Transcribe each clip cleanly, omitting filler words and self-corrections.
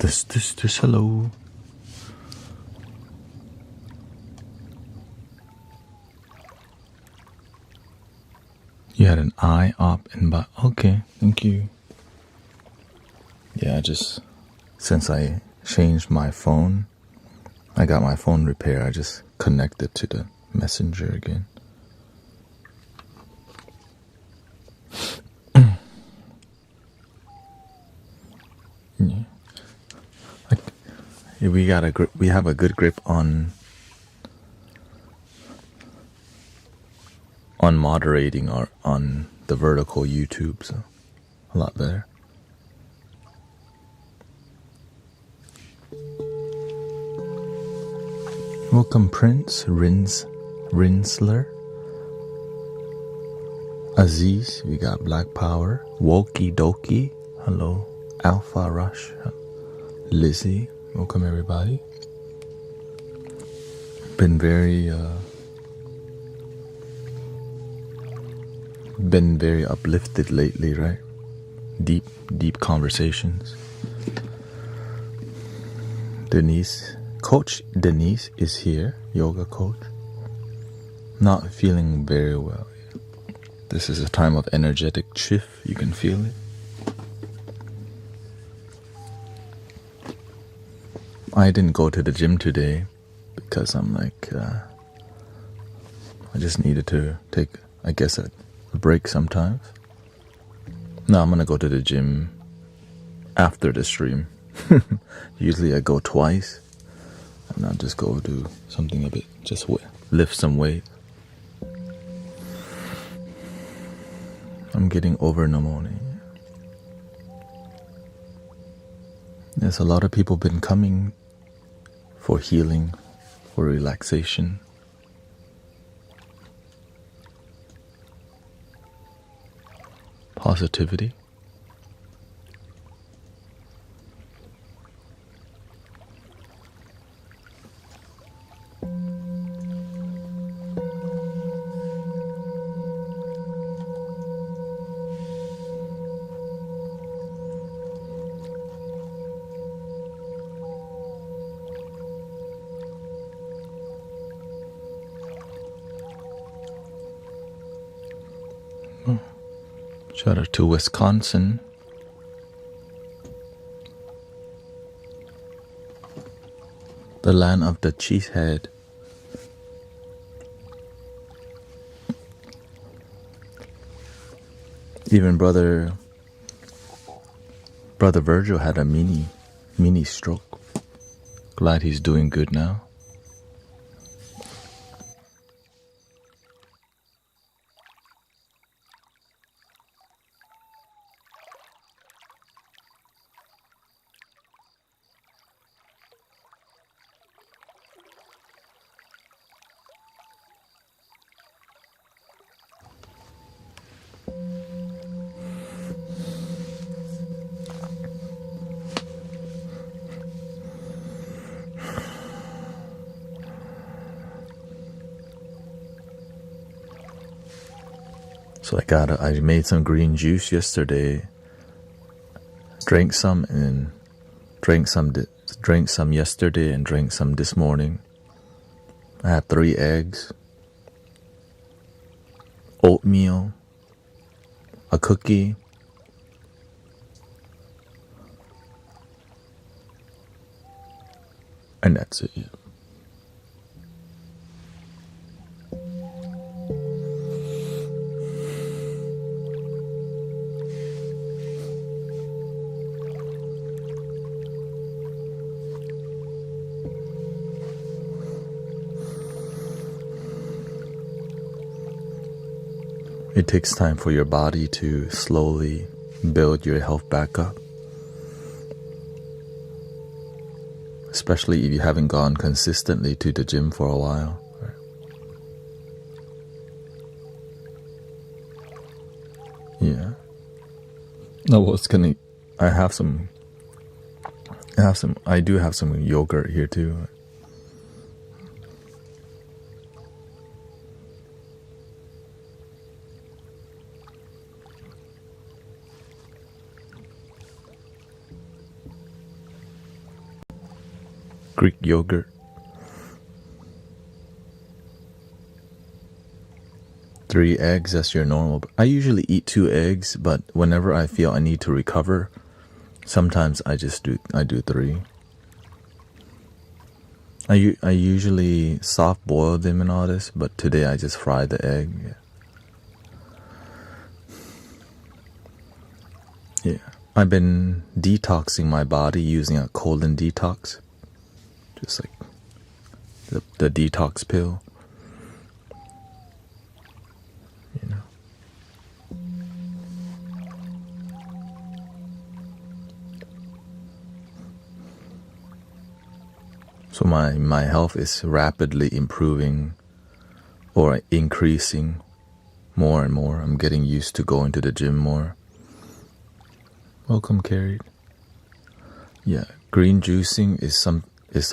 This, hello. You had an eye op in but okay, thank you. Yeah, since I changed my phone, I got my phone repaired, I just connected to the messenger again. Yeah. We have a good grip on moderating on the vertical YouTube, so a lot better. Welcome Prince Rinsler, Aziz. We got Black Power, Wokie Dokie. Hello, Alpha Rush, Lizzie. Welcome everybody. Been very uplifted lately, right? Deep conversations. Coach Denise is here, yoga coach. Not feeling very well. This is a time of energetic shift, you can feel it. I didn't go to the gym today because I'm like, I just needed to take, I guess, a break sometimes. No, I'm gonna go to the gym after the stream. Usually I go twice, and I'll just go do something a bit, just lift some weight. I'm getting over pneumonia. There's a lot of people been coming for healing, for relaxation. Positivity. Shout out to Wisconsin. The land of the cheesehead. Even brother Virgil had a mini stroke. Glad he's doing good now. So I made some green juice yesterday. Drank some yesterday and drank some this morning. I had 3 eggs, oatmeal, a cookie, and that's it. Yeah. It takes time for your body to slowly build your health back up. Especially if you haven't gone consistently to the gym for a while. Yeah. No, I do have some yogurt here too. Greek yogurt. 3 eggs, that's your normal. I usually eat 2 eggs, but whenever I feel I need to recover, sometimes I do 3. I usually soft boil them and all this, but today I just fry the egg. Yeah. I've been detoxing my body using a colon detox. Just like the detox pill. You know. So my health is rapidly improving or increasing more and more. I'm getting used to going to the gym more. Welcome, Carrie. Yeah, green juicing is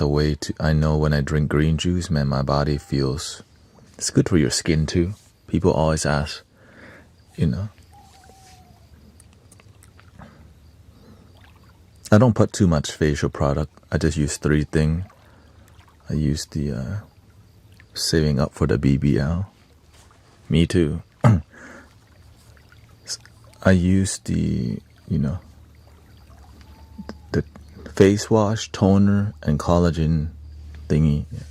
a way to. I know when I drink green juice, man, my body feels. It's good for your skin too. People always ask, you know. I don't put too much facial product. I just use 3 things. I use the saving up for the BBL. Me too. I use the, the face wash, toner, and collagen thingy. Yeah.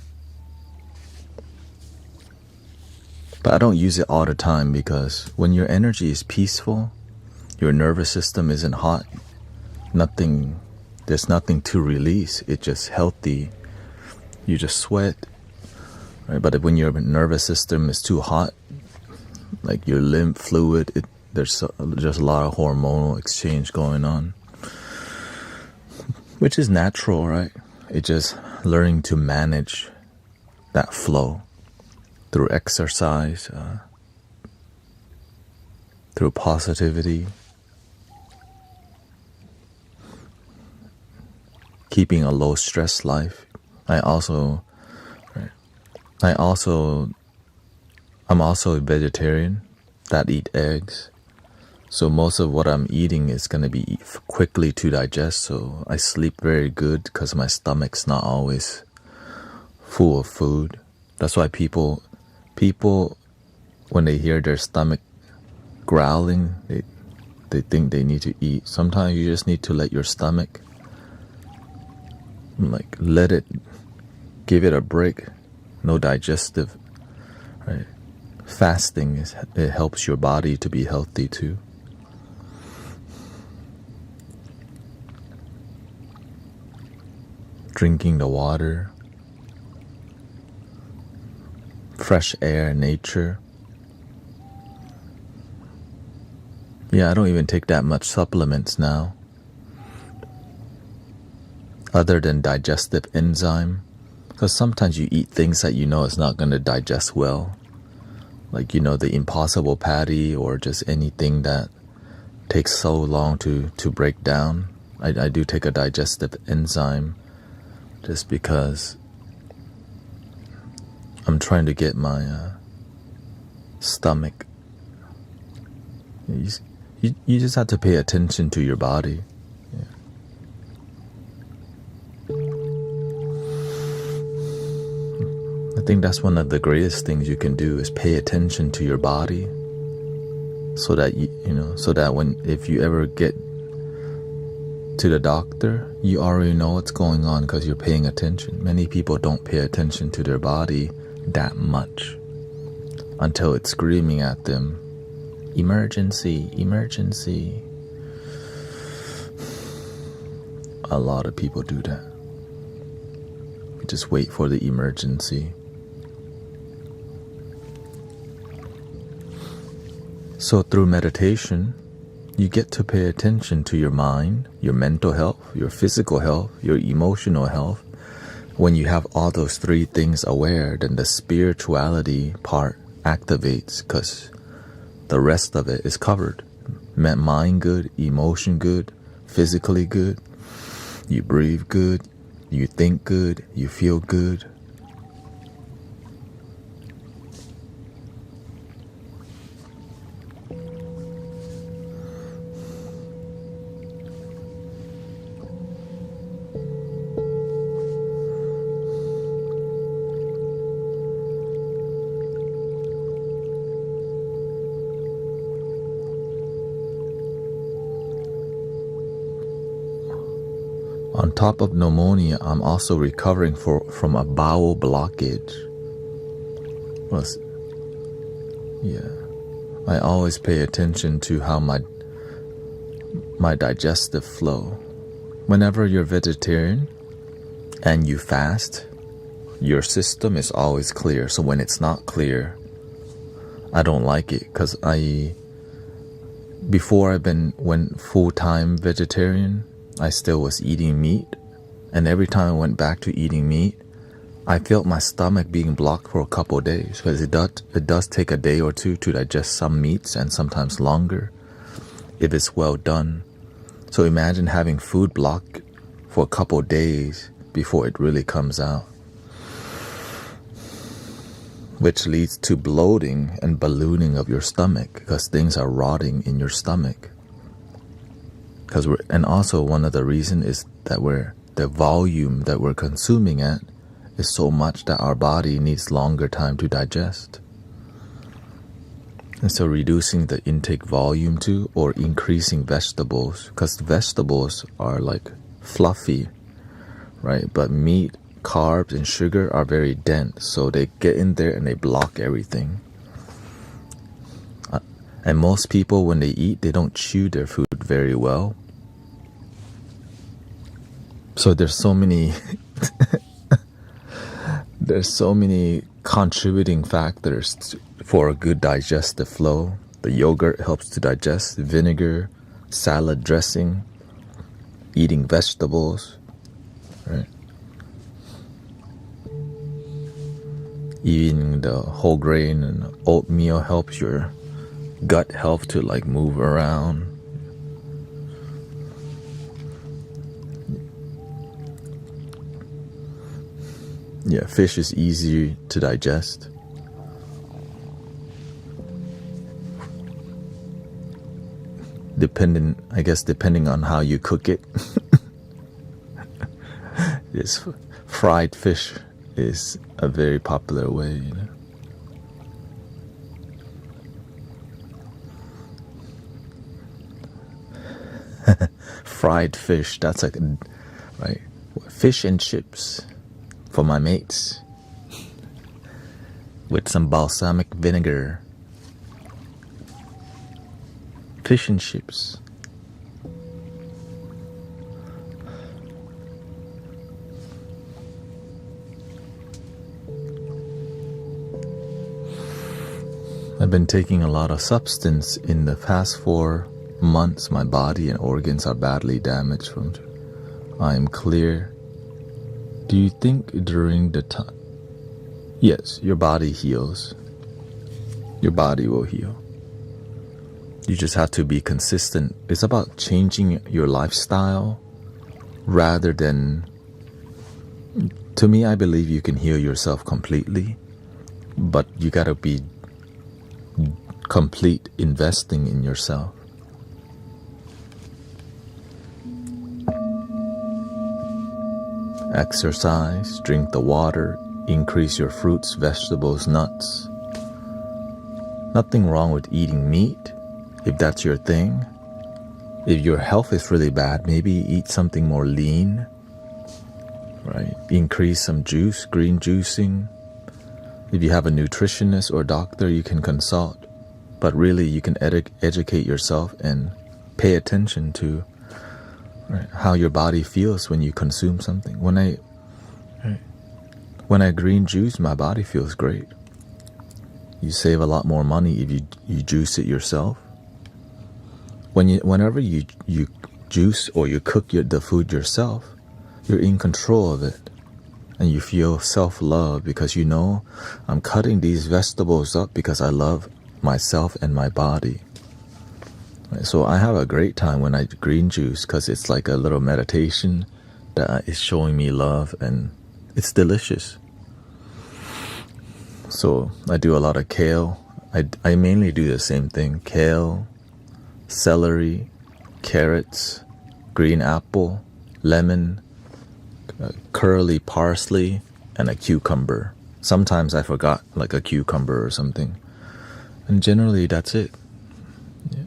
But I don't use it all the time because when your energy is peaceful, your nervous system isn't hot, there's nothing to release. It's just healthy. You just sweat. Right? But when your nervous system is too hot, like your lymph fluid, there's just a lot of hormonal exchange going on. Which is natural, right? It's just learning to manage that flow through exercise, through positivity, keeping a low stress life. I'm also a vegetarian that eat eggs. So most of what I'm eating is going to be quickly to digest. So I sleep very good because my stomach's not always full of food. That's why people when they hear their stomach growling, they think they need to eat. Sometimes you just need to let your stomach, like, give it a break. No digestive, right? Fasting it helps your body to be healthy too. Drinking the water, fresh air, nature. Yeah, I don't even take that much supplements now, other than digestive enzyme, because sometimes you eat things that you know it's not going to digest well, like, you know, the Impossible Patty or just anything that takes so long to break down. I do take a digestive enzyme just because I'm trying to get my stomach. You just have to pay attention to your body. Yeah. I think that's one of the greatest things you can do is pay attention to your body, so that so that if you ever get to the doctor, you already know what's going on because you're paying attention. Many people don't pay attention to their body that much until it's screaming at them, emergency, emergency. A lot of people do that. We just wait for the emergency. So through meditation, you get to pay attention to your mind, your mental health, your physical health, your emotional health. When you have all those three things aware, then the spirituality part activates, because the rest of it is covered. Mind good, emotion good, physically good. You breathe good, you think good, you feel good. On top of pneumonia, I'm also recovering from a bowel blockage. I always pay attention to how my digestive flow. Whenever you're vegetarian and you fast, your system is always clear. So when it's not clear, I don't like it, because before went full-time vegetarian, I still was eating meat, and every time I went back to eating meat, I felt my stomach being blocked for a couple of days, because it does take a day or two to digest some meats, and sometimes longer if it's well done. So imagine having food blocked for a couple of days before it really comes out, which leads to bloating and ballooning of your stomach, because things are rotting in your stomach. And also one of the reasons is that the volume that we're consuming at is so much that our body needs longer time to digest. And so reducing the intake volume too, or increasing vegetables, because vegetables are like fluffy, right? But meat, carbs, and sugar are very dense, so they get in there and they block everything. And most people, when they eat, they don't chew their food very well. So there's so many contributing factors for a good digestive flow. The yogurt helps to digest, vinegar, salad dressing, eating vegetables, right? Eating the whole grain and oatmeal helps your gut health to like move around. Yeah, fish is easy to digest. Depending on how you cook it. This fried fish is a very popular way, you know. Fried fish, that's like, right? Fish and chips for my mates with some balsamic vinegar. Fish and chips. I've been taking a lot of substance in the past 4 months. My body and organs are badly damaged from. I am clear. Do you think during the time? Yes, your body heals. Your body will heal. You just have to be consistent. It's about changing your lifestyle rather than. To me, I believe you can heal yourself completely, but you gotta be complete investing in yourself. Exercise, drink the water, increase your fruits, vegetables, nuts. Nothing wrong with eating meat if that's your thing. If your health is really bad, maybe eat something more lean, right? Increase some juice, green juicing. If you have a nutritionist or doctor, you can consult. But really, you can educate yourself and pay attention to, right, how your body feels when you consume something. When I green juice, my body feels great. You save a lot more money if you juice it yourself. Whenever you juice or you cook the food yourself, you're in control of it. And you feel self-love because you know, I'm cutting these vegetables up because I love myself and my body. Right? So I have a great time when I green juice because it's like a little meditation that is showing me love, and it's delicious. So I do a lot of kale. I mainly do the same thing. Kale, celery, carrots, green apple, lemon, curly parsley, and a cucumber. Sometimes I forgot like a cucumber or something. And generally that's it. Yeah.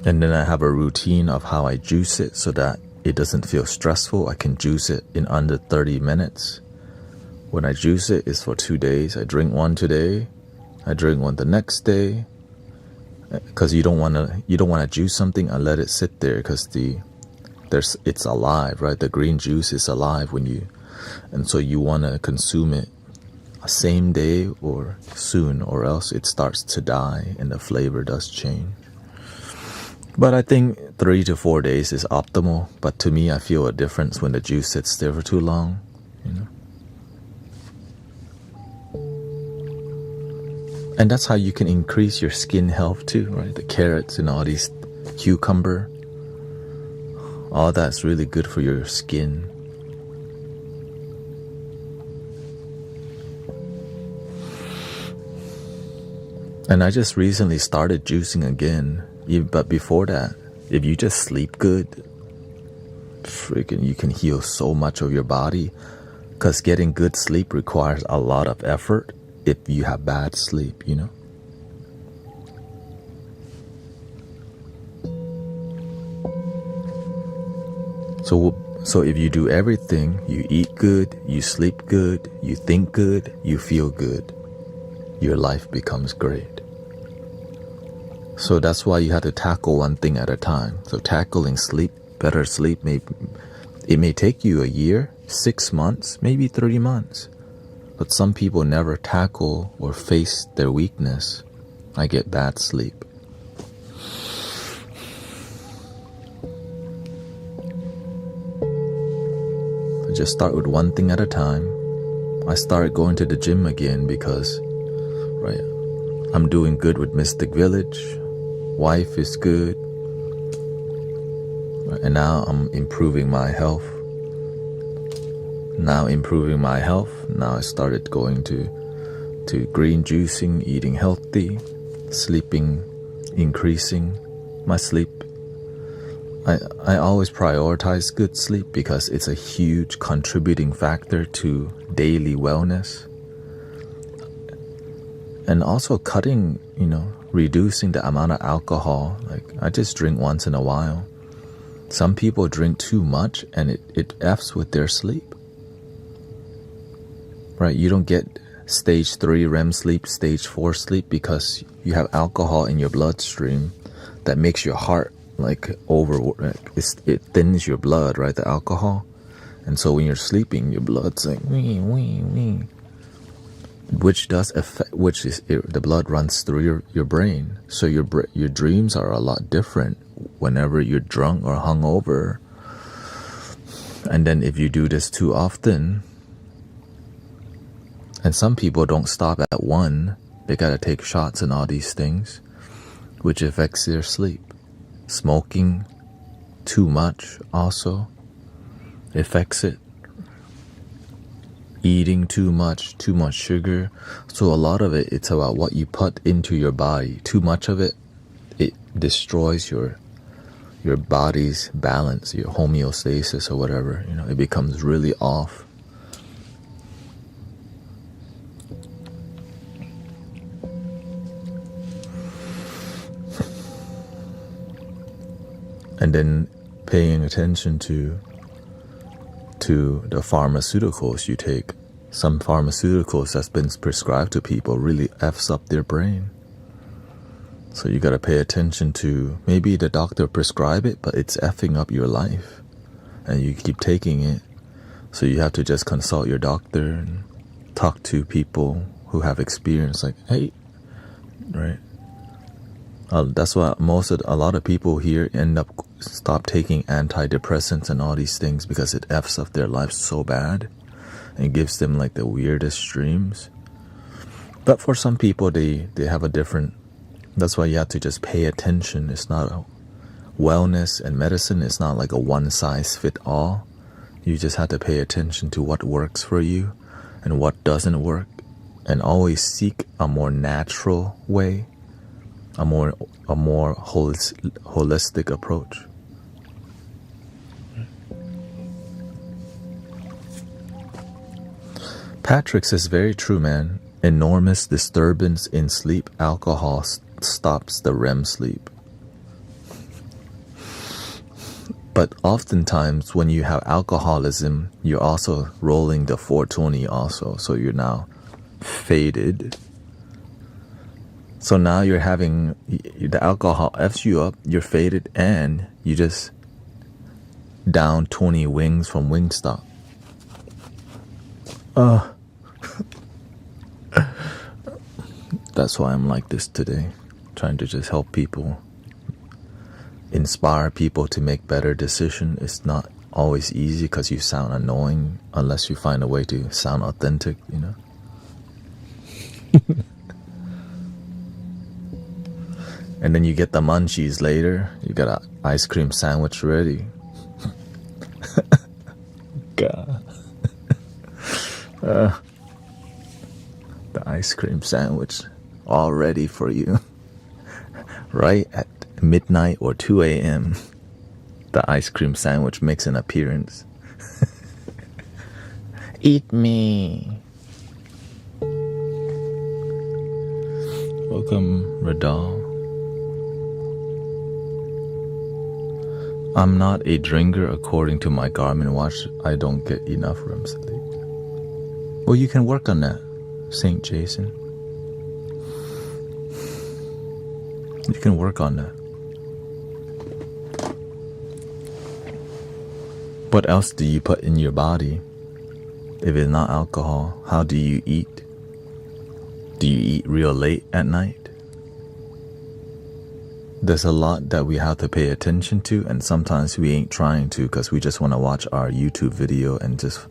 And then I have a routine of how I juice it so that it doesn't feel stressful. I can juice it in under 30 minutes. When I juice it, it's for 2 days. I drink one today, I drink one the next day. Because you don't want to juice something and let it sit there, because it's alive, right? The green juice is alive and so you want to consume it same day or soon, or else it starts to die and the flavor does change. But I think 3 to 4 days is optimal. But to me, I feel a difference when the juice sits there for too long, you know. And that's how you can increase your skin health too, right? The carrots and all these cucumber, all that's really good for your skin. And I just recently started juicing again. But before that, if you just sleep good, freaking, you can heal so much of your body. Because getting good sleep requires a lot of effort if you have bad sleep, you know. So if you do everything, you eat good, you sleep good, you think good, you feel good, your life becomes great. So that's why you have to tackle one thing at a time. So tackling sleep, better sleep, it may take you a year, 6 months, maybe 3 months. But some people never tackle or face their weakness. I get bad sleep. So just start with one thing at a time. I started going to the gym again because, right, I'm doing good with Mystic Village. Wife is good. And now I'm improving my health. Now I started going to green juicing, eating healthy, sleeping, increasing my sleep. I always prioritize good sleep because it's a huge contributing factor to daily wellness. And also cutting, reducing the amount of alcohol. Like, I just drink once in a while. Some people drink too much and it F's with their sleep. Right? You don't get stage 3 REM sleep, stage 4 sleep because you have alcohol in your bloodstream that makes your heart like it thins your blood, right? The alcohol. And so when you're sleeping, your blood's like wee, wee, wee. Which does affect, the blood runs through your brain. So your dreams are a lot different whenever you're drunk or hungover. And then if you do this too often, and some people don't stop at 1, they gotta take shots and all these things, which affects their sleep. Smoking too much also affects it. Eating too much sugar. So a lot of it's about what you put into your body. Too much of it destroys your body's balance, your homeostasis or whatever. It becomes really off. And then paying attention to the pharmaceuticals you take. Some pharmaceuticals that's been prescribed to people really F's up their brain. So you gotta pay attention to, maybe the doctor prescribed it, but it's F'ing up your life. And you keep taking it. So you have to just consult your doctor and talk to people who have experience, like, hey, right? That's why a lot of people here end up stop taking antidepressants and all these things because it F's up their life so bad and gives them like the weirdest dreams. But for some people, they have a different. That's why you have to just pay attention. It's not wellness and medicine. It's not like a one size fit all. You just have to pay attention to what works for you and what doesn't work, and always seek a more natural way. A more holistic approach. Patrick says, very true, man. Enormous disturbance in sleep. Alcohol stops the REM sleep. But oftentimes when you have alcoholism, you're also rolling the 420 also. So you're now faded. So now you're having, the alcohol F's you up, you're faded, and you just down 20 wings from Wingstop. That's why I'm like this today. Trying to just help people, inspire people to make better decisions. It's not always easy because you sound annoying unless you find a way to sound authentic, And then you get the munchies later. You got an ice cream sandwich ready. God. The ice cream sandwich all ready for you. Right at midnight or 2 a.m. The ice cream sandwich makes an appearance. Eat me. Welcome, Radal. I'm not a drinker according to my Garmin watch. I don't get enough REM sleep. Well, you can work on that, St. Jason. You can work on that. What else do you put in your body? If it's not alcohol, how do you eat? Do you eat real late at night? There's a lot that we have to pay attention to, and sometimes we ain't trying to because we just want to watch our YouTube video and just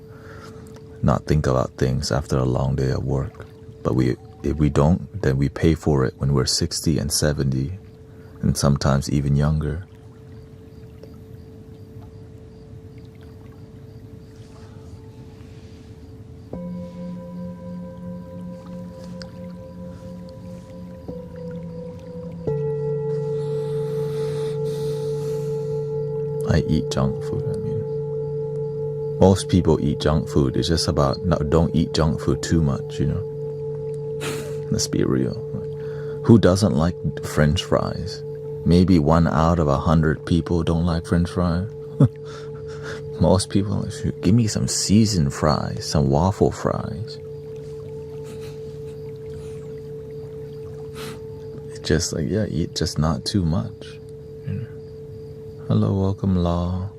not think about things after a long day at work. But if we don't, then we pay for it when we're 60 and 70, and sometimes even younger. I eat junk food. Most people eat junk food. It's just about, no, don't eat junk food too much, Let's be real. Who doesn't like French fries. Maybe 1 out of 100 people don't like French fries. Most people should give me some seasoned fries, some waffle fries. It's just like, yeah, eat just not too much. You know? Hello, welcome, Law.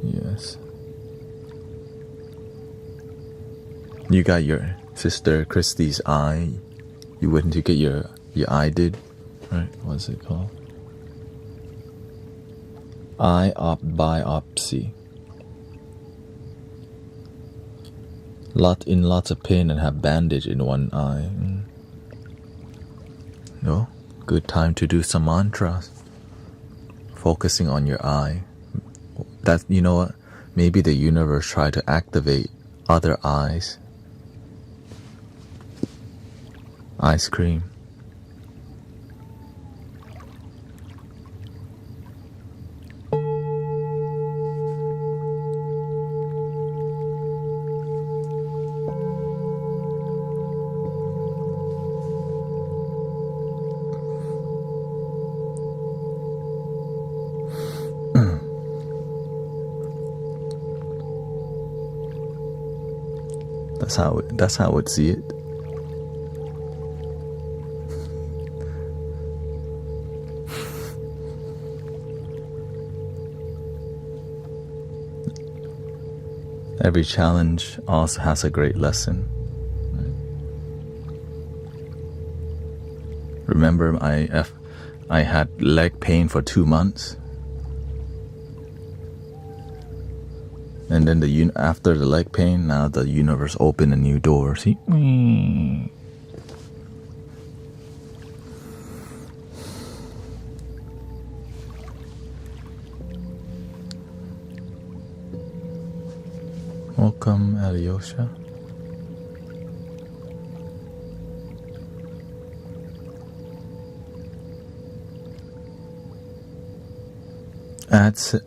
Yes. You got your sister Christy's eye. You went to get your eye did, right? What's it called? Eye biopsy. Lots of pain and have bandage in one eye. No, good time to do some mantras. Focusing on your eye. That, you know what? Maybe the universe tried to activate other eyes. Ice cream. That's how I would see it. Every challenge also has a great lesson. Remember, I had leg pain for 2 months, and then after the leg pain, now the universe opened a new door. See? Welcome, Alyosha.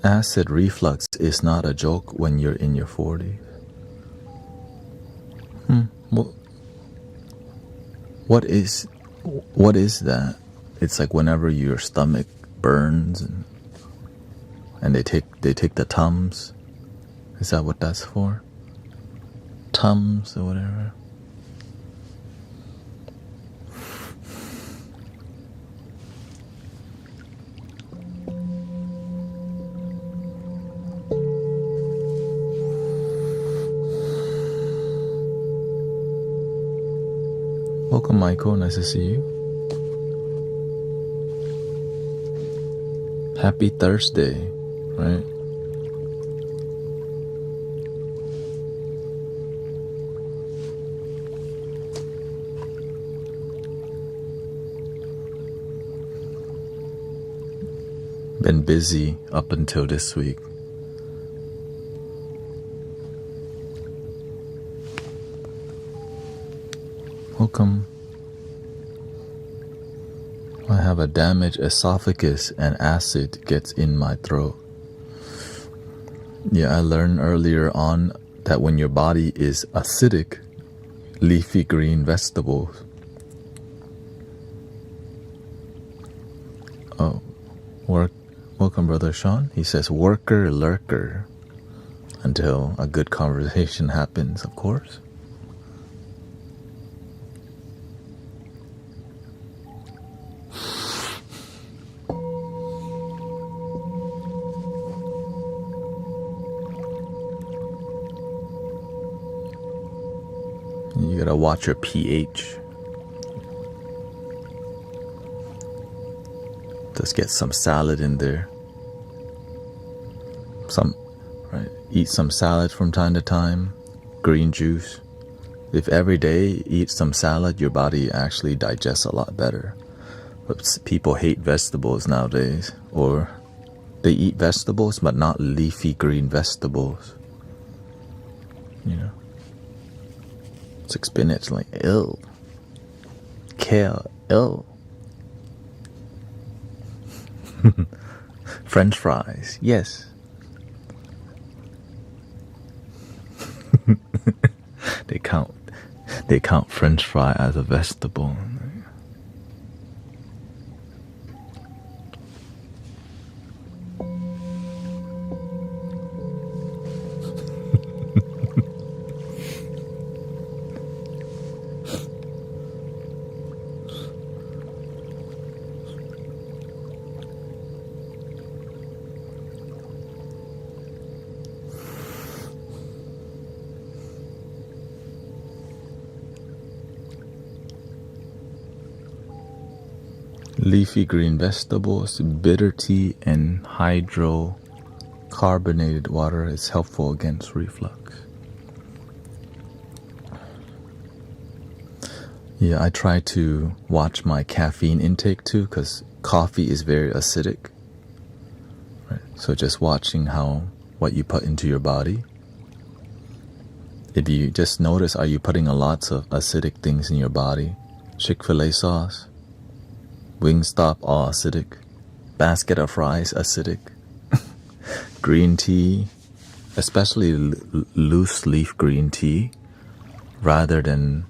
Acid reflux is not a joke when you're in your 40s. What is that? It's like whenever your stomach burns and they take the Tums. Is that what that's for? Tums or whatever. Welcome, Michael. Nice to see you. Happy Thursday, right? Been busy up until this week. Welcome. I have a damaged esophagus and acid gets in my throat. Yeah, I learned earlier on that when your body is acidic, leafy green vegetables. Oh, welcome, Brother Sean. He says, worker lurker. Until a good conversation happens, of course. You gotta watch your pH. Just get some salad in there. Eat some salad from time to time. Green juice. If every day eat some salad, your body actually digests a lot better. But people hate vegetables nowadays, or they eat vegetables but not leafy green vegetables. You know. It's like spinach, like ill. Kale, ill. French fries, yes. they count French fry as a vegetable. Leafy green vegetables, bitter tea, and hydrocarbonated water is helpful against reflux. Yeah, I try to watch my caffeine intake too, because coffee is very acidic. Right? So just watching what you put into your body. If you just notice, are you putting lots of acidic things in your body? Chick-fil-A sauce, Wingstop, all acidic. Basket of fries, acidic. Green tea, especially loose leaf green tea, rather than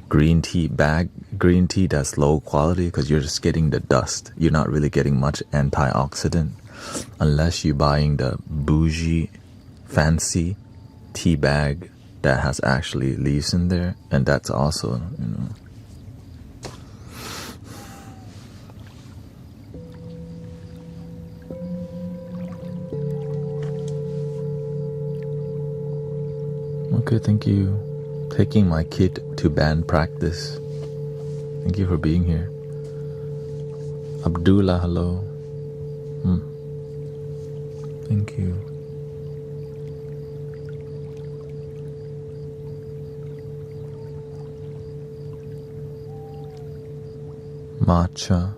green tea that's low quality, because you're just getting the dust. You're not really getting much antioxidant unless you're buying the bougie, fancy tea bag that has actually leaves in there, and that's also, Okay, thank you. Taking my kid to band practice. Thank you for being here. Abdullah, hello. Thank you. Matcha.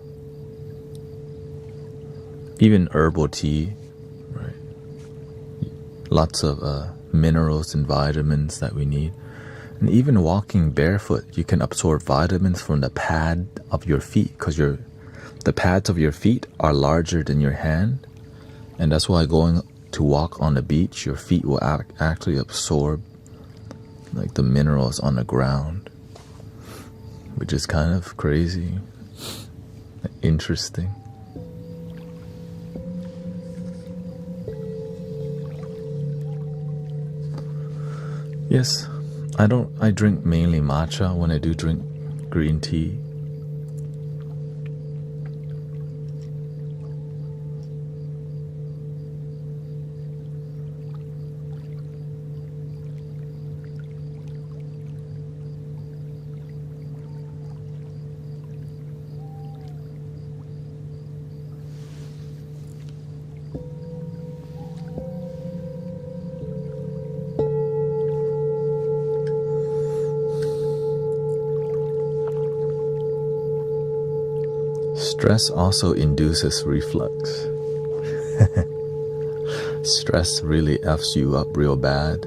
Even herbal tea, right? Lots of minerals and vitamins that we need. And even walking barefoot, you can absorb vitamins from the pad of your feet, because the pads of your feet are larger than your hand. And that's why going to walk on the beach, your feet will actually absorb like the minerals on the ground, which is kind of crazy, interesting. Yes, I drink mainly matcha when I do drink green tea. Stress also induces reflux. Stress really F's you up real bad.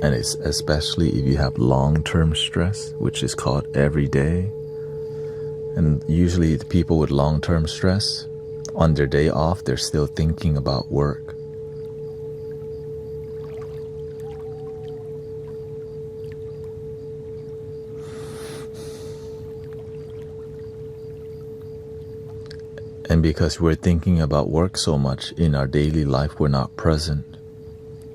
And it's especially if you have long-term stress, which is called every day. And usually the people with long-term stress, on their day off, they're still thinking about work. And because we're thinking about work so much in our daily life, we're not present.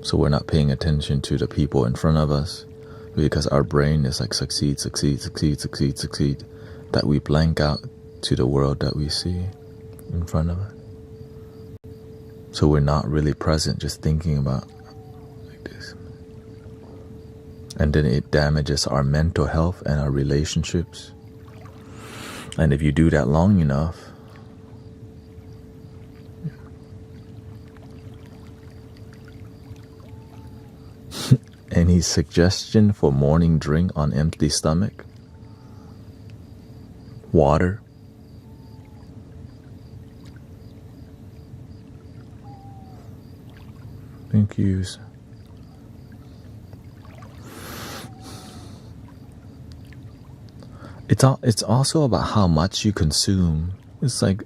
So we're not paying attention to the people in front of us, because our brain is like succeed, that we blank out to the world that we see in front of us. So we're not really present, just thinking about like this. And then it damages our mental health and our relationships. And if you do that long enough, any suggestion for morning drink on empty stomach? Water. Thank you. It's also about how much you consume. It's like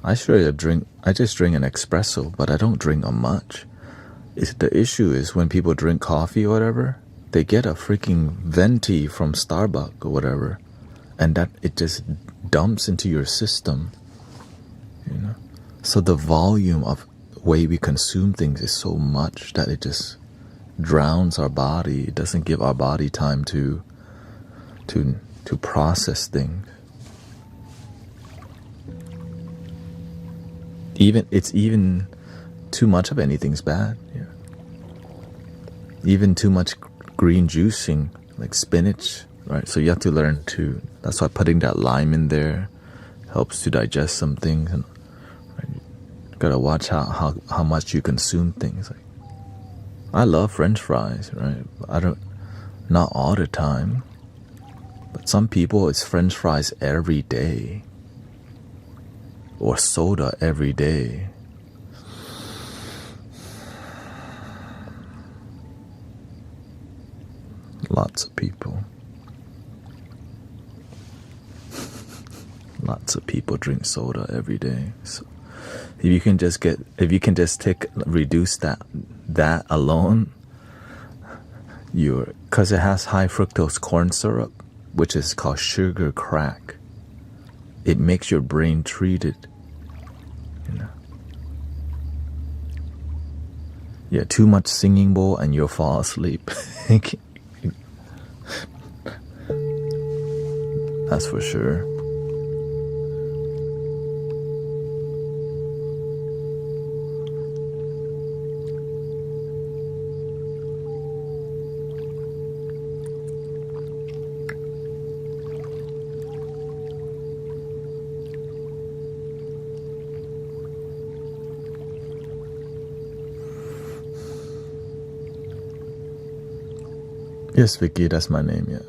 I just drink an espresso, but I don't drink much. The issue is when people drink coffee or whatever, they get a freaking venti from Starbucks or whatever, and that it just dumps into your system, you know. So the volume of way we consume things is so much that it just drowns our body. It doesn't give our body time to process things. Even too much of anything's bad. Yeah. Even too much green juicing, like spinach, right? So you have to learn to. That's why putting that lime in there helps to digest some things. And right, you gotta watch how much you consume things. Like, I love French fries, right? Not all the time, but some people it's French fries every day, or soda every day. Lots of people. Lots of people drink soda every day. So if you can just reduce that alone, because it has high fructose corn syrup, which is called sugar crack. It makes your brain treat it, you know. Yeah, too much singing bowl and you'll fall asleep. That's for sure. Yes, Vicky, that's my name, yeah.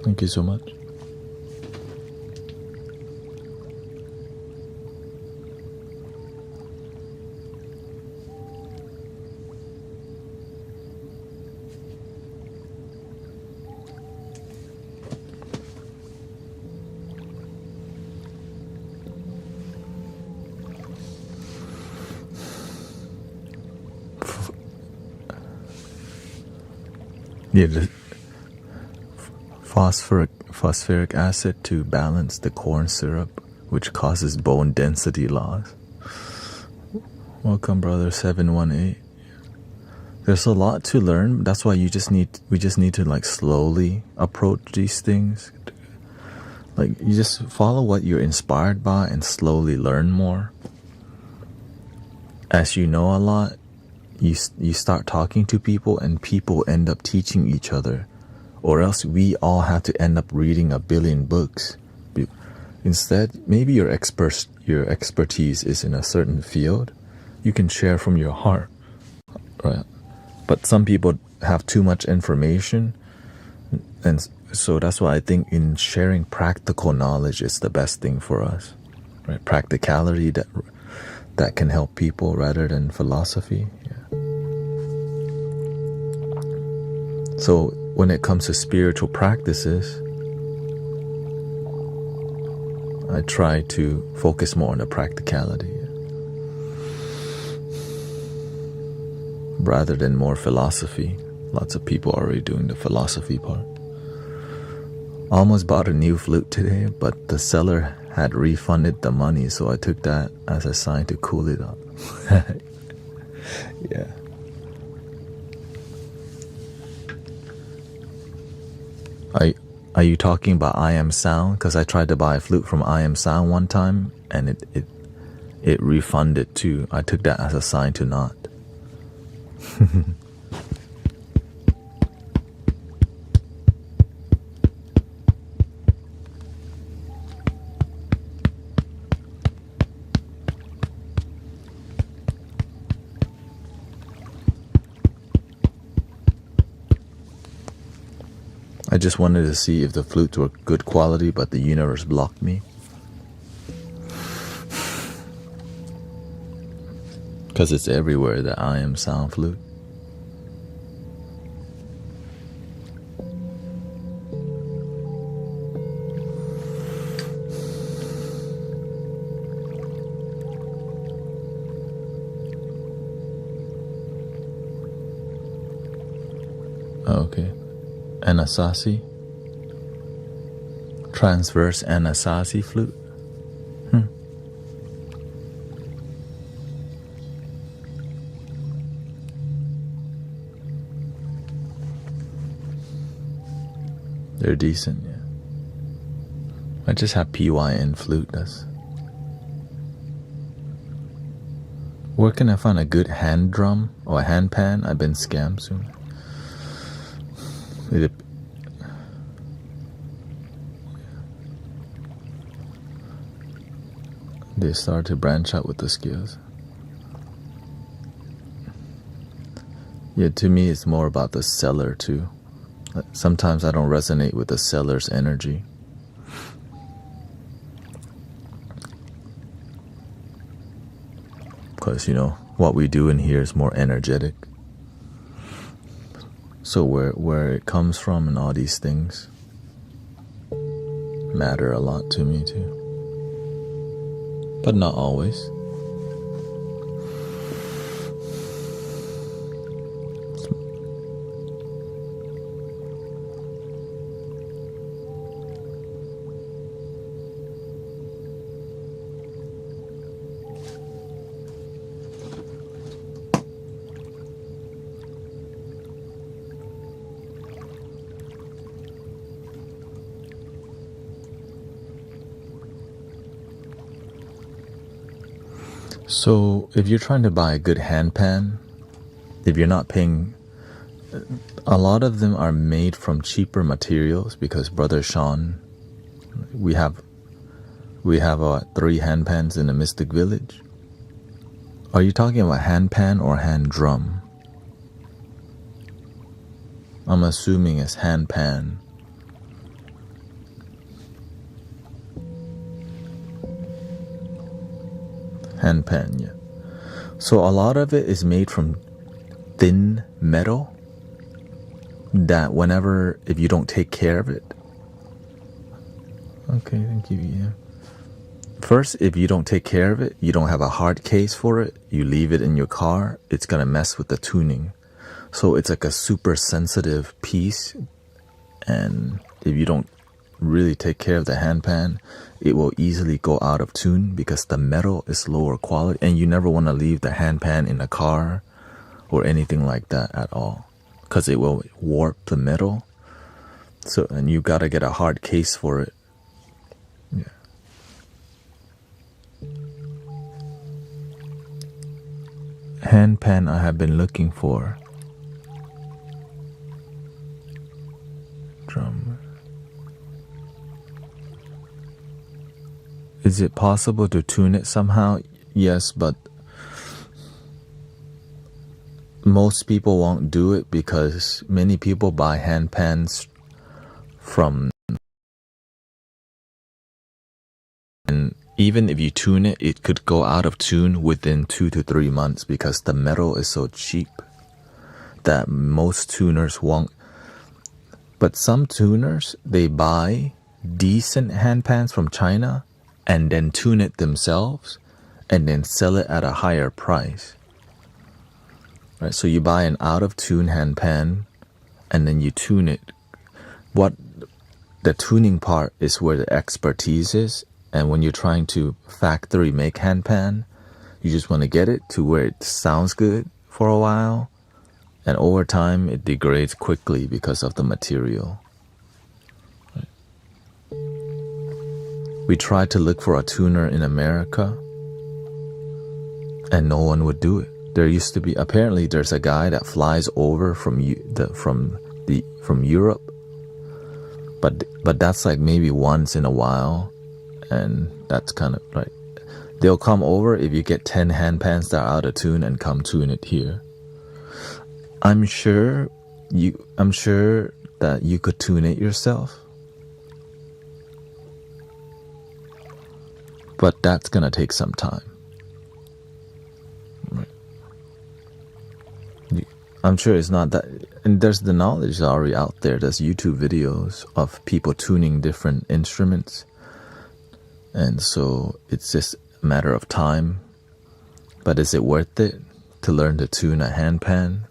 Thank you so much. Yeah, the phosphoric acid to balance the corn syrup, which causes bone density loss. Welcome, brother 718. There's a lot to learn. That's why we just need to like slowly approach these things. Like you just follow what you're inspired by and slowly learn more. As you know a lot, you start talking to people and people end up teaching each other, or else we all have to end up reading 1 billion books. Instead, maybe your expertise is in a certain field. You can share from your heart, right? But some people have too much information, and so that's why I think in sharing practical knowledge is the best thing for us, right? Practicality that can help people rather than philosophy. Yeah. So when it comes to spiritual practices, I try to focus more on the practicality rather than more philosophy. Lots of people are already doing the philosophy part. Almost bought a new flute today, but the seller had refunded the money, so I took that as a sign to cool it up. Yeah. Are you talking about I Am Sound? Because I tried to buy a flute from I Am Sound one time, and it refunded too. I took that as a sign to not. I just wanted to see if the flutes were good quality, but the universe blocked me. Because it's everywhere, the I Am Sound flute. Okay. Anasazi? Transverse Anasazi flute? They're decent, yeah. I just have PYN flute. Where can I find a good hand drum or a hand pan? I've been scammed soon. They start to branch out with the skills. Yeah, to me it's more about the seller too. Sometimes I don't resonate with the seller's energy. Because, what we do in here is more energetic. So where it comes from and all these things matter a lot to me too. But not always. So if you're trying to buy a good hand pan, if you're not paying, a lot of them are made from cheaper materials because Brother Sean, we have 3 hand pans in the Mystic Village. Are you talking about hand pan or hand drum? I'm assuming it's hand pan. Hand pan, yeah. So a lot of it is made from thin metal that if you don't take care of it. Okay, thank you, yeah. First, if you don't take care of it, you don't have a hard case for it, you leave it in your car, it's gonna mess with the tuning. So it's like a super sensitive piece, and if you don't really take care of the hand pan, it will easily go out of tune because the metal is lower quality, and you never want to leave the hand pan in a car or anything like that at all because it will warp the metal. So, and you gotta get a hard case for it. Yeah. Hand pan I have been looking for. Drum. Is it possible to tune it somehow? Yes, but most people won't do it because many people buy hand pans from, and even if you tune it, it could go out of tune within 2 to 3 months because the metal is so cheap that most tuners won't. But some tuners, they buy decent hand pans from China and then tune it themselves and then sell it at a higher price. Right, so you buy an out of tune hand pan and then you tune it. What the tuning part is where the expertise is, and when you're trying to factory make hand pan, you just want to get it to where it sounds good for a while, and over time it degrades quickly because of the material. Right. We tried to look for a tuner in America and no one would do it. There used to be, apparently there's a guy that flies over from Europe, but that's like maybe once in a while, and that's kind of like, they'll come over if you get 10 hand pans that are out of tune and come tune it here. I'm sure that you could tune it yourself, but that's gonna take some time. I'm sure it's not that, and there's the knowledge already out there. There's YouTube videos of people tuning different instruments, and so it's just a matter of time. But is it worth it to learn to tune a hand pan?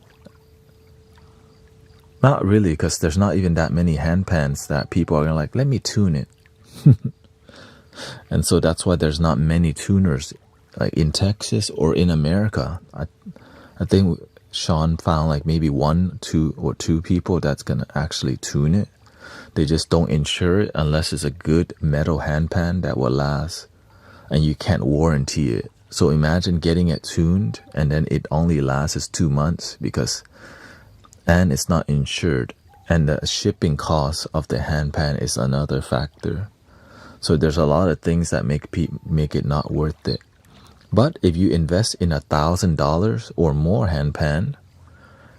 Not really, because there's not even that many handpans that people are gonna like, let me tune it. And so that's why there's not many tuners like in Texas or in America. I think Sean found like maybe two people that's gonna actually tune it. They just don't insure it unless it's a good metal handpan that will last, and you can't warranty it. So imagine getting it tuned and then it only lasts 2 months and it's not insured, and the shipping cost of the handpan is another factor. So there's a lot of things that make it not worth it. But if you invest in $1,000 or more handpan,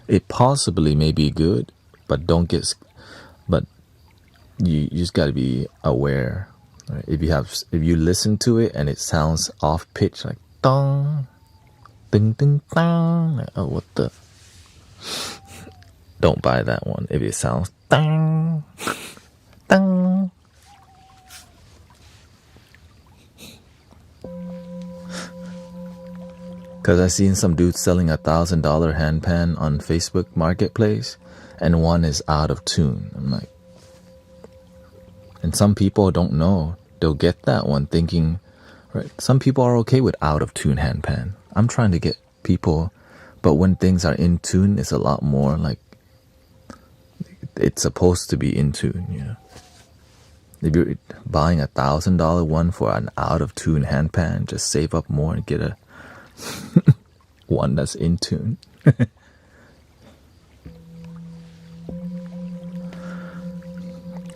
it possibly may be good, but but you just got to be aware. Right? If you listen to it and it sounds off pitch, like dong, ding ding dong, like, oh what the, don't buy that one. If it sounds dong dong, because I seen some dudes selling $1,000 handpan on Facebook Marketplace, and one is out of tune. I'm like, and some people don't know. They'll get that one thinking, right? Some people are okay with out of tune handpan. I'm trying to get people, but when things are in tune, it's a lot more like it's supposed to be in tune. You know, if you're buying $1,000 one for an out of tune handpan, just save up more and get a one that's in tune.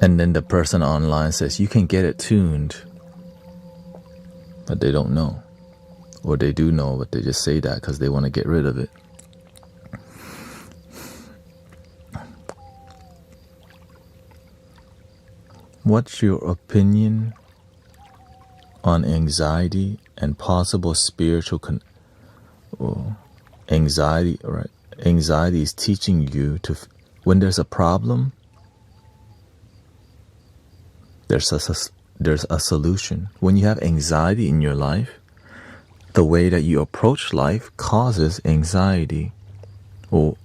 And then the person online says you can get it tuned, but they don't know, or they do know but they just say that because they want to get rid of it. What's your opinion on anxiety and possible spiritual anxiety? Right, anxiety is teaching you to, when there's a problem, there's a solution. When you have anxiety in your life, the way that you approach life causes anxiety. Well,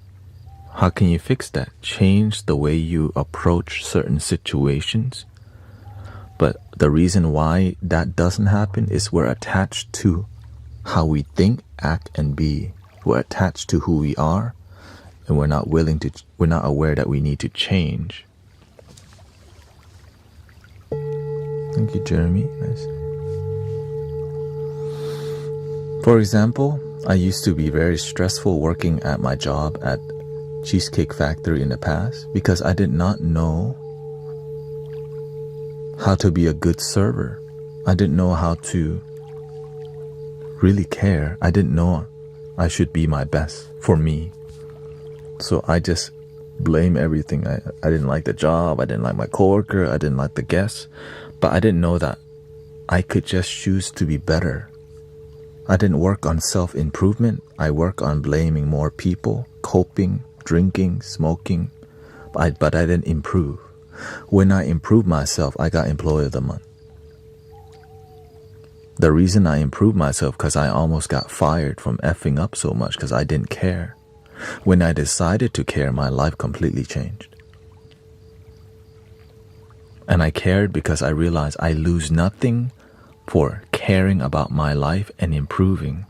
how can you fix that? Change the way you approach certain situations. But the reason why that doesn't happen is we're attached to how we think, act, and be. We're attached to who we are, and we're not aware that we need to change. Thank you, Jeremy. Nice. For example, I used to be very stressful working at my job at Cheesecake Factory in the past because I did not know how to be a good server. I didn't know how to really care. I didn't know I should be my best for me. So I just blame everything. I didn't like the job. I didn't like my coworker. I didn't like the guests. But I didn't know that I could just choose to be better. I didn't work on self-improvement. I work on blaming more people, coping, drinking, smoking. But I didn't improve. When I improved myself, I got Employee of the Month. The reason I improved myself because I almost got fired from effing up so much because I didn't care. When I decided to care, my life completely changed. And I cared because I realized I lose nothing for caring about my life and improving.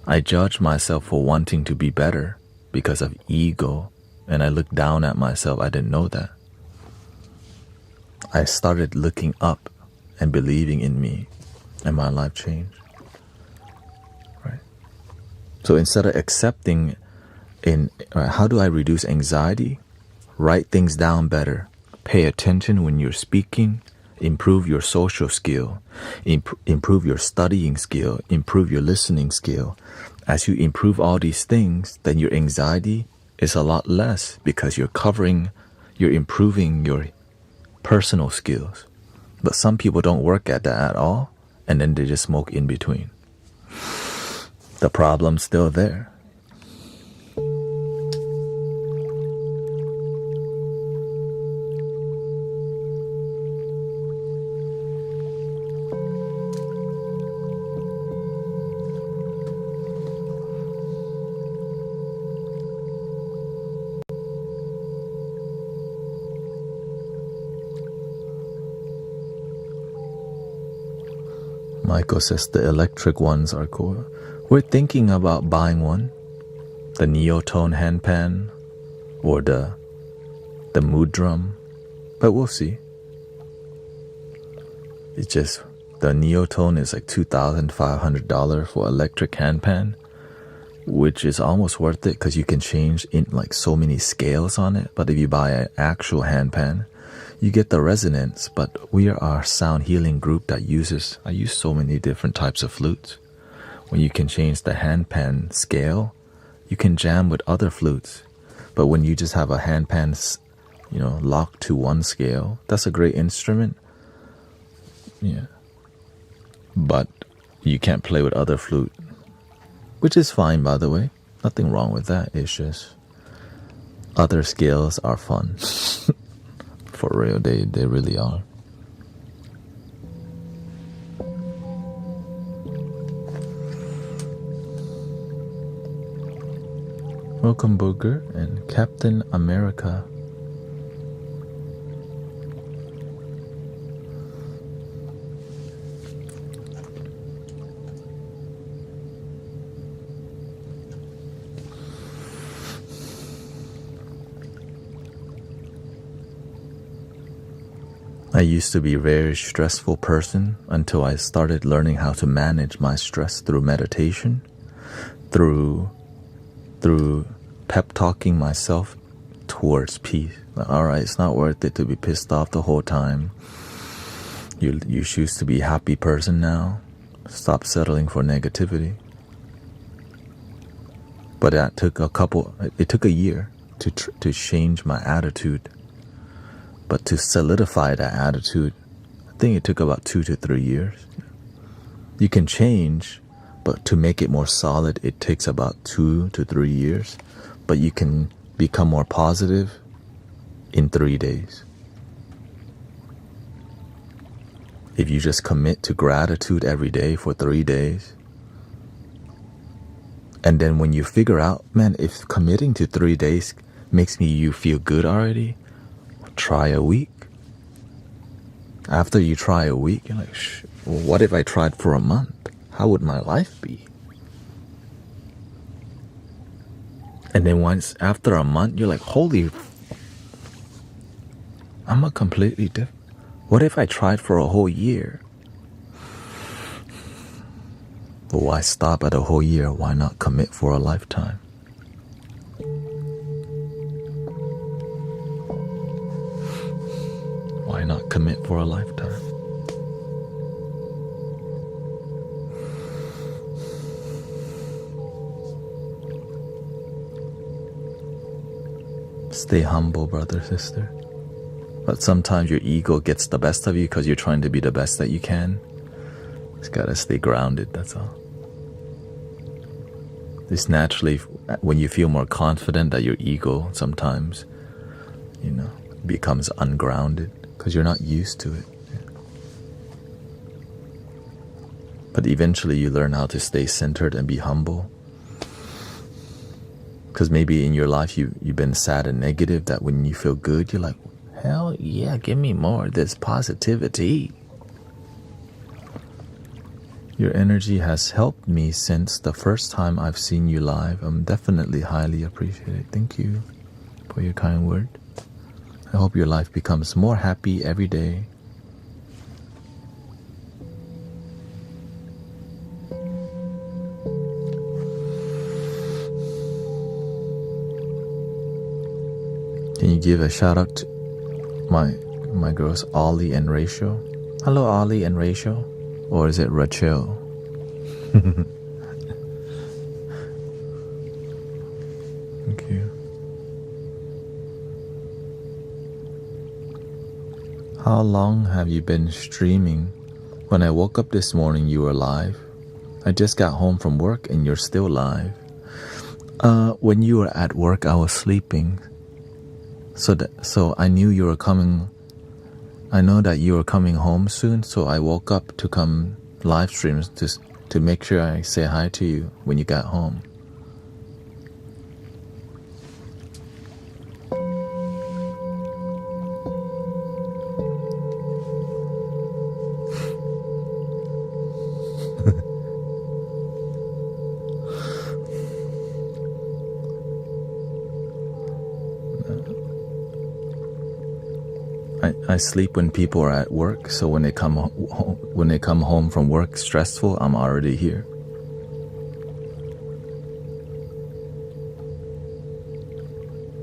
I judged myself for wanting to be better because of ego, and I looked down at myself. I didn't know that. I started looking up and believing in me, and my life changed. Right? So instead of accepting how do I reduce anxiety? Write things down better. Pay attention when you're speaking. Improve your social skill. Improve your studying skill. Improve your listening skill. As you improve all these things, then your anxiety is a lot less because you're improving your personal skills. But some people don't work at that at all, and then they just smoke in between. The problem's still there. Michael says the electric ones are cool. We're thinking about buying one. The neotone handpan or the mood drum. But we'll see. It's just the neotone is like $2,500 for electric handpan, which is almost worth it because you can change in like so many scales on it. But if you buy an actual handpan, you get the resonance. But we are a sound healing group that I use so many different types of flutes. When you can change the handpan scale, you can jam with other flutes. But when you just have a handpan, locked to one scale, that's a great instrument. Yeah. But you can't play with other flute, which is fine, by the way. Nothing wrong with that. It's just other scales are fun. For real, they really are. Welcome, Booger and Captain America. I used to be a very stressful person until I started learning how to manage my stress through meditation, through pep talking myself towards peace. Like, all right, it's not worth it to be pissed off the whole time. You choose to be a happy person now. Stop settling for negativity. But it took a year to change my attitude. But to solidify that attitude, I think it took about 2 to 3 years. You can change, but to make it more solid, it takes about 2 to 3 years. But you can become more positive in 3 days. If you just commit to gratitude every day for 3 days, and then when you figure out, man, if committing to 3 days makes you feel good already, try a week. After you try a week, you're like, what if I tried for a month? How would my life be? And then after a month, you're like, holy, I'm a completely different. What if I tried for a whole year? But why stop at a whole year? Why not commit for a lifetime? Why not commit for a lifetime? Stay humble, brother, sister. But sometimes your ego gets the best of you because you're trying to be the best that you can. Just gotta stay grounded, that's all. Just naturally, when you feel more confident, that your ego sometimes, becomes ungrounded because you're not used to it. But eventually you learn how to stay centered and be humble. Because maybe in your life you've been sad and negative, that when you feel good, you're like, hell yeah, give me more of this positivity. Your energy has helped me since the first time I've seen you live. I'm definitely highly appreciated. Thank you for your kind word. I hope your life becomes more happy every day. Can you give a shout out to my girls Ollie and Rachel? Hello, Ollie and Rachel. Or is it Rachel? Thank you. How long have you been streaming? When I woke up this morning, you were live. I just got home from work and you're still live. When you were at work, I was sleeping. So I knew you were coming. I know that you were coming home soon, so I woke up to come live stream to make sure I say hi to you when you got home. I sleep when people are at work, so when they come home from work stressful, I'm already here.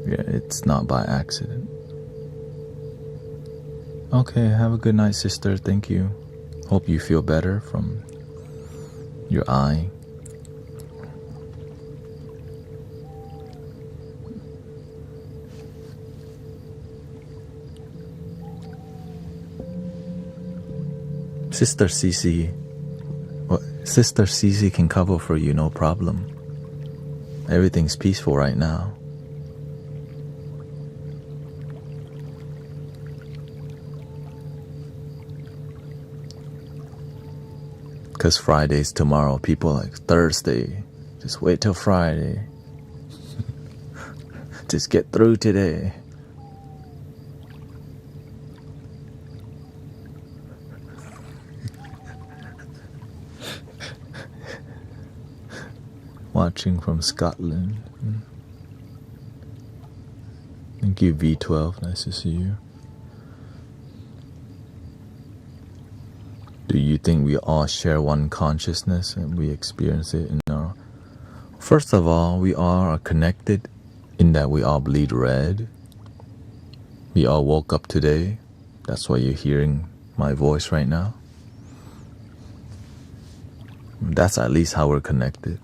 Yeah, it's not by accident. Okay, have a good night, sister. Thank you. Hope you feel better from your eye. Sister Cece can cover for you, no problem. Everything's peaceful right now. Because Friday's tomorrow. People are like, Thursday. Just wait till Friday. Just get through today. Watching from Scotland. Thank you, V12. Nice to see you. Do you think we all share one consciousness and we experience it in our... First of all, we all are connected in that we all bleed red. We all woke up today. That's why you're hearing my voice right now. That's at least how we're connected.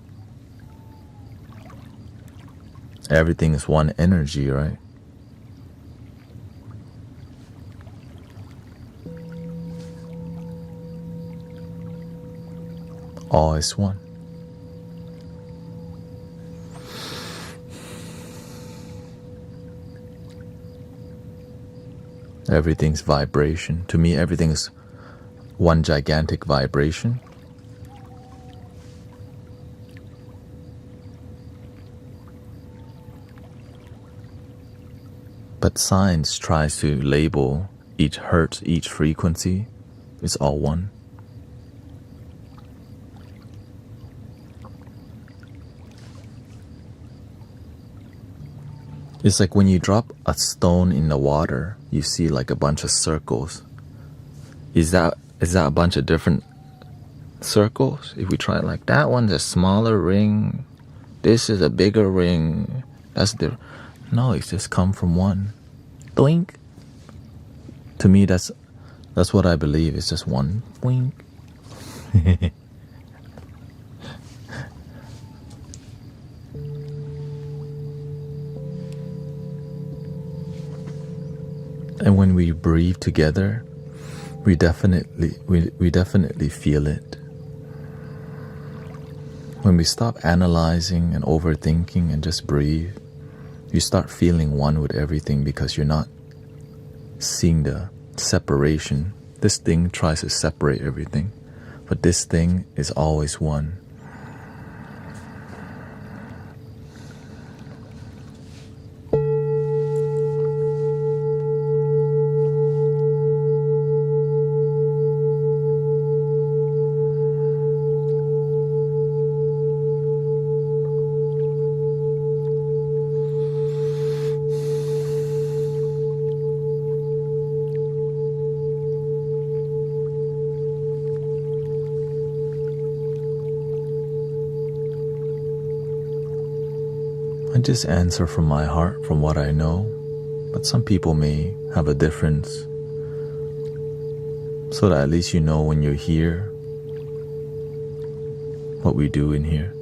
Everything is one energy, right? All is one. Everything's vibration. To me, everything's one gigantic vibration. But science tries to label each hertz, each frequency. It's all one. It's like when you drop a stone in the water, you see like a bunch of circles. Is that a bunch of different circles? If we try it like that one's a smaller ring, this is a bigger ring, that's the... No, it's just come from one. Doink. To me, that's what I believe. It's just one. Doink. And when we breathe together, we definitely feel it. When we stop analyzing and overthinking and just breathe, you start feeling one with everything because you're not seeing the separation. This thing tries to separate everything, but this thing is always one. I just answer from my heart, from what I know, but some people may have a difference, so that at least you know when you're here, what we do in here,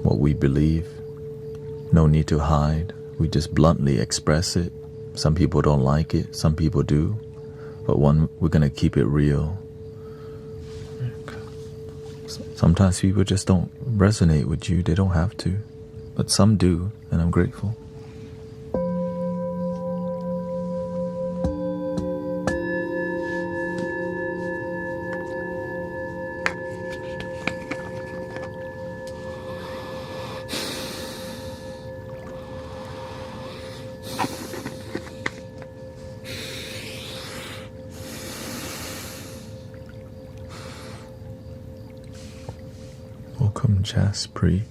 what we believe. No need to hide, we just bluntly express it. Some people don't like it, some people do, but we're gonna keep it real. Sometimes people just don't resonate with you, they don't have to, but some do, and I'm grateful. Welcome, Jaspreet.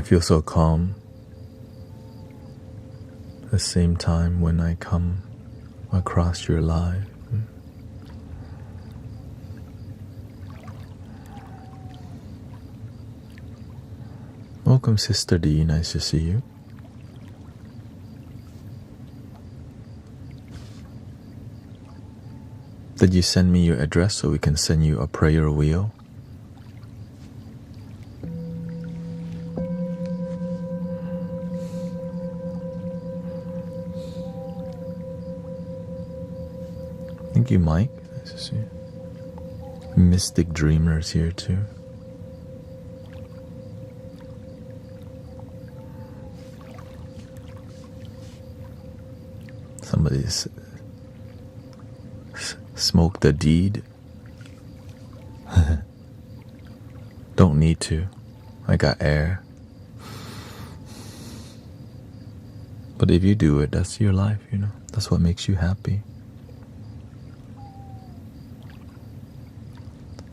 feel so calm at the same time when I come across your live. Welcome, Sister D. Nice to see you. Did you send me your address so we can send you a prayer wheel? Thank you, Mike. Nice to see you. Mystic Dreamers here too. Somebody's smoke the deed. Don't need to. I got air. But if you do it, that's your life, you know. That's what makes you happy.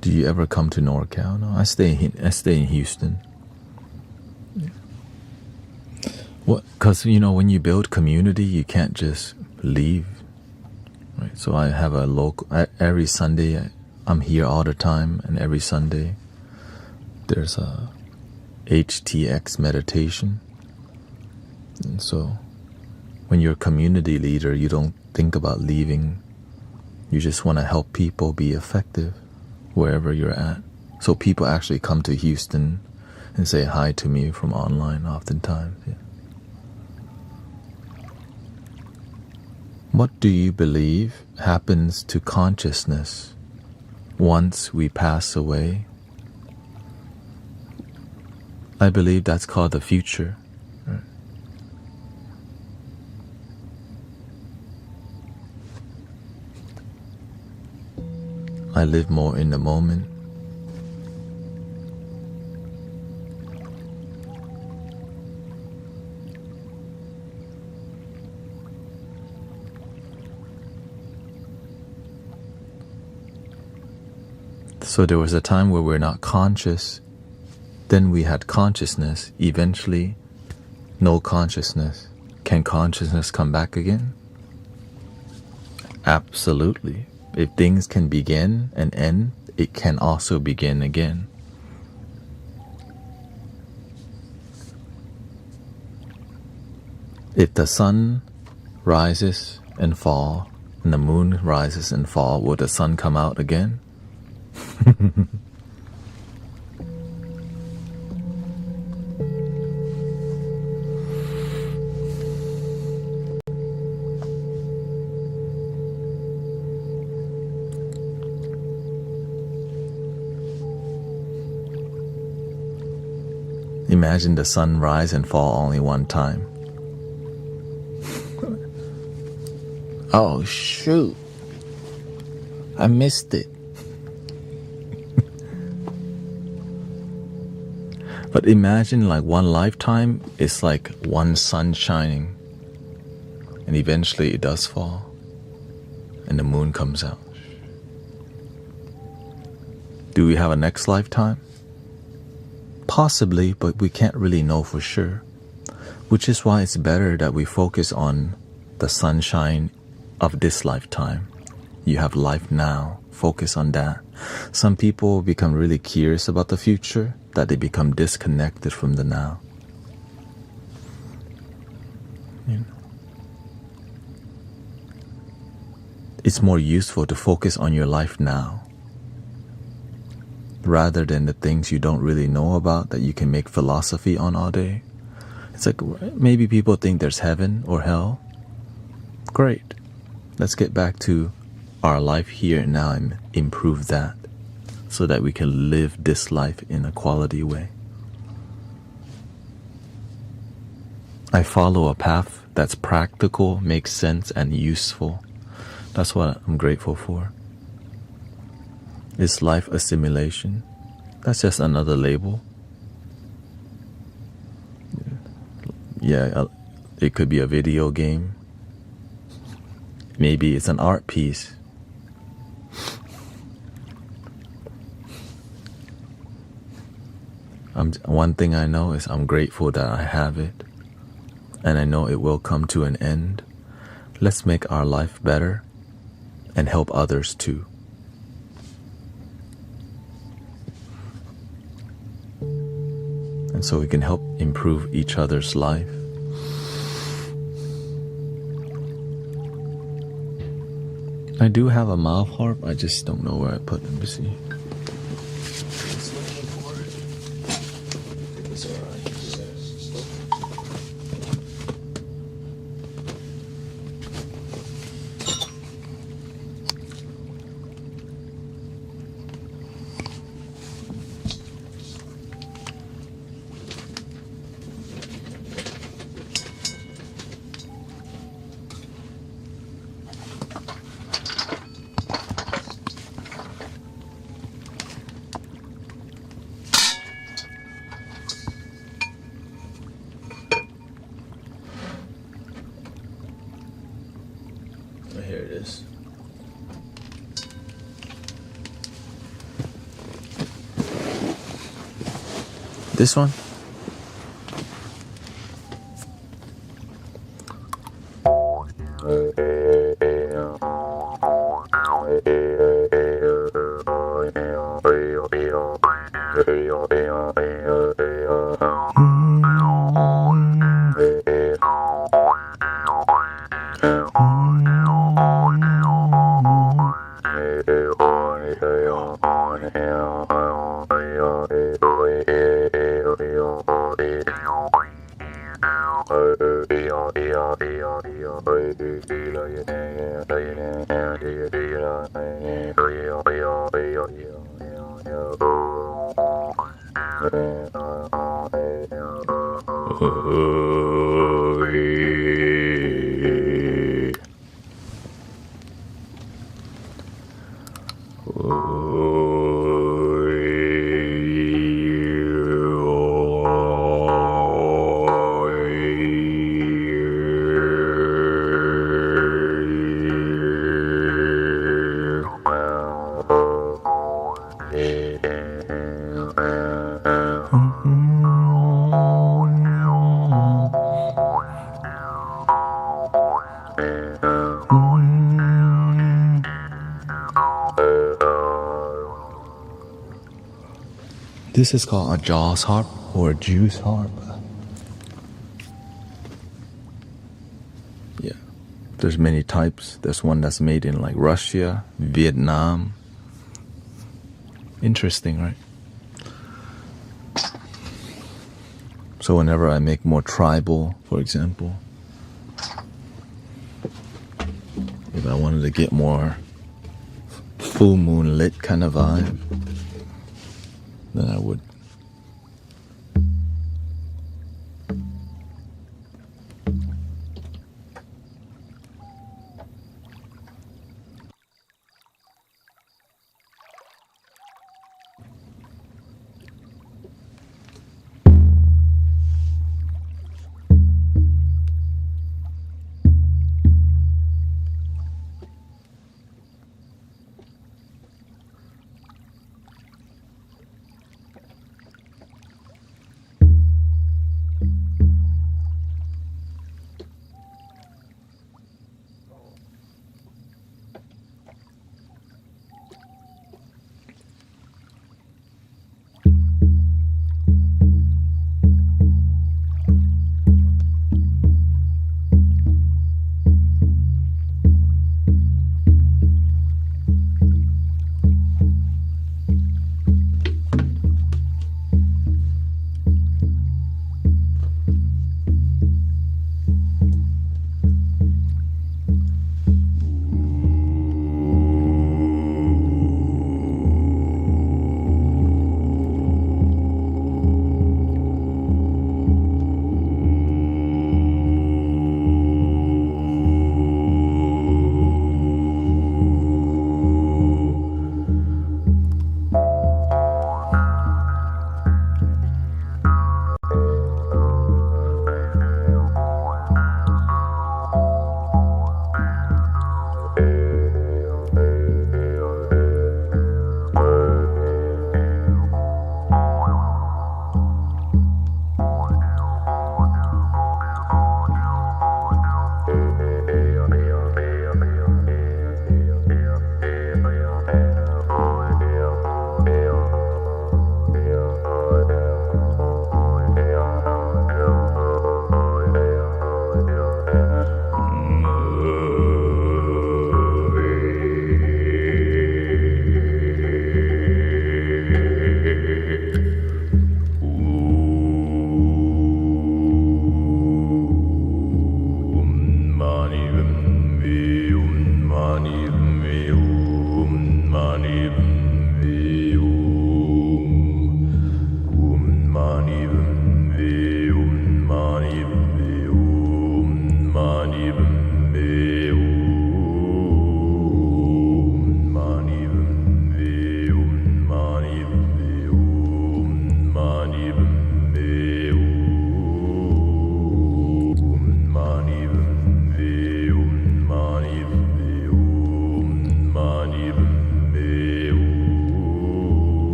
Do you ever come to NorCal? No, I stay in Houston. What? Because when you build community, you can't just leave. Right. So I have a local. Every Sunday, I'm here all the time, and every Sunday, there's a HTX meditation. And so, when you're a community leader, you don't think about leaving. You just want to help people be effective wherever you're at. So people actually come to Houston and say hi to me from online oftentimes. Yeah. What do you believe happens to consciousness once we pass away? I believe that's called the future. Right? I live more in the moment. So there was a time where we're not conscious, then we had consciousness, eventually no consciousness. Can consciousness come back again? Absolutely. If things can begin and end, it can also begin again. If the sun rises and falls, and the moon rises and falls, will the sun come out again? Imagine the sun rise and fall only one time. Oh shoot, I missed it. But imagine like one lifetime is like one sun shining, and eventually it does fall and the moon comes out. Do we have a next lifetime? Possibly, but we can't really know for sure, which is why it's better that we focus on the sunshine of this lifetime. You have life now, focus on that. Some people become really curious about the future, that they become disconnected from the now. It's more useful to focus on your life now, rather than the things you don't really know about that you can make philosophy on all day. It's like, maybe people think there's heaven or hell. Great. Let's get back to our life here and now and improve that, so that we can live this life in a quality way. I follow a path that's practical, makes sense, and useful. That's what I'm grateful for. Is life a simulation? That's just another label. Yeah, it could be a video game. Maybe it's an art piece. One thing I know is I'm grateful that I have it, and I know it will come to an end. Let's make our life better and help others too. And so we can help improve each other's life. I do have a mouth harp, I just don't know where I put it. Let me see. Here it is. This one? This is called a Jaws harp or a juice harp. Yeah, there's many types. There's one that's made in like Russia, Vietnam. Interesting, right? So whenever I make more tribal, for example, if I wanted to get more full moon lit kind of vibe, then I would.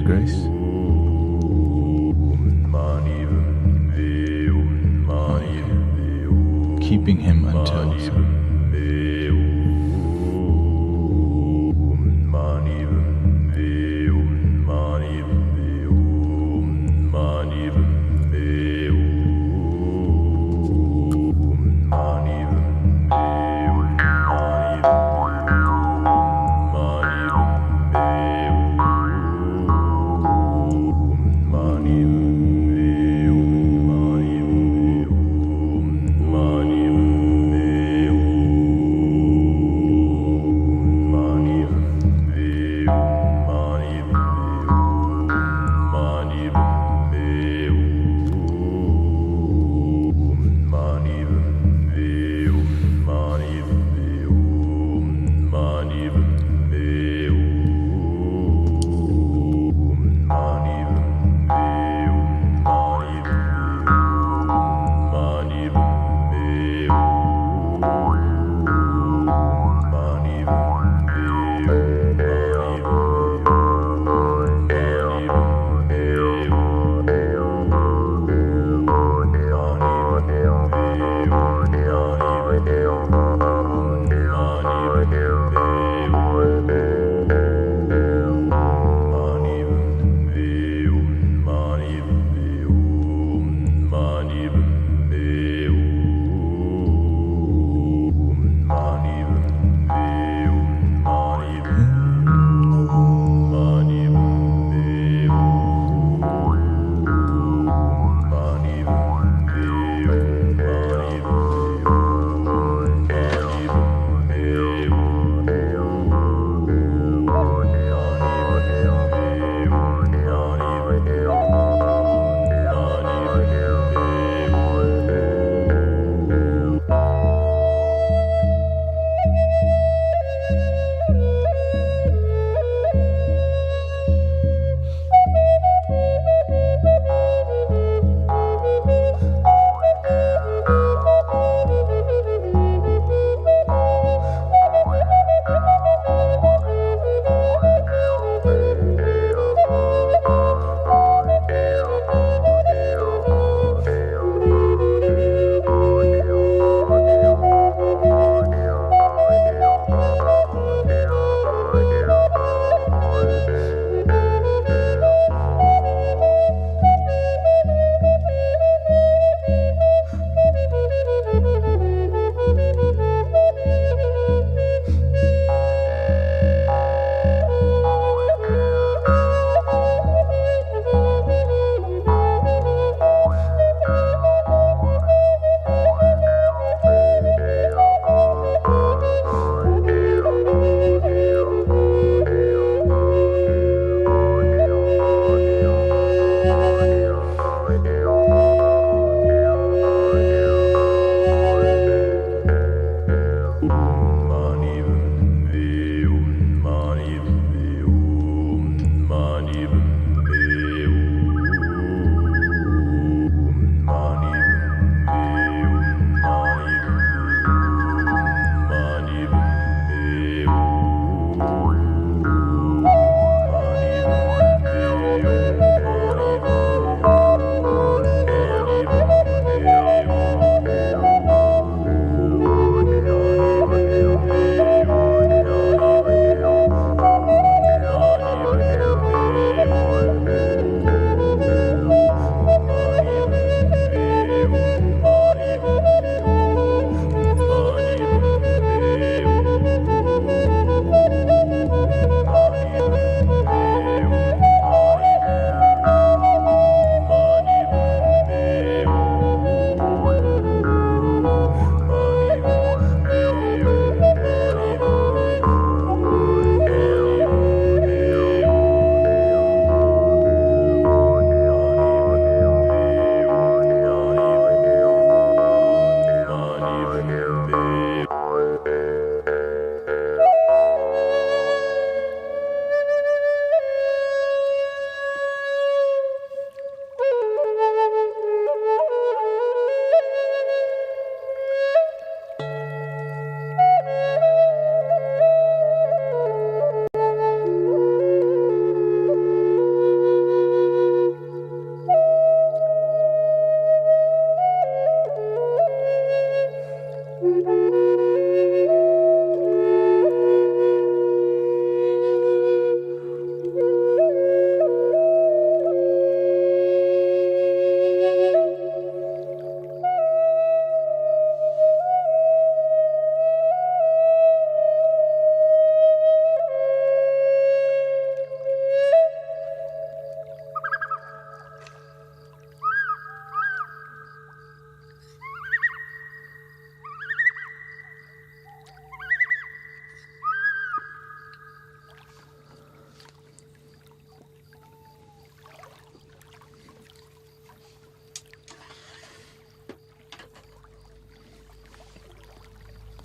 Grace? Keeping him until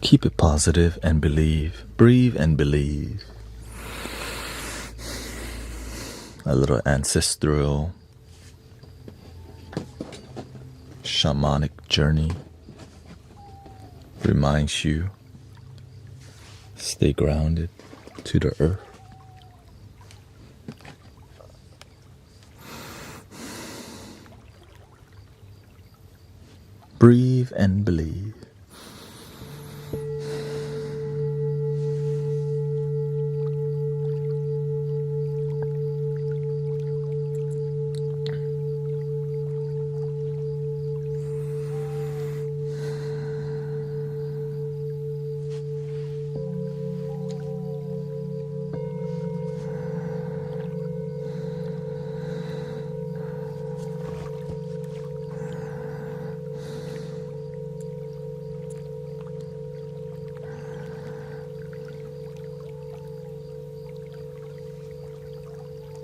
Keep it positive and believe. Breathe and believe. A little ancestral shamanic journey reminds you stay grounded to the earth. Breathe and believe.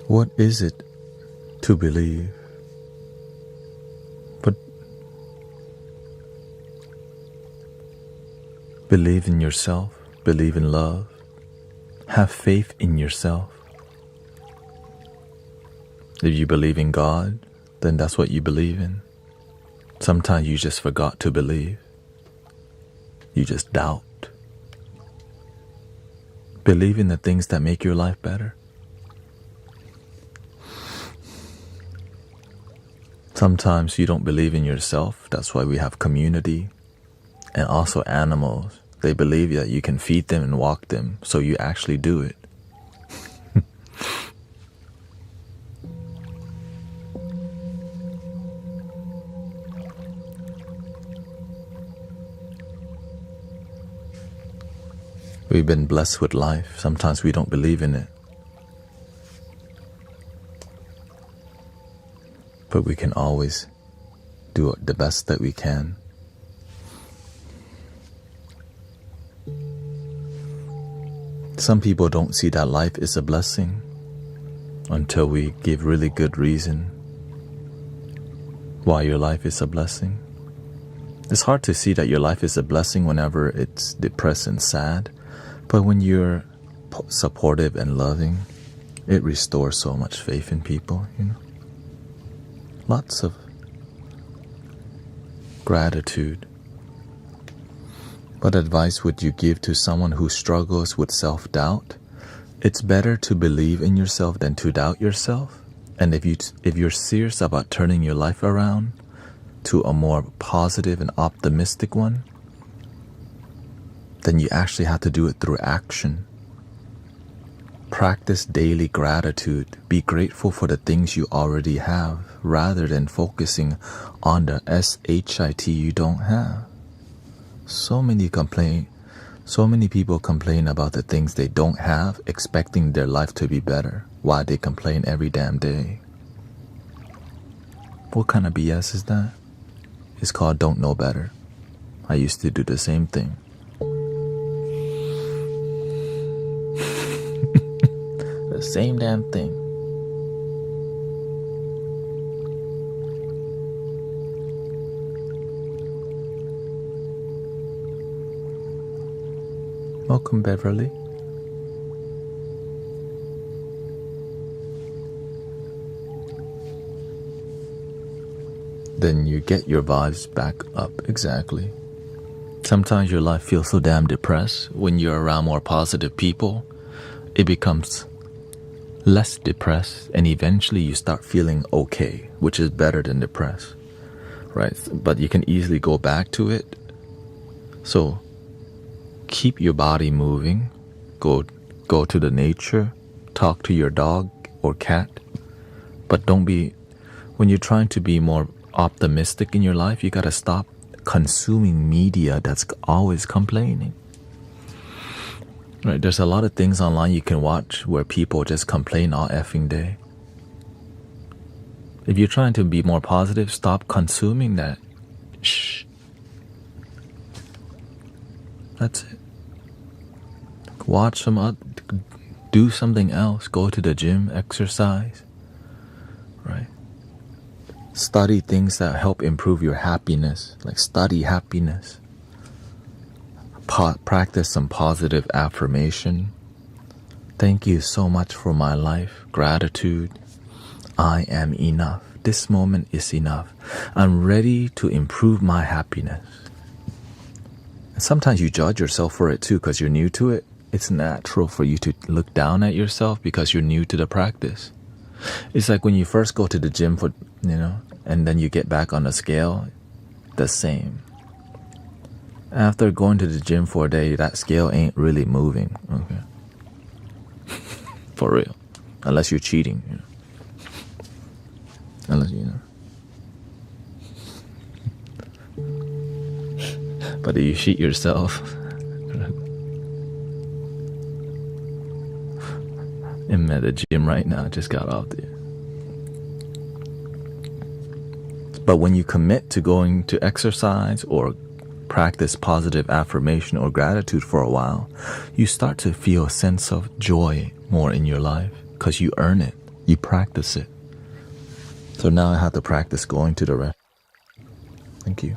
What is it to believe? But believe in yourself, believe in love, have faith in yourself. If you believe in God, then that's what you believe in. Sometimes you just forgot to believe. You just doubt. Believe in the things that make your life better. Sometimes you don't believe in yourself. That's why we have community. And also animals. They believe that you can feed them and walk them, so you actually do it. We've been blessed with life. Sometimes we don't believe in it. But we can always do the best that we can. Some people don't see that life is a blessing until we give really good reason why your life is a blessing. It's hard to see that your life is a blessing whenever it's depressed and sad, but when you're supportive and loving, it restores so much faith in people, you know. Lots of gratitude. What advice would you give to someone who struggles with self-doubt? It's better to believe in yourself than to doubt yourself. And if you're serious about turning your life around to a more positive and optimistic one, then you actually have to do it through action. Practice daily gratitude. Be grateful for the things you already have rather than focusing on the shit you don't have. So many people complain about the things they don't have, expecting their life to be better. Why they complain every damn day? What kind of BS is that? It's called don't know better. I used to do the same thing. The same damn thing. Welcome, Beverly. Then you get your vibes back up, exactly. Sometimes your life feels so damn depressed. When you're around more positive people, it becomes less depressed, and eventually you start feeling okay, which is better than depressed, right? But you can easily go back to it. So keep your body moving. Go to the nature, talk to your dog or cat. But when you're trying to be more optimistic in your life, you gotta stop consuming media that's always complaining. Right, there's a lot of things online you can watch where people just complain all effing day. If you're trying to be more positive, stop consuming that. Shh. That's it. Watch do something else. Go to the gym, exercise. Right? Study things that help improve your happiness. Like study happiness. practice some positive affirmation. Thank you so much for my life. Gratitude. I am enough. This moment is enough. I'm ready to improve my happiness. And sometimes you judge yourself for it too because you're new to it. It's natural for you to look down at yourself because you're new to the practice. It's like when you first go to the gym for, and then you get back on the scale, the same. After going to the gym for a day, that scale ain't really moving. Okay. For real. Unless you're cheating. Unless, But if you cheat yourself, I'm at the gym right now, just got off there. But when you commit to going to exercise or practice positive affirmation or gratitude for a while, you start to feel a sense of joy more in your life because you earn it, you practice it. So now I have to practice going to the rest. Thank you.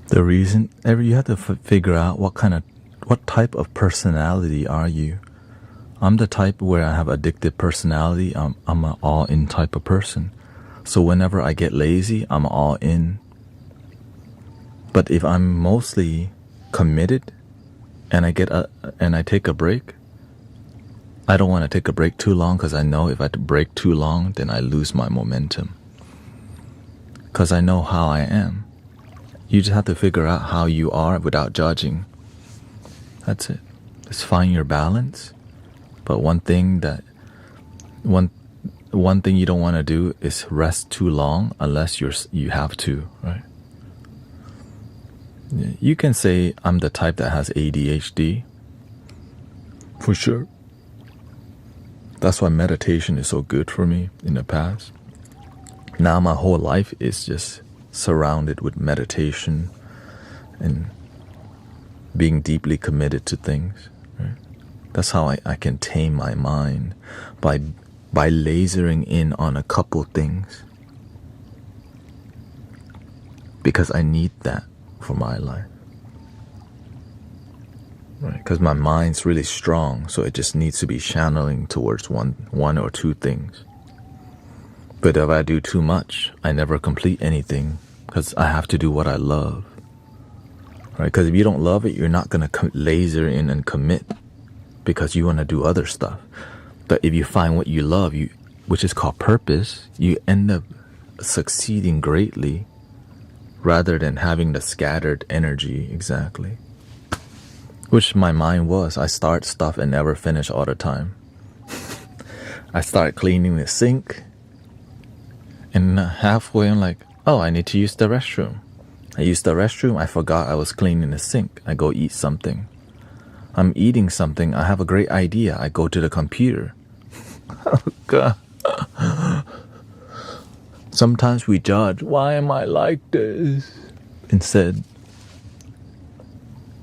The reason, you have to figure out what type of personality are you. I'm the type where I have addictive personality. I'm an all-in type of person. So whenever I get lazy, I'm all in. But if I'm mostly committed and I take a break, I don't want to take a break too long because I know if I break too long, then I lose my momentum. Because I know how I am. You just have to figure out how you are without judging. That's it. Just find your balance. But one thing you don't want to do is rest too long unless you have to, right? You can say I'm the type that has ADHD. For sure. That's why meditation is so good for me in the past. Now my whole life is just surrounded with meditation and being deeply committed to things. Right? That's how I can tame my mind by lasering in on a couple things. Because I need that for my life. Right? Because my mind's really strong, so it just needs to be channeling towards one or two things. But if I do too much, I never complete anything because I have to do what I love. Right? Because if you don't love it, you're not going to laser in and commit because you want to do other stuff. But if you find what you love, which is called purpose, you end up succeeding greatly rather than having the scattered energy exactly. Which my mind was. I start stuff and never finish all the time. I start cleaning the sink. And halfway, I'm like, oh, I need to use the restroom. I use the restroom. I forgot I was cleaning the sink. I go eat something. I'm eating something. I have a great idea. I go to the computer. Oh, God. Sometimes we judge. Why am I like this? Instead,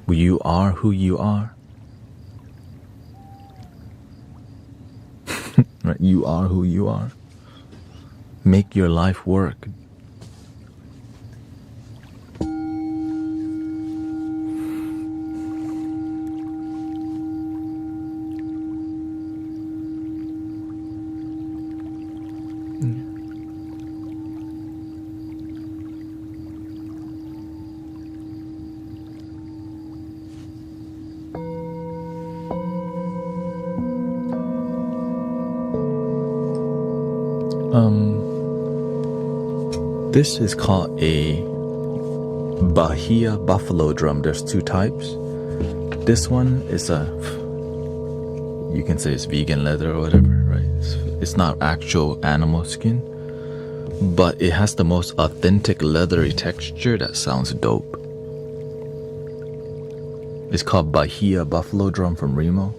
you are who you are. Right? You are who you are. Make your life work. This is called a Bahia buffalo drum. There's two types. This one is you can say it's vegan leather or whatever, right? It's not actual animal skin, but it has the most authentic leathery texture that sounds dope. It's called Bahia buffalo drum from Remo,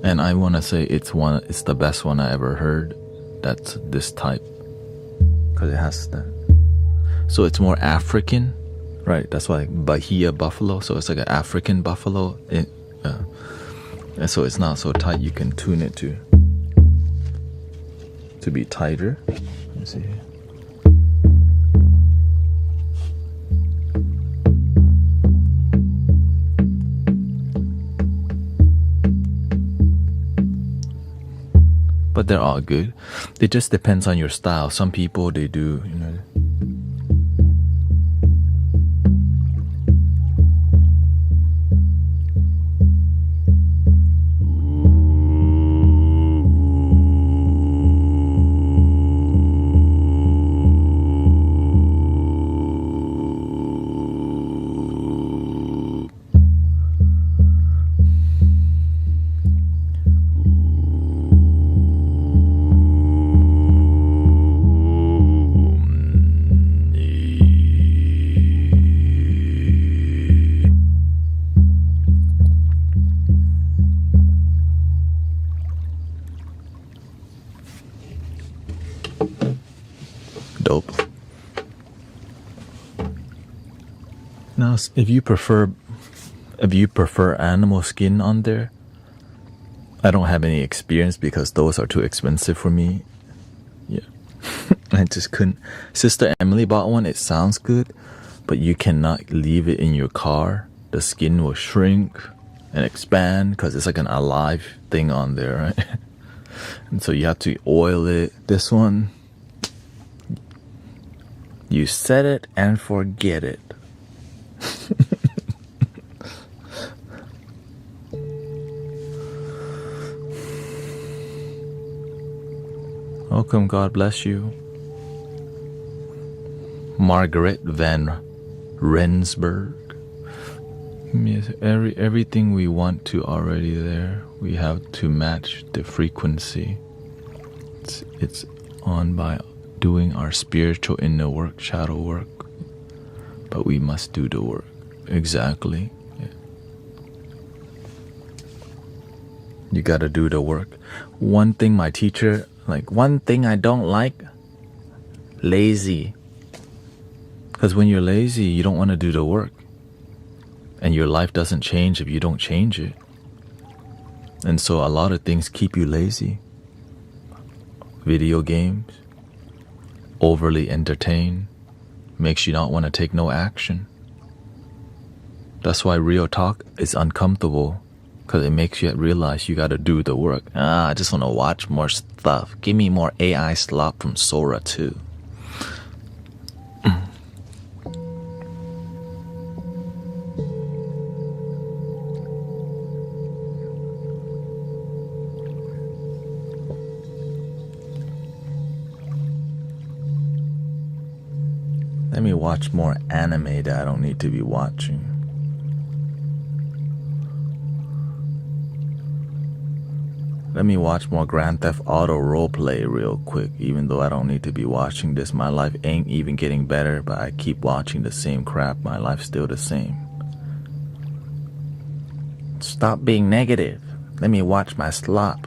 and I want to say it's the best one I ever heard. That's this type, because it has that. So it's more African, right? That's why Bahia buffalo. So it's like an African buffalo. And so it's not so tight. You can tune it to be tighter. Let me see here. But they're all good. It just depends on your style. Some people, they do, dope. Now, if you prefer animal skin on there, I don't have any experience because those are too expensive for me. Yeah, I just couldn't. Sister Emily bought one. It sounds good, but you cannot leave it in your car. The skin will shrink and expand because it's like an alive thing on there, right? And so you have to oil it. This one, you set it and forget it. Welcome, God bless you. Margaret Van Rensburg. Yes, everything we want to already there. We have to match the frequency. It's on by doing our spiritual inner work, shadow work. But we must do the work. Exactly. Yeah. You gotta do the work. One thing my teacher, one thing I don't like, lazy. Because when you're lazy, you don't want to do the work. And your life doesn't change if you don't change it. And so a lot of things keep you lazy. Video games, overly entertained, makes you not want to take no action. That's why real talk is uncomfortable, because it makes you realize you got to do the work. I just want to watch more stuff. Give me more AI slop from Sora too. Let me watch more anime that I don't need to be watching. Let me watch more Grand Theft Auto roleplay real quick, even though I don't need to be watching this. My life ain't even getting better, but I keep watching the same crap. My life's still the same. Stop being negative. Let me watch my slop.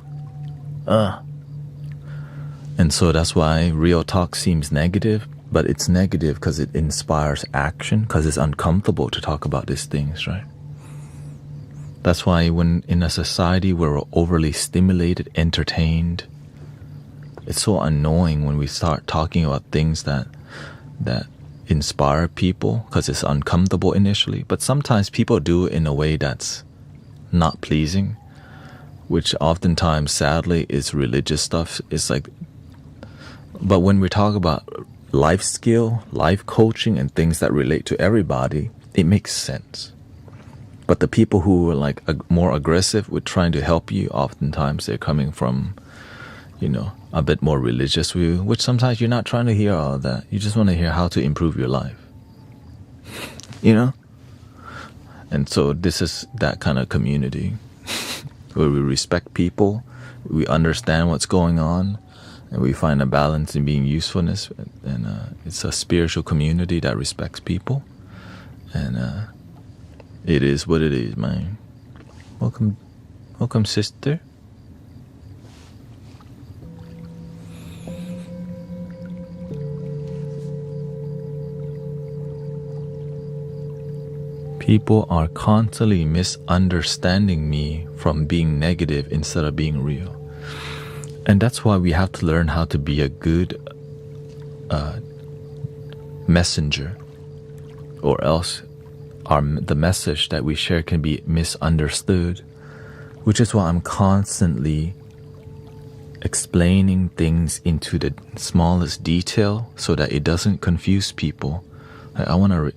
And so that's why real talk seems negative. But it's negative because it inspires action, because it's uncomfortable to talk about these things, right? That's why when in a society where we're overly stimulated, entertained, it's so annoying when we start talking about things that inspire people because it's uncomfortable initially. But sometimes people do it in a way that's not pleasing, which oftentimes, sadly, is religious stuff. It's like, but when we talk about life skill, life coaching, and things that relate to everybody, it makes sense. But the people who are like more aggressive with trying to help you, oftentimes they're coming from, a bit more religious view, which sometimes you're not trying to hear all of that. You just want to hear how to improve your life. And so this is that kind of community where we respect people, we understand what's going on, and we find a balance in being usefulness. And it's a spiritual community that respects people. And it is what it is, man. Welcome, sister. People are constantly misunderstanding me from being negative instead of being real. And that's why we have to learn how to be a good messenger, or else the message that we share can be misunderstood, which is why I'm constantly explaining things into the smallest detail so that it doesn't confuse people. I want to,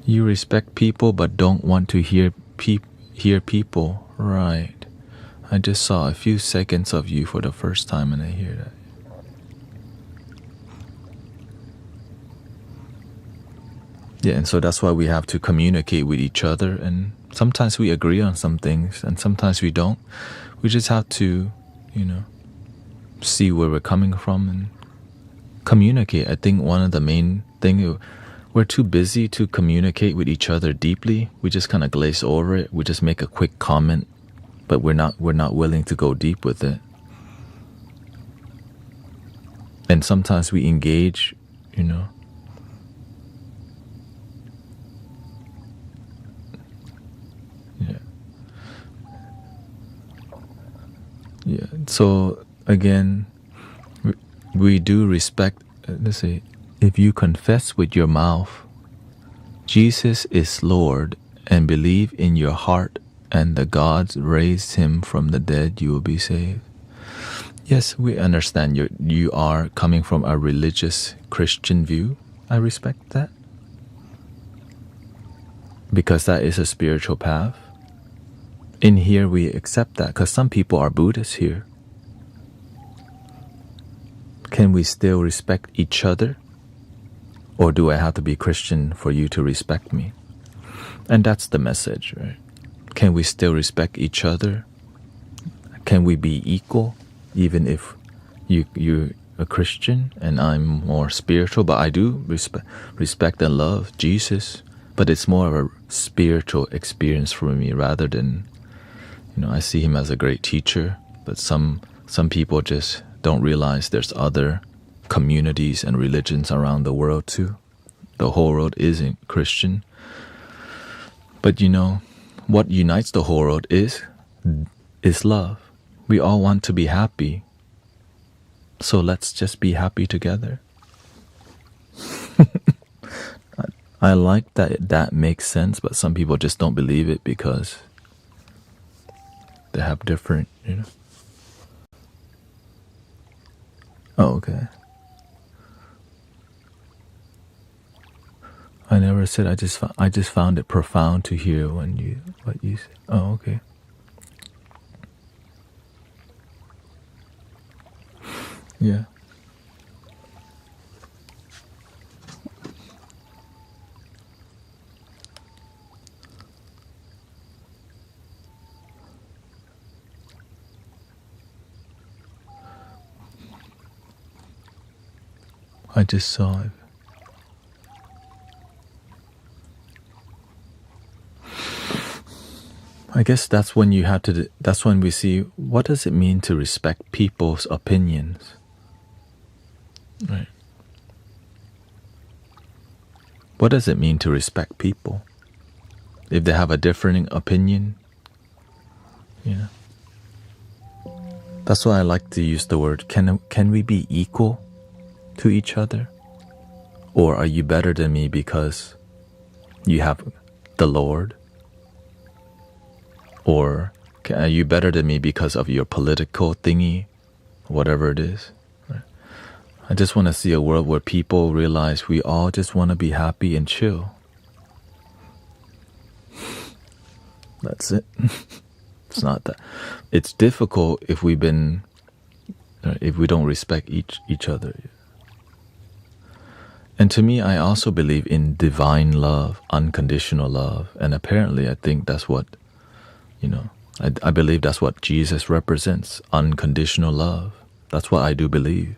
You respect people but don't want to hear people. Right. I just saw a few seconds of you for the first time and I hear that. Yeah, and so that's why we have to communicate with each other, and sometimes we agree on some things and sometimes we don't. We just have to, see where we're coming from and communicate. I think one of the main things, we're too busy to communicate with each other deeply. We just kind of glaze over it. We just make a quick comment, but we're not willing to go deep with it. And sometimes we engage, Yeah. Yeah. So again, we do respect. Let's say, if you confess with your mouth, Jesus is Lord, and believe in your heart, and the gods raised him from the dead, you will be saved. Yes, we understand you are coming from a religious Christian view. I respect that, because that is a spiritual path. In here, we accept that because some people are Buddhists here. Can we still respect each other? Or do I have to be Christian for you to respect me? And that's the message, right? Can we still respect each other? Can we be equal, even if you're a Christian and I'm more spiritual? But I do respect and love Jesus, but it's more of a spiritual experience for me rather than, I see him as a great teacher, but some people just don't realize there's other communities and religions around the world too. The whole world isn't Christian. But what unites the whole world is love. We all want to be happy. So let's just be happy together. I like that makes sense, but some people just don't believe it because they have different, Oh, okay. I never said. I just found it profound to hear what you said. Oh, okay. Yeah. I just saw it. I guess that's when you have to. That's when we see what does it mean to respect people's opinions, right? What does it mean to respect people if they have a differing opinion? That's why I like to use the word. Can we be equal to each other, or are you better than me because you have the Lord? Or are you better than me because of your political thingy, whatever it is? Right? I just want to see a world where people realize we all just want to be happy and chill. That's it. It's not that. It's difficult if we don't respect each other. And to me, I also believe in divine love, unconditional love, and apparently, I think that's what. I believe that's what Jesus represents, unconditional love. That's what I do believe.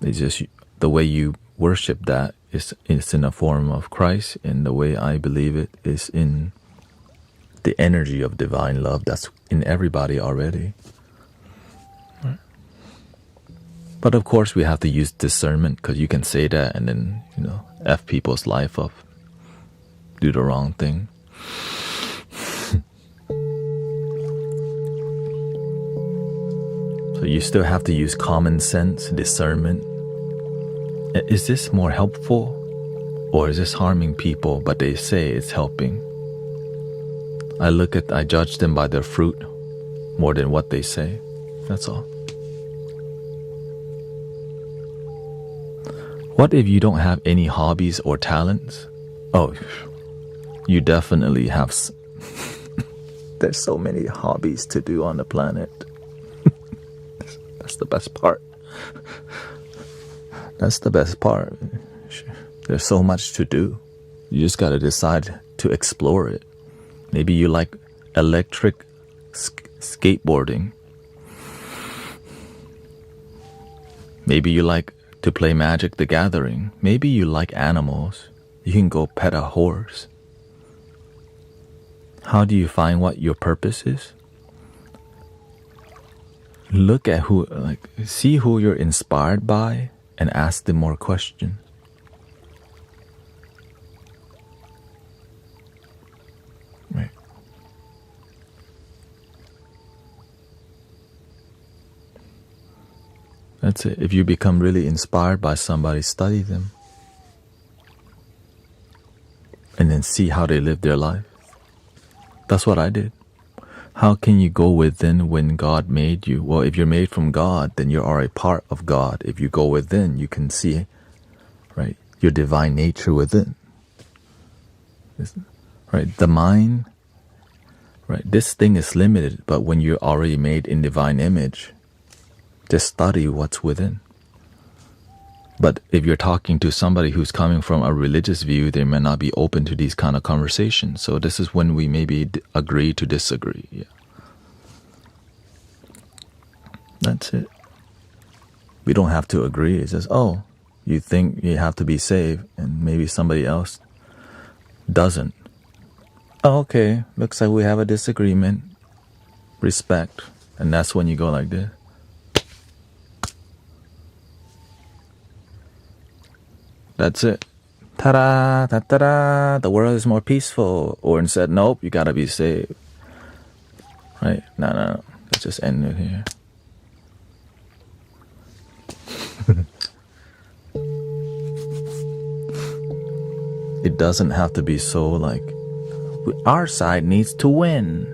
It's just the way you worship that is in a form of Christ, and the way I believe it is in the energy of divine love that's in everybody already. Right. But of course, we have to use discernment, because you can say that and then, F people's life up, do the wrong thing. So you still have to use common sense, discernment. Is this more helpful, or is this harming people, but they say it's helping? I judge them by their fruit more than what they say. That's all. What if you don't have any hobbies or talents? Oh, you definitely have. There's so many hobbies to do on the planet. That's the best part. That's the best part. There's so much to do. You just got to decide to explore it. Maybe you like electric skateboarding. Maybe you like to play Magic the Gathering. Maybe you like animals. You can go pet a horse. How do you find what your purpose is? Look at see who you're inspired by and ask them more questions. Right. That's it. If you become really inspired by somebody, study them. And then see how they live their life. That's what I did. How can you go within when God made you? Well, if you're made from God, then you are a part of God. If you go within, you can see, right, your divine nature within. Right, the mind, right, this thing is limited, but when you're already made in divine image, just study what's within. But if you're talking to somebody who's coming from a religious view, they may not be open to these kind of conversations. So this is when we maybe agree to disagree. Yeah. That's it. We don't have to agree. It's just, you think you have to be saved, and maybe somebody else doesn't. Oh, okay, looks like we have a disagreement. Respect. And that's when you go like this. That's it. Ta-da, ta-da, the world is more peaceful. Or instead, nope, you gotta be saved. Right? No. Let's just end it here. It doesn't have to be so like, our side needs to win.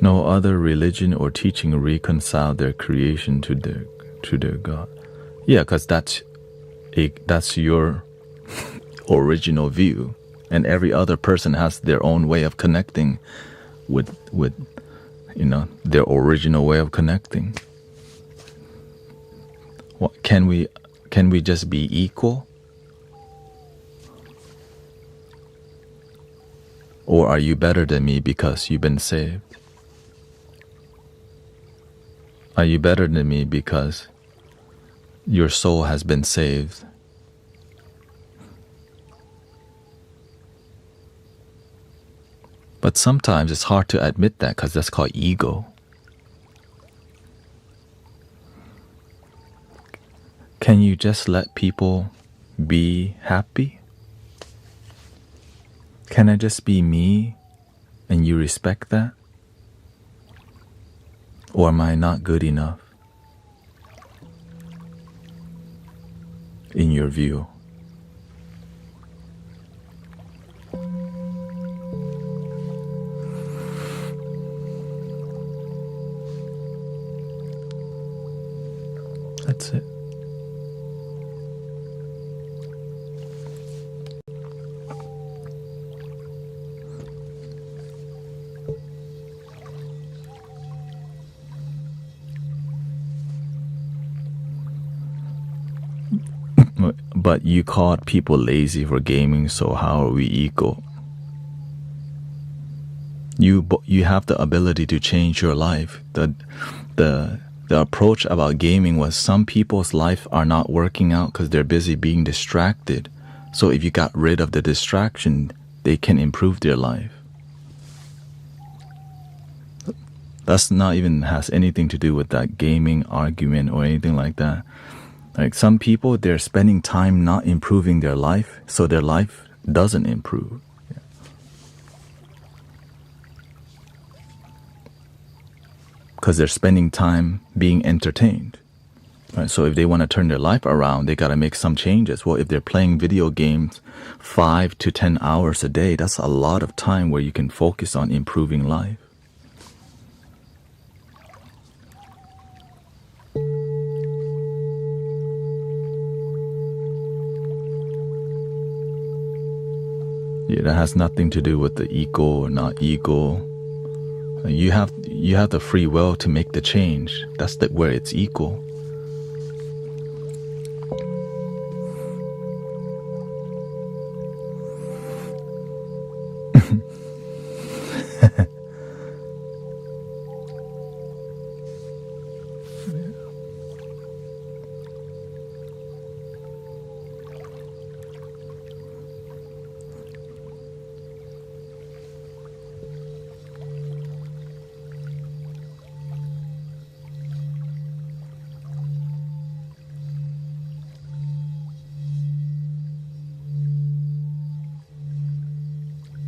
No other religion or teaching reconcile their creation to their God. Yeah, because that's your original view, and every other person has their own way of connecting with their original way of connecting. What, can we just be equal? Or are you better than me because you've been saved? Are you better than me because your soul has been saved? But sometimes it's hard to admit that because that's called ego. Can you just let people be happy? Can I just be me and you respect that? Or am I not good enough in your view? That's it. But you called people lazy for gaming, so how are we equal? You have the ability to change your life. The approach about gaming was some people's life are not working out because they're busy being distracted. So if you got rid of the distraction, they can improve their life. That's not even has anything to do with that gaming argument or anything like that. Like some people, they're spending time not improving their life, so their life doesn't improve. Because they're spending time being entertained. Right? So if they want to turn their life around, they got to make some changes. Well, if they're playing video games 5 to 10 hours a day, that's a lot of time where you can focus on improving life. Yeah, that has nothing to do with the ego or not ego. You have the free will to make the change. That's where it's equal.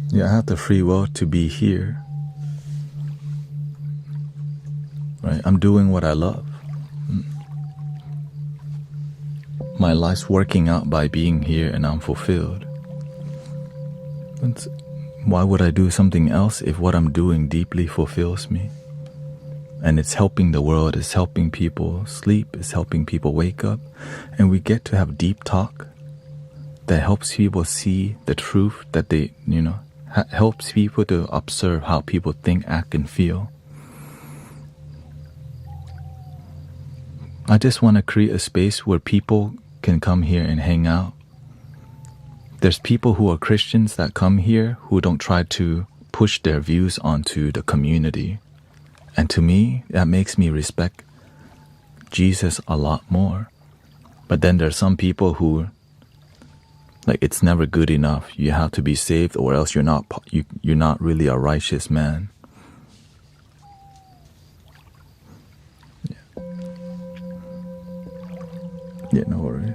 Yeah, I have the free will to be here. Right? I'm doing what I love. My life's working out by being here and I'm fulfilled. Why would I do something else if what I'm doing deeply fulfills me? And it's helping the world, it's helping people sleep, it's helping people wake up. And we get to have deep talk that helps people see the truth that they, helps people to observe how people think, act, and feel. I just want to create a space where people can come here and hang out. There's people who are Christians that come here who don't try to push their views onto the community. And to me, that makes me respect Jesus a lot more. But then there's some people who, like, it's never good enough. You have to be saved, or else you're not really a righteous man. Yeah, no worries.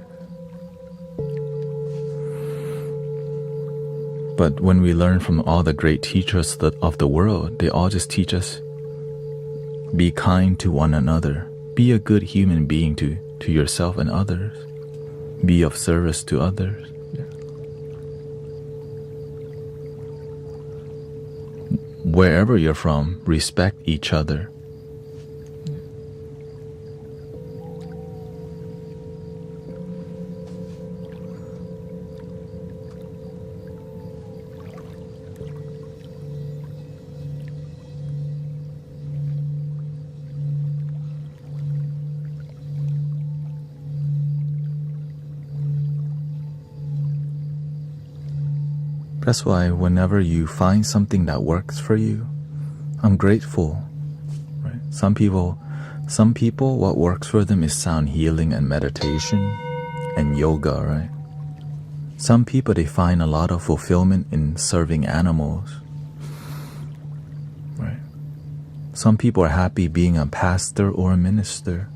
But when we learn from all the great teachers of the world, they all just teach us, be kind to one another. Be a good human being to yourself and others. Be of service to others. Wherever you're from, respect each other. That's why whenever you find something that works for you, I'm grateful. Right? Some people, what works for them is sound healing and meditation and yoga, right? Some people, they find a lot of fulfillment in serving animals, right? Some people are happy being a pastor or a minister.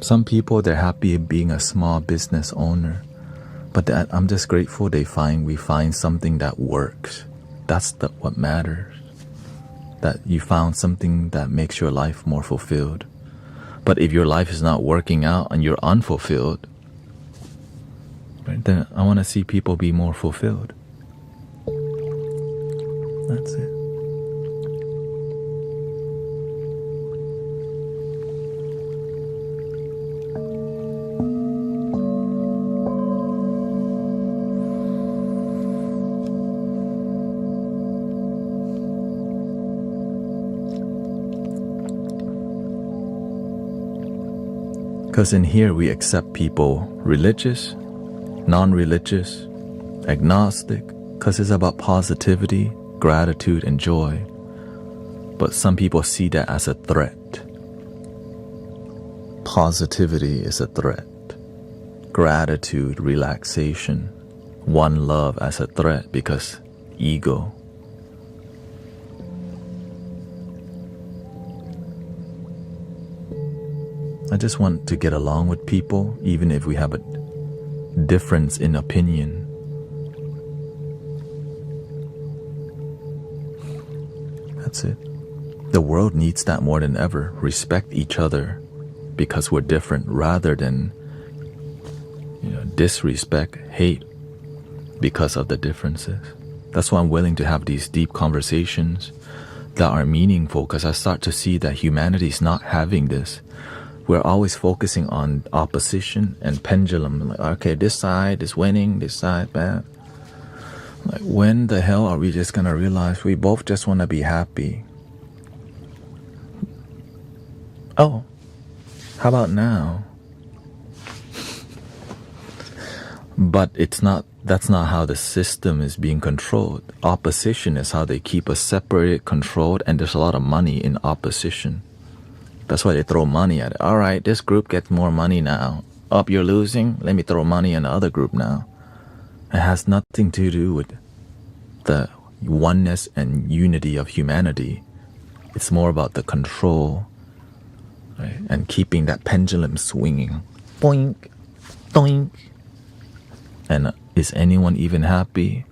Some people, they're happy being a small business owner. But I'm just grateful we find something that works. That's what matters. That you found something that makes your life more fulfilled. But if your life is not working out and you're unfulfilled, right, then I want to see people be more fulfilled. That's it. Because in here we accept people religious, non-religious, agnostic, because it's about positivity, gratitude, and joy. But some people see that as a threat. Positivity is a threat. Gratitude, relaxation, one love as a threat because ego. I just want to get along with people, even if we have a difference in opinion. That's it. The world needs that more than ever. Respect each other because we're different rather than disrespect, hate because of the differences. That's why I'm willing to have these deep conversations that are meaningful, because I start to see that humanity is not having this. We're always focusing on opposition and pendulum. Like, okay, this side is winning, this side bad. Like, when the hell are we just gonna realize we both just want to be happy? Oh, how about now? But that's not how the system is being controlled. Opposition is how they keep us separated, controlled, and there's a lot of money in opposition. That's why they throw money at it. All right, this group gets more money now. Up, you're losing. Let me throw money in the other group now. It has nothing to do with the oneness and unity of humanity. It's more about the control, right? And keeping that pendulum swinging. Boink, doink. And is anyone even happy?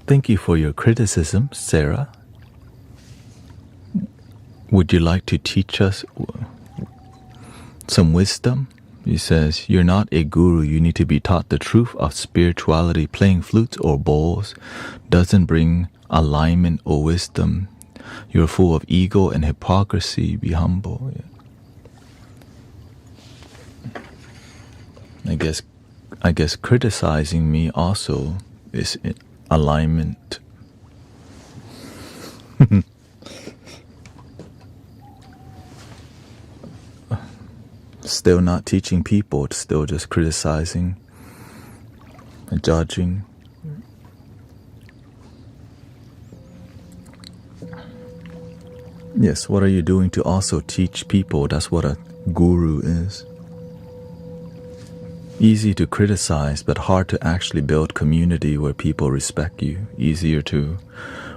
Thank you for your criticism, Sarah. Would you like to teach us some wisdom? He says, you're not a guru. You need to be taught the truth of spirituality. Playing flutes or bowls doesn't bring alignment or wisdom. You're full of ego and hypocrisy. Be humble. Yeah. I guess criticizing me also is alignment. Still not teaching people, still just criticizing and judging. Yes, what are you doing to also teach people? That's what a guru is. Easy to criticize, but hard to actually build community where people respect you. Easier to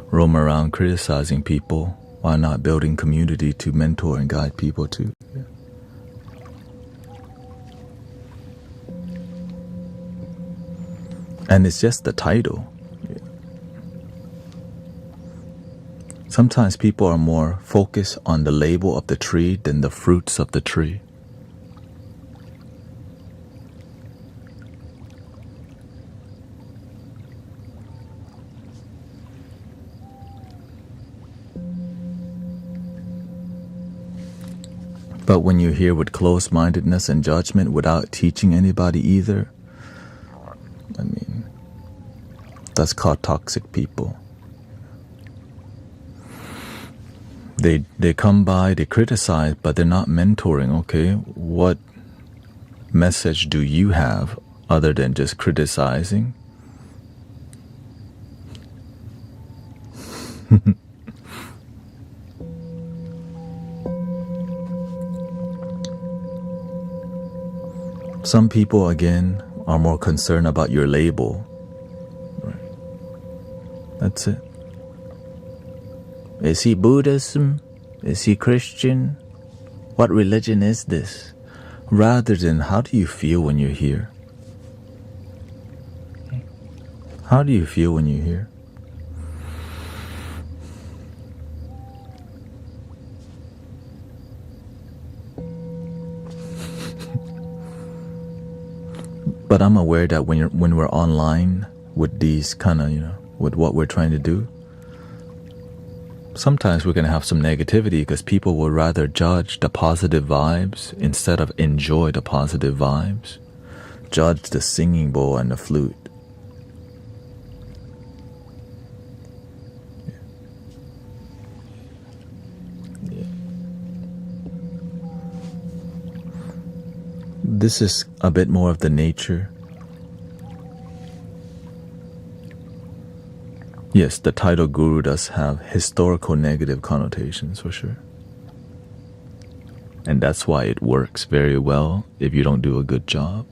roam around criticizing people while not building community to mentor and guide people to. Yeah. And it's just the title. Sometimes people are more focused on the label of the tree than the fruits of the tree. But when you're here with closed-mindedness and judgment without teaching anybody either, I mean, that's called toxic people. They come by, they criticize, but they're not mentoring, okay? What message do you have other than just criticizing? Some people, again, are more concerned about your label. Right. That's it. Is he Buddhism? Is he Christian? What religion is this? Rather than how do you feel when you're here? How do you feel when you're here? But I'm aware that when we're online with these kind of, with what we're trying to do, sometimes we're going to have some negativity because people would rather judge the positive vibes instead of enjoy the positive vibes. Judge the singing bowl and the flute. Yeah. This is a bit more of the nature. Yes, the title guru does have historical negative connotations for sure. And that's why it works very well if you don't do a good job.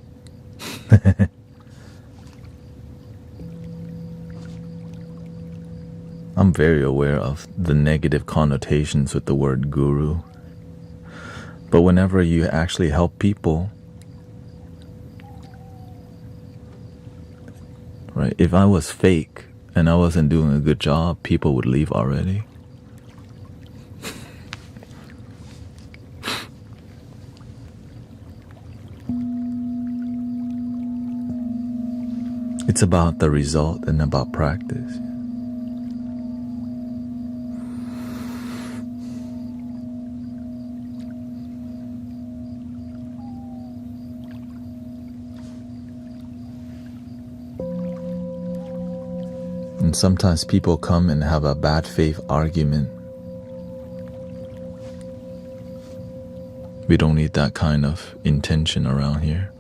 I'm very aware of the negative connotations with the word guru. But whenever you actually help people, right? If I was fake and I wasn't doing a good job, people would leave already. It's about the result and about practice. And sometimes people come and have a bad faith argument. We don't need that kind of intention around here.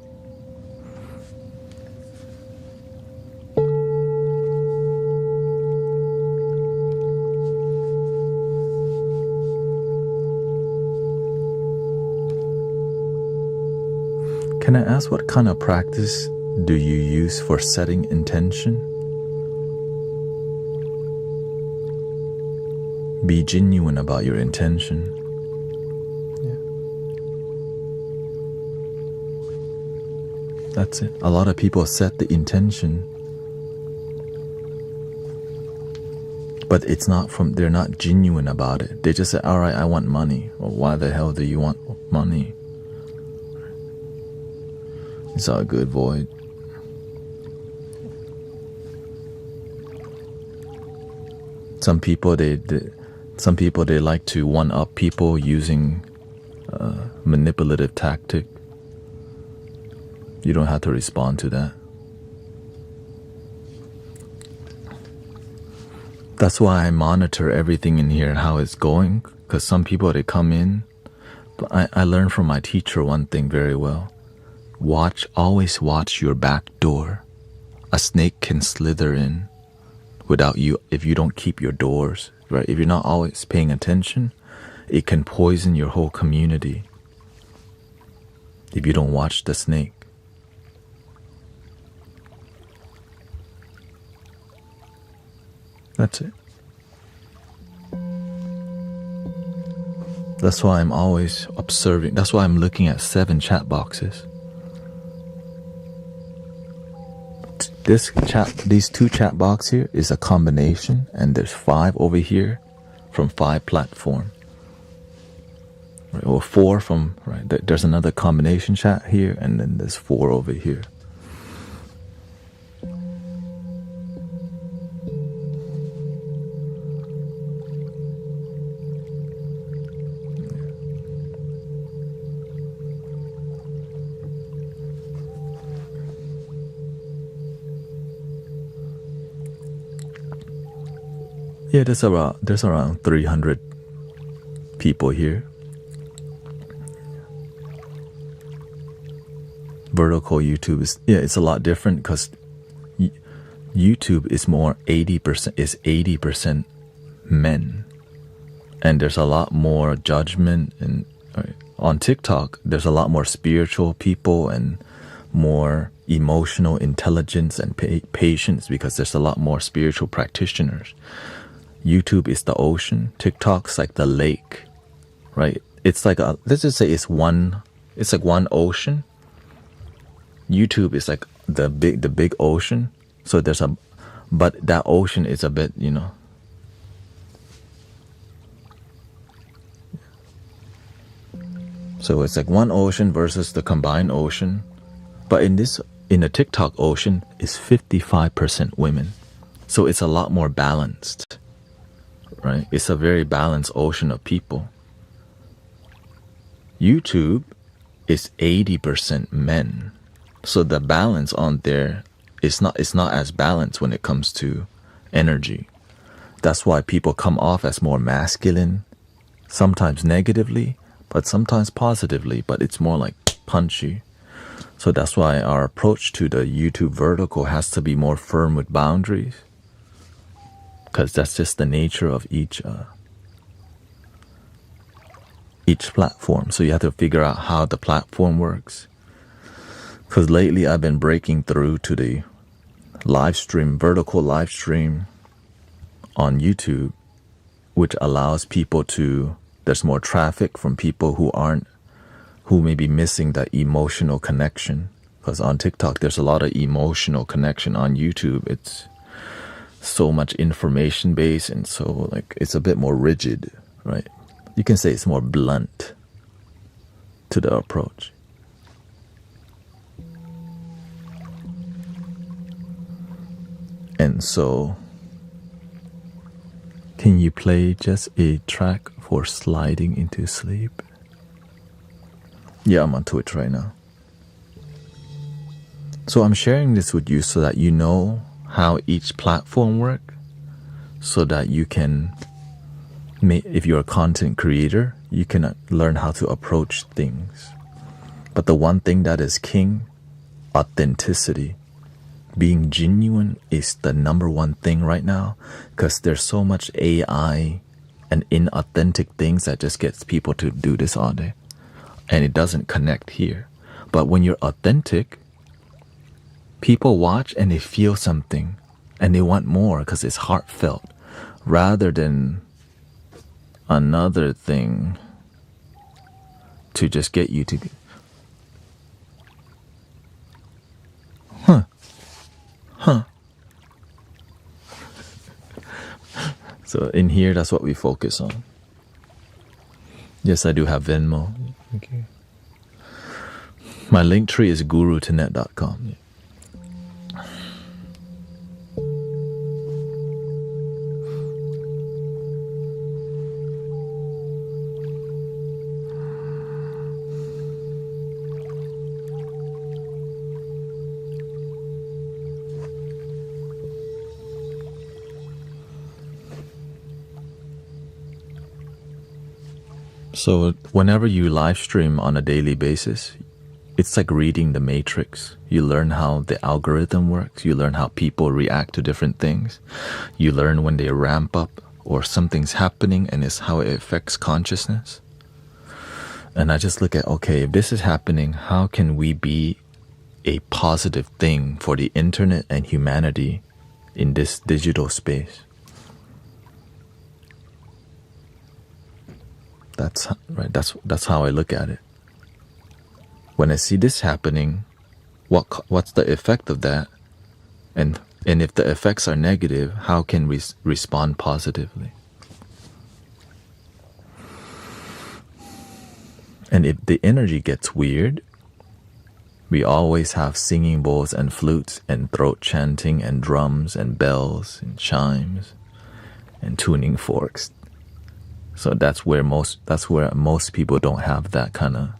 Can I ask what kind of practice do you use for setting intention? Be genuine about your intention. Yeah. That's it. A lot of people set the intention But it's not from, they're not genuine about it. They just say, all right, I want money. Well, why the hell do you want money? It's all good, Void. Some people they like to one up people using manipulative tactic. You don't have to respond to that. That's why I monitor everything in here, how it's going. Because some people, they come in. But I learned from my teacher one thing very well. Always watch your back door. A snake can slither in without you, if you don't keep your doors, right? If you're not always paying attention, it can poison your whole community if you don't watch the snake. That's it. That's why I'm always observing. That's why I'm looking at 7 chat boxes. These 2 chat boxes here is a combination, and there's 5 over here from 5 platform, right? Or 4 from, right? There's another combination chat here, and then there's 4 over here. Yeah, there's around 300 people here. Vertical YouTube it's a lot different because YouTube is more 80% men, and there's a lot more judgment. And on TikTok, there's a lot more spiritual people and more emotional intelligence and patience because there's a lot more spiritual practitioners. YouTube is the ocean. TikTok's like the lake, right? It's like let's just say it's like one ocean. YouTube is like the big ocean. So but that ocean is a bit, So it's like one ocean versus the combined ocean. But in the TikTok ocean is 55% women. So it's a lot more balanced. Right? It's a very balanced ocean of people. YouTube is 80% men. So the balance on there is not as balanced when it comes to energy. That's why people come off as more masculine, sometimes negatively, but sometimes positively, but it's more like punchy. So that's why our approach to the YouTube vertical has to be more firm with boundaries. Because that's just the nature of each platform. So you have to figure out how the platform works. Because lately I've been breaking through to the vertical live stream on YouTube, which allows people there's more traffic from people who may be missing that emotional connection. Because on TikTok, there's a lot of emotional connection. On YouTube, it's so much information based, and so like it's a bit more rigid, right? You can say it's more blunt to the approach. And so, can you play just a track for sliding into sleep? Yeah, I'm on Twitch right now. So I'm sharing this with you so that you know how each platform works, so that you can, if you're a content creator, you can learn how to approach things. But the one thing that is king, authenticity. Being genuine is the number one thing right now, because there's so much AI and inauthentic things that just gets people to do this all day, and it doesn't connect here. But when you're authentic, people watch and they feel something and they want more because it's heartfelt, rather than another thing to just get you to So in here, that's what we focus on. Yes, I do have Venmo. Okay. My link tree is gurutanet.com. So whenever you live stream on a daily basis, it's like reading the matrix. You learn how the algorithm works. You learn how people react to different things. You learn when they ramp up or something's happening, and it's how it affects consciousness. And I just look at, okay, if this is happening, how can we be a positive thing for the internet and humanity in this digital space? That's right. That's how I look at it. When I see this happening, what's the effect of that? And if the effects are negative, how can we respond positively? And if the energy gets weird, we always have singing bowls and flutes and throat chanting and drums and bells and chimes and tuning forks. So that's where most people don't have that kind of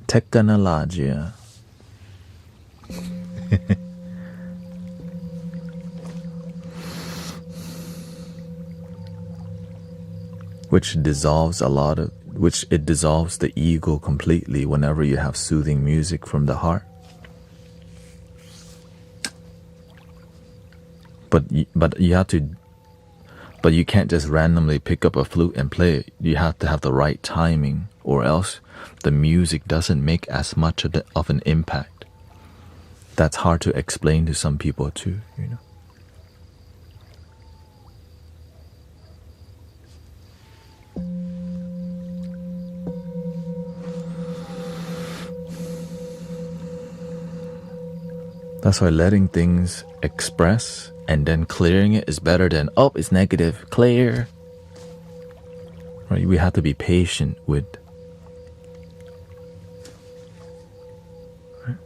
technology. Which dissolves the ego completely whenever you have soothing music from the heart. But you can't just randomly pick up a flute and play it. You have to have the right timing, or else the music doesn't make as much of an impact. That's hard to explain to some people too, you know. That's why letting things express and then clearing it is better than, oh, it's negative, clear. Right? We have to be patient with. Right?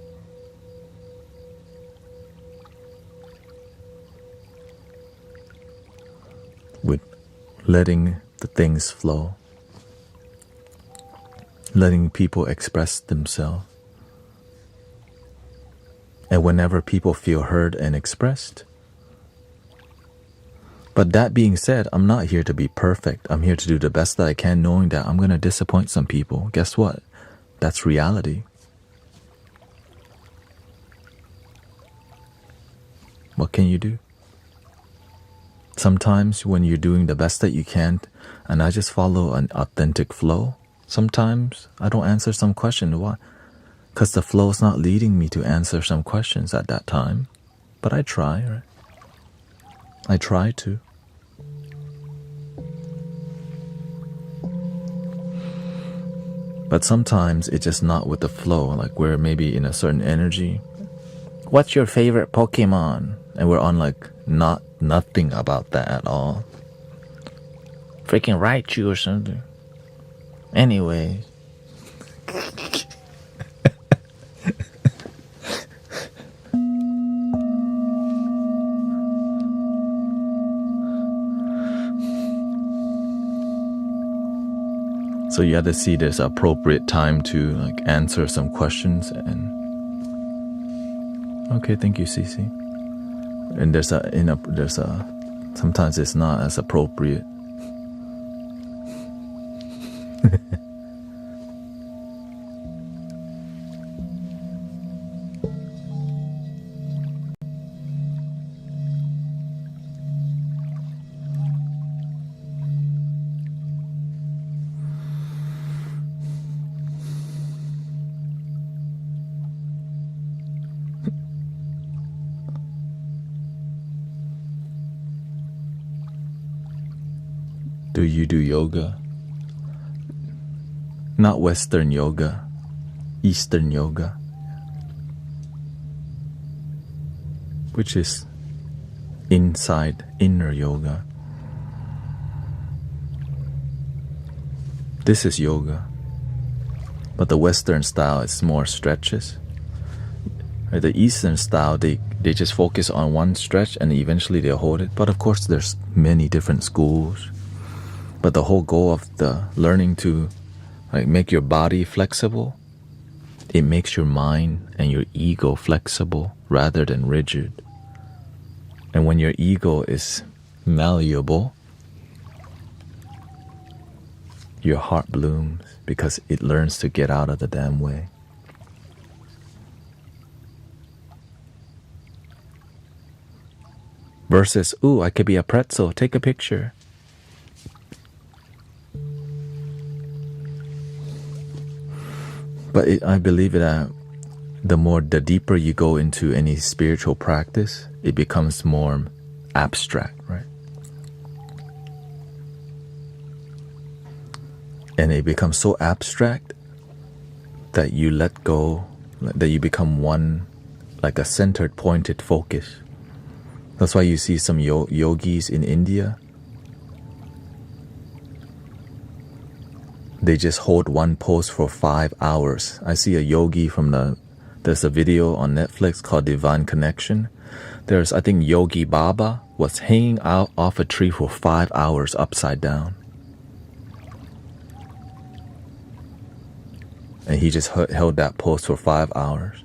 With letting the things flow. Letting people express themselves. And whenever people feel heard and expressed. But that being said, I'm not here to be perfect. I'm here to do the best that I can, knowing that I'm going to disappoint some people. Guess what? That's reality. What can you do? Sometimes when you're doing the best that you can, and I just follow an authentic flow, sometimes I don't answer some question. Why? Because the flow is not leading me to answer some questions at that time. But I try, right? I try to. But sometimes it's just not with the flow. Like we're maybe in a certain energy. What's your favorite Pokemon? And we're on like nothing about that at all. Freaking Raichu or something. Anyway. So you have to see there's appropriate time to like answer some questions and okay, thank you, Cece. And there's a sometimes it's not as appropriate. Do you do yoga? Not Western yoga, Eastern yoga, which is inner yoga. This is yoga. But the Western style is more stretches. The Eastern style, they just focus on one stretch and eventually they'll hold it. But of course, there's many different schools. But the whole goal of the learning to make your body flexible, it makes your mind and your ego flexible rather than rigid. And when your ego is malleable, your heart blooms because it learns to get out of the damn way. Versus, ooh, I could be a pretzel, take a picture. But I believe that the deeper you go into any spiritual practice, it becomes more abstract, right? And it becomes so abstract that you let go, that you become one, like a centered, pointed focus. That's why you see some yogis in India. They just hold one pose for 5 hours. I see a yogi there's a video on Netflix called Divine Connection. There's, I think, Yogi Baba was hanging out off a tree for 5 hours upside down. And he just held that pose for 5 hours.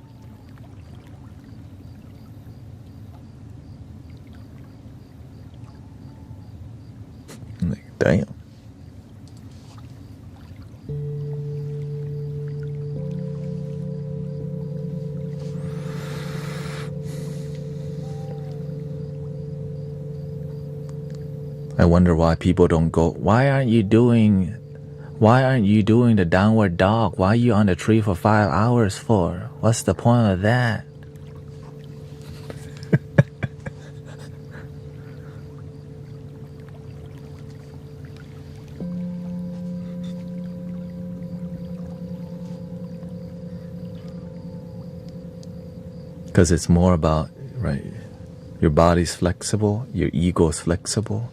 I'm like, damn. I wonder why people don't go, why aren't you doing the downward dog? Why are you on the tree for 5 hours for? What's the point of that? Because it's more about, right, your body's flexible, your ego's flexible,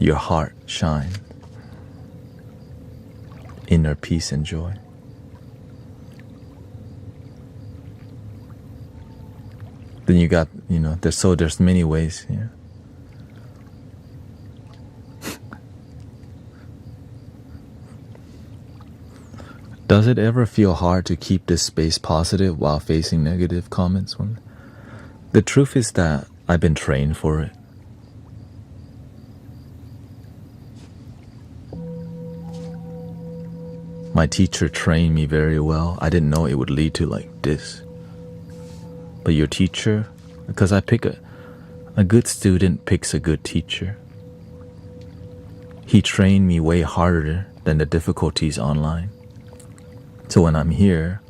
your heart shines. Inner peace and joy. Then you got, there's many ways. Yeah. Does it ever feel hard to keep this space positive while facing negative comments? The truth is that I've been trained for it. My teacher trained me very well. I didn't know it would lead to like this. But your teacher, because I pick a good student picks a good teacher. He trained me way harder than the difficulties online. So when I'm here,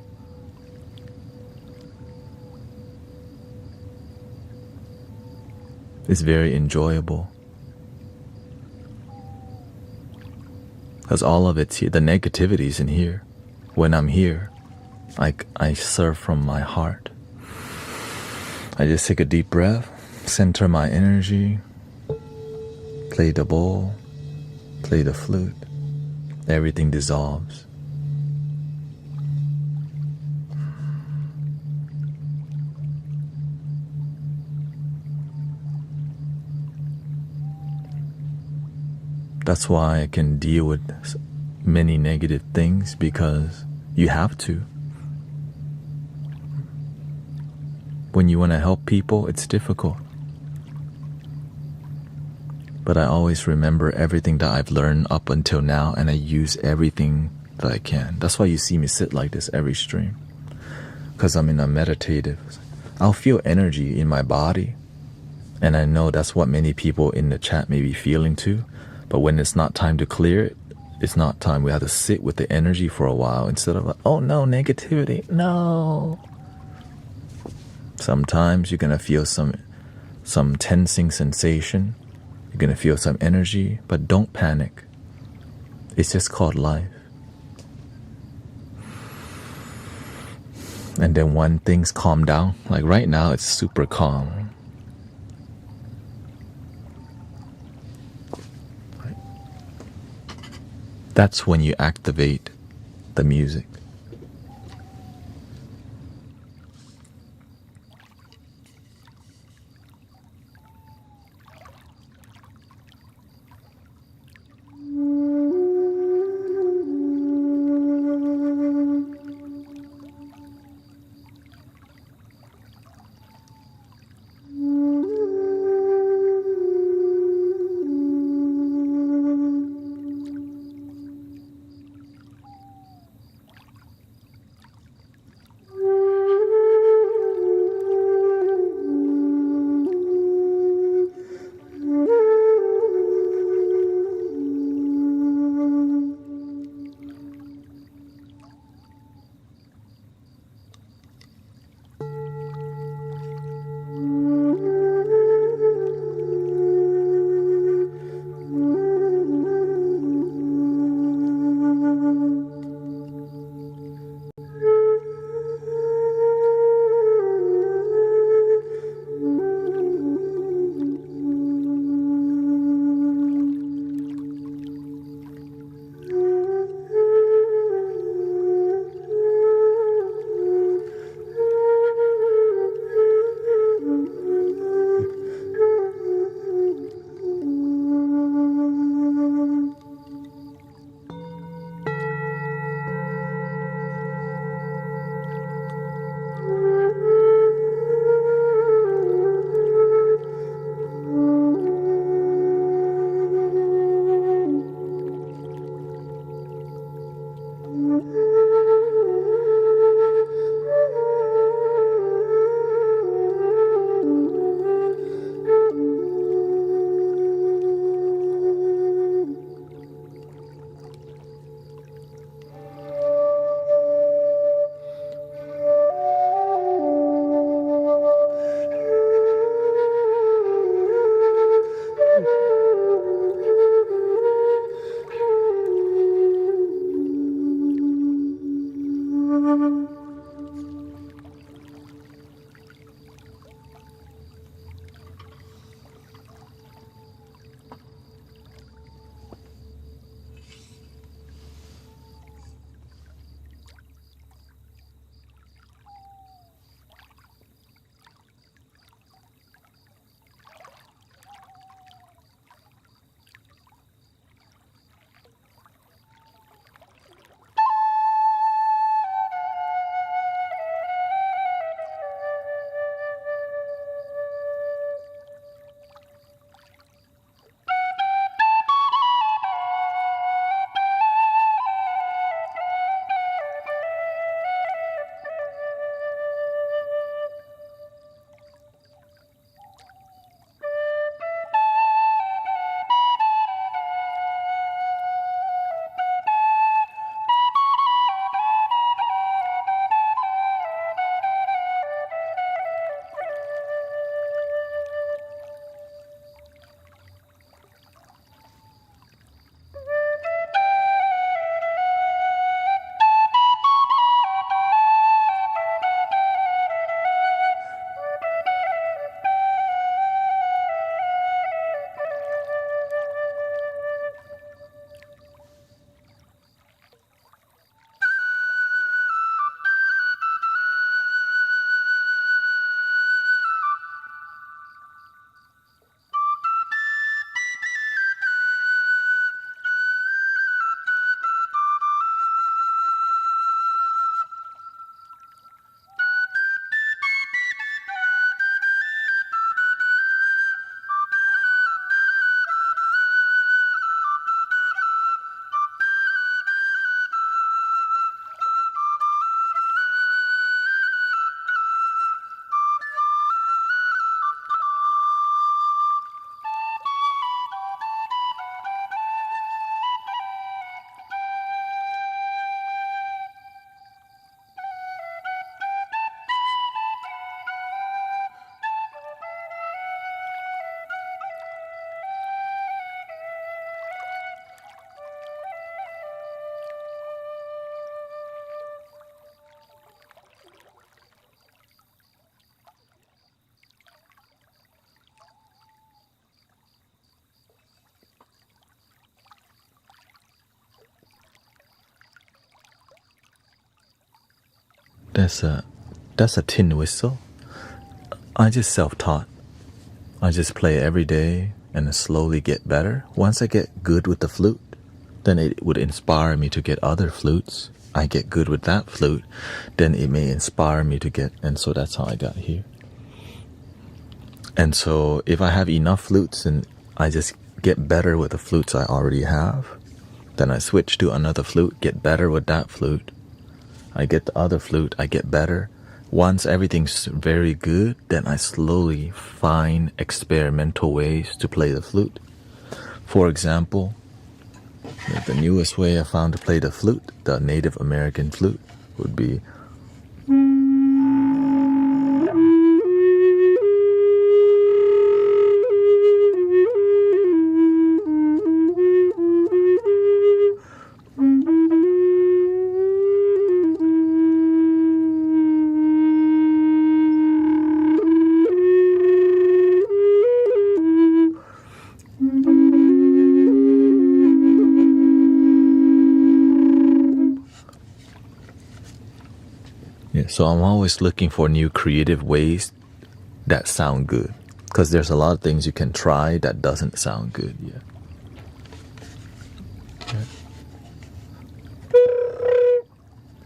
it's very enjoyable. Because all of it's here, the negativity's in here. When I'm here, I serve from my heart. I just take a deep breath, center my energy, play the bowl, play the flute. Everything dissolves. That's why I can deal with many negative things, because you have to. When you want to help people, it's difficult. But I always remember everything that I've learned up until now, and I use everything that I can. That's why you see me sit like this every stream. Because I'm in a meditative. I'll feel energy in my body. And I know that's what many people in the chat may be feeling too. But when it's not time to clear it, it's not time. We have to sit with the energy for a while instead of like, oh no, negativity, no. Sometimes you're going to feel some tensing sensation. You're going to feel some energy, but don't panic. It's just called life. And then when things calm down, like right now it's super calm. That's when you activate the music. That's a tin whistle. I just self-taught. I just play every day and slowly get better. Once I get good with the flute, then it would inspire me to get other flutes. I get good with that flute, then it may inspire me to get, and so that's how I got here. And so if I have enough flutes and I just get better with the flutes I already have, then I switch to another flute, get better with that flute. I get the other flute, I get better. Once everything's very good, then I slowly find experimental ways to play the flute. For example, the newest way I found to play the flute, the Native American flute, would be so I'm always looking for new creative ways that sound good, because there's a lot of things you can try that doesn't sound good.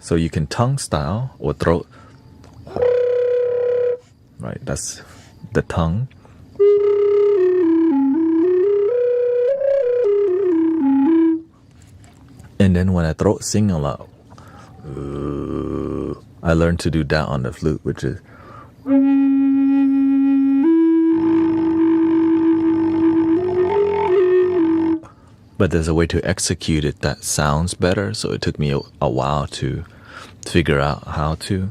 So you can tongue style or throat. Right, that's the tongue. And then when I throat sing a lot, I learned to do that on the flute, which is but there's a way to execute it that sounds better, so it took me a while to figure out how to.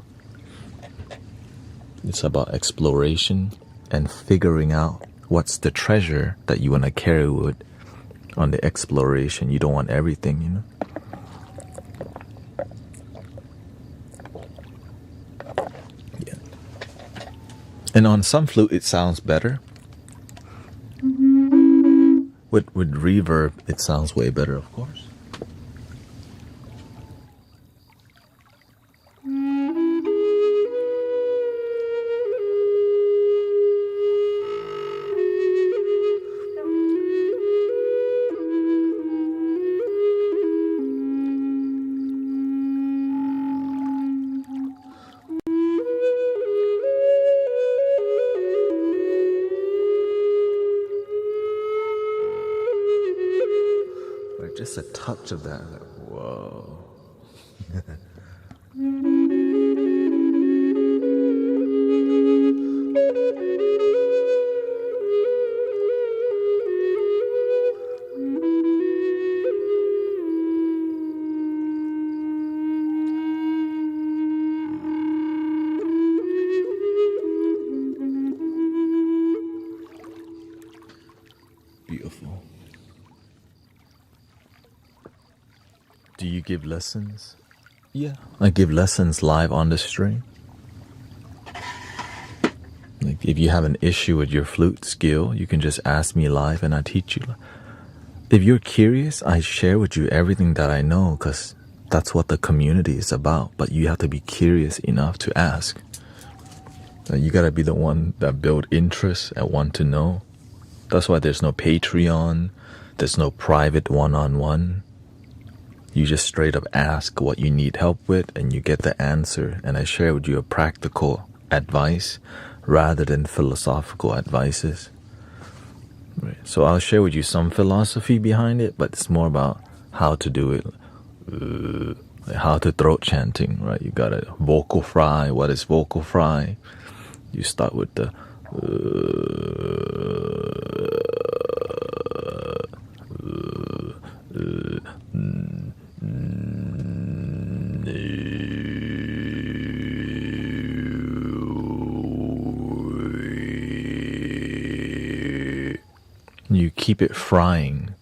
It's about exploration and figuring out what's the treasure that you want to carry with on the exploration. You don't want everything, you know. And on some flute, it sounds better. With reverb, it sounds way better, of course. Just a touch of that, like, whoa. Beautiful. Do you give lessons? Yeah, I give lessons live on the stream. Like if you have an issue with your flute skill, you can just ask me live and I teach you. If you're curious, I share with you everything that I know, because that's what the community is about. But you have to be curious enough to ask. You gotta be the one that build interest and want to know. That's why there's no Patreon, there's no private one-on-one. You just straight up ask what you need help with and you get the answer, and I share with you a practical advice rather than philosophical advices. Right. So I'll share with you some philosophy behind it, but it's more about how to do it, like how to throat chanting, right? You got a vocal fry. What is vocal fry? You start with the you keep it frying.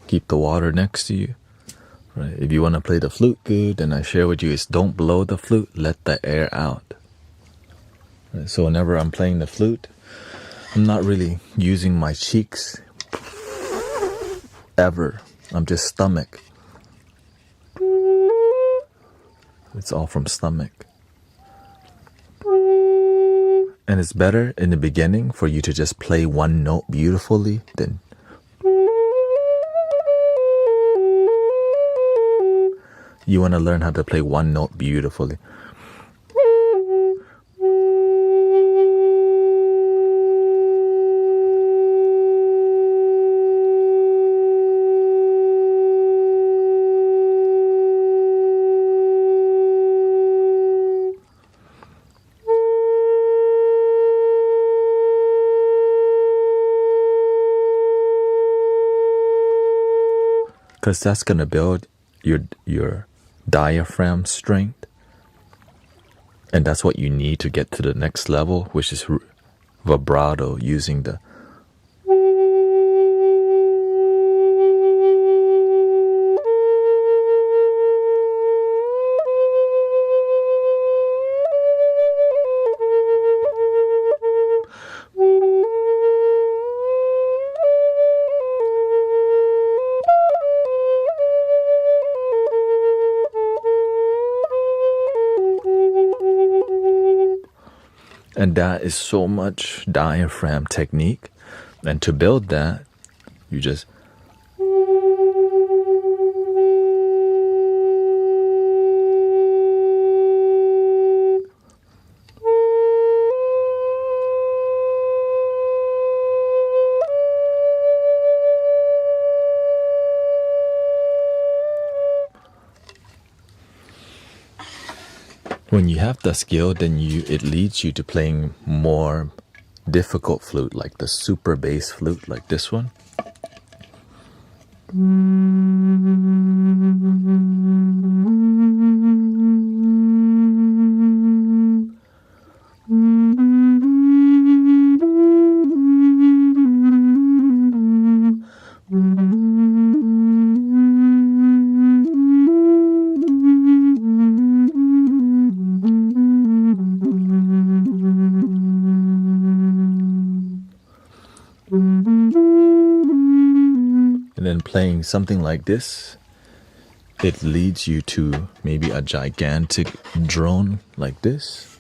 Keep the water next to you. Right. If you want to play the flute good, then I share with you is don't blow the flute, let the air out. Right. So whenever I'm playing the flute, I'm not really using my cheeks ever. I'm just stomach. It's all from stomach. And it's better in the beginning for you to just play one note beautifully than you want to learn how to play one note beautifully. Because that's going to build your diaphragm strength. And that's what you need to get to the next level, which is vibrato, using the and that is so much diaphragm technique. And to build that, you just when you have the skill, then it leads you to playing more difficult flute, like the super bass flute, like this one. And then playing something like this, it leads you to maybe a gigantic drone like this.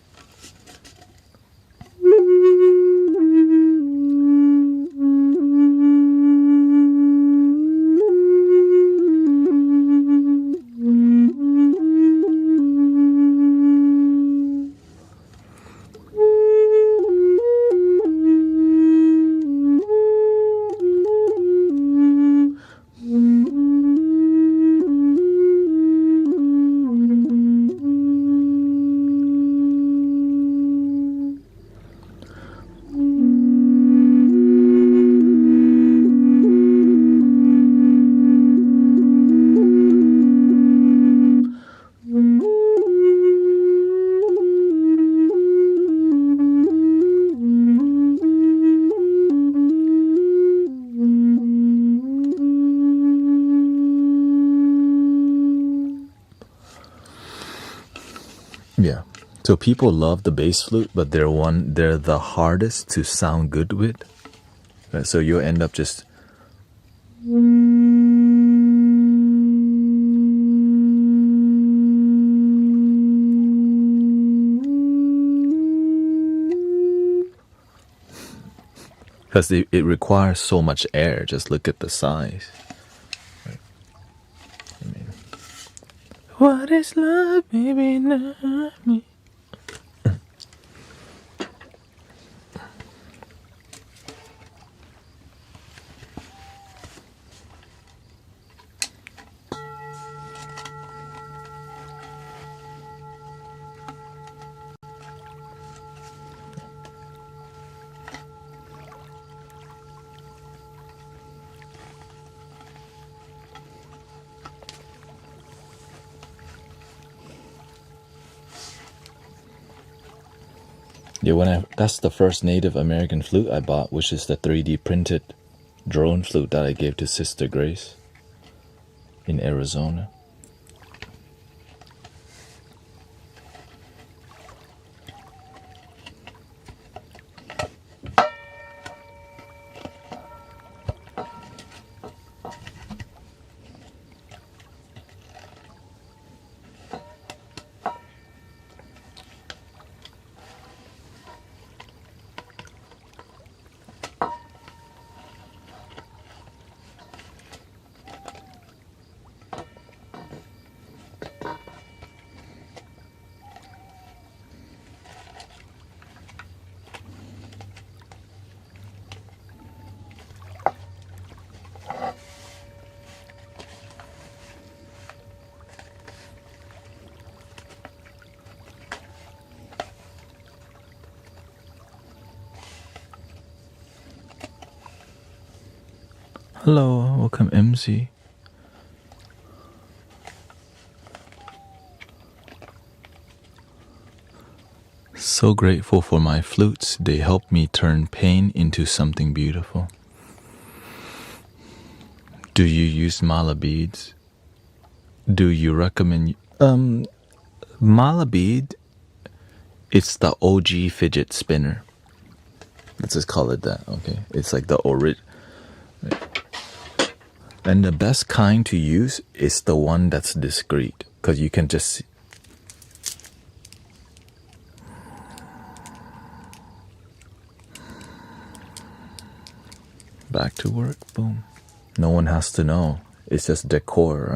Yeah. So people love the bass flute, but they're the hardest to sound good with. Right? So you'll end up just because it requires so much air. Just look at the size. Right? I mean, what is love, baby? Not me. Yeah, that's the first Native American flute I bought, which is the 3D printed drone flute that I gave to Sister Grace in Arizona. Hello, welcome MC. So grateful for my flutes. They help me turn pain into something beautiful. Do you use mala beads? Do you recommend... Mala bead, it's the OG fidget spinner. Let's just call it that, okay? It's like the original. And the best kind to use is the one that's discreet, because you can just... Back to work, boom. No one has to know. It's just decor,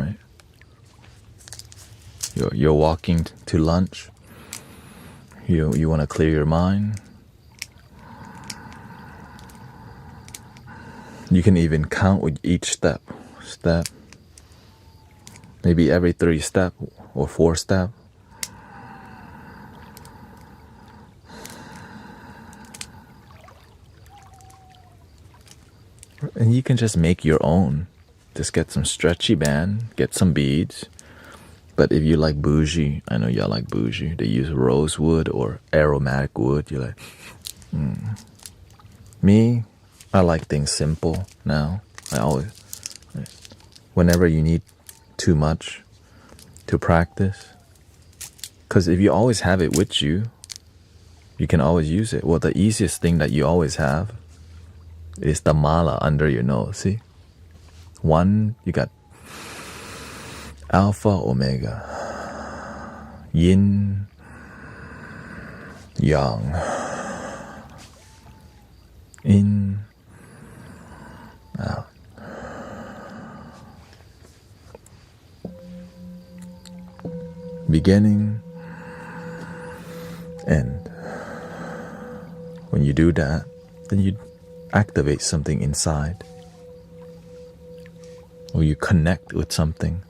right? You're walking to lunch. You want to clear your mind. You can even count with each step. Maybe every 3 steps or 4 steps. And you can just make your own. Just get some stretchy band, get some beads. But if you like bougie, I know y'all like bougie. They use rosewood or aromatic wood. You're like, Me, I like things simple now. Whenever you need too much to practice. Because if you always have it with you, you can always use it. Well, the easiest thing that you always have is the mala under your nose, see? One, you got alpha, omega, yin, yang, in, out. Beginning, end. When you do that, then you activate something inside. Or you connect with something.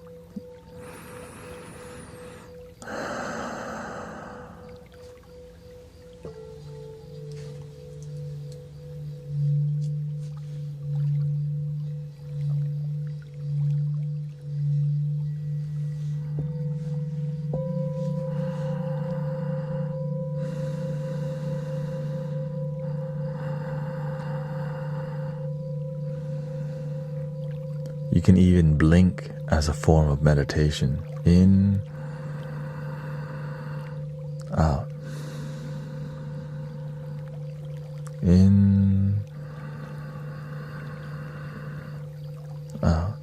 You can even blink as a form of meditation. In, out. In, out.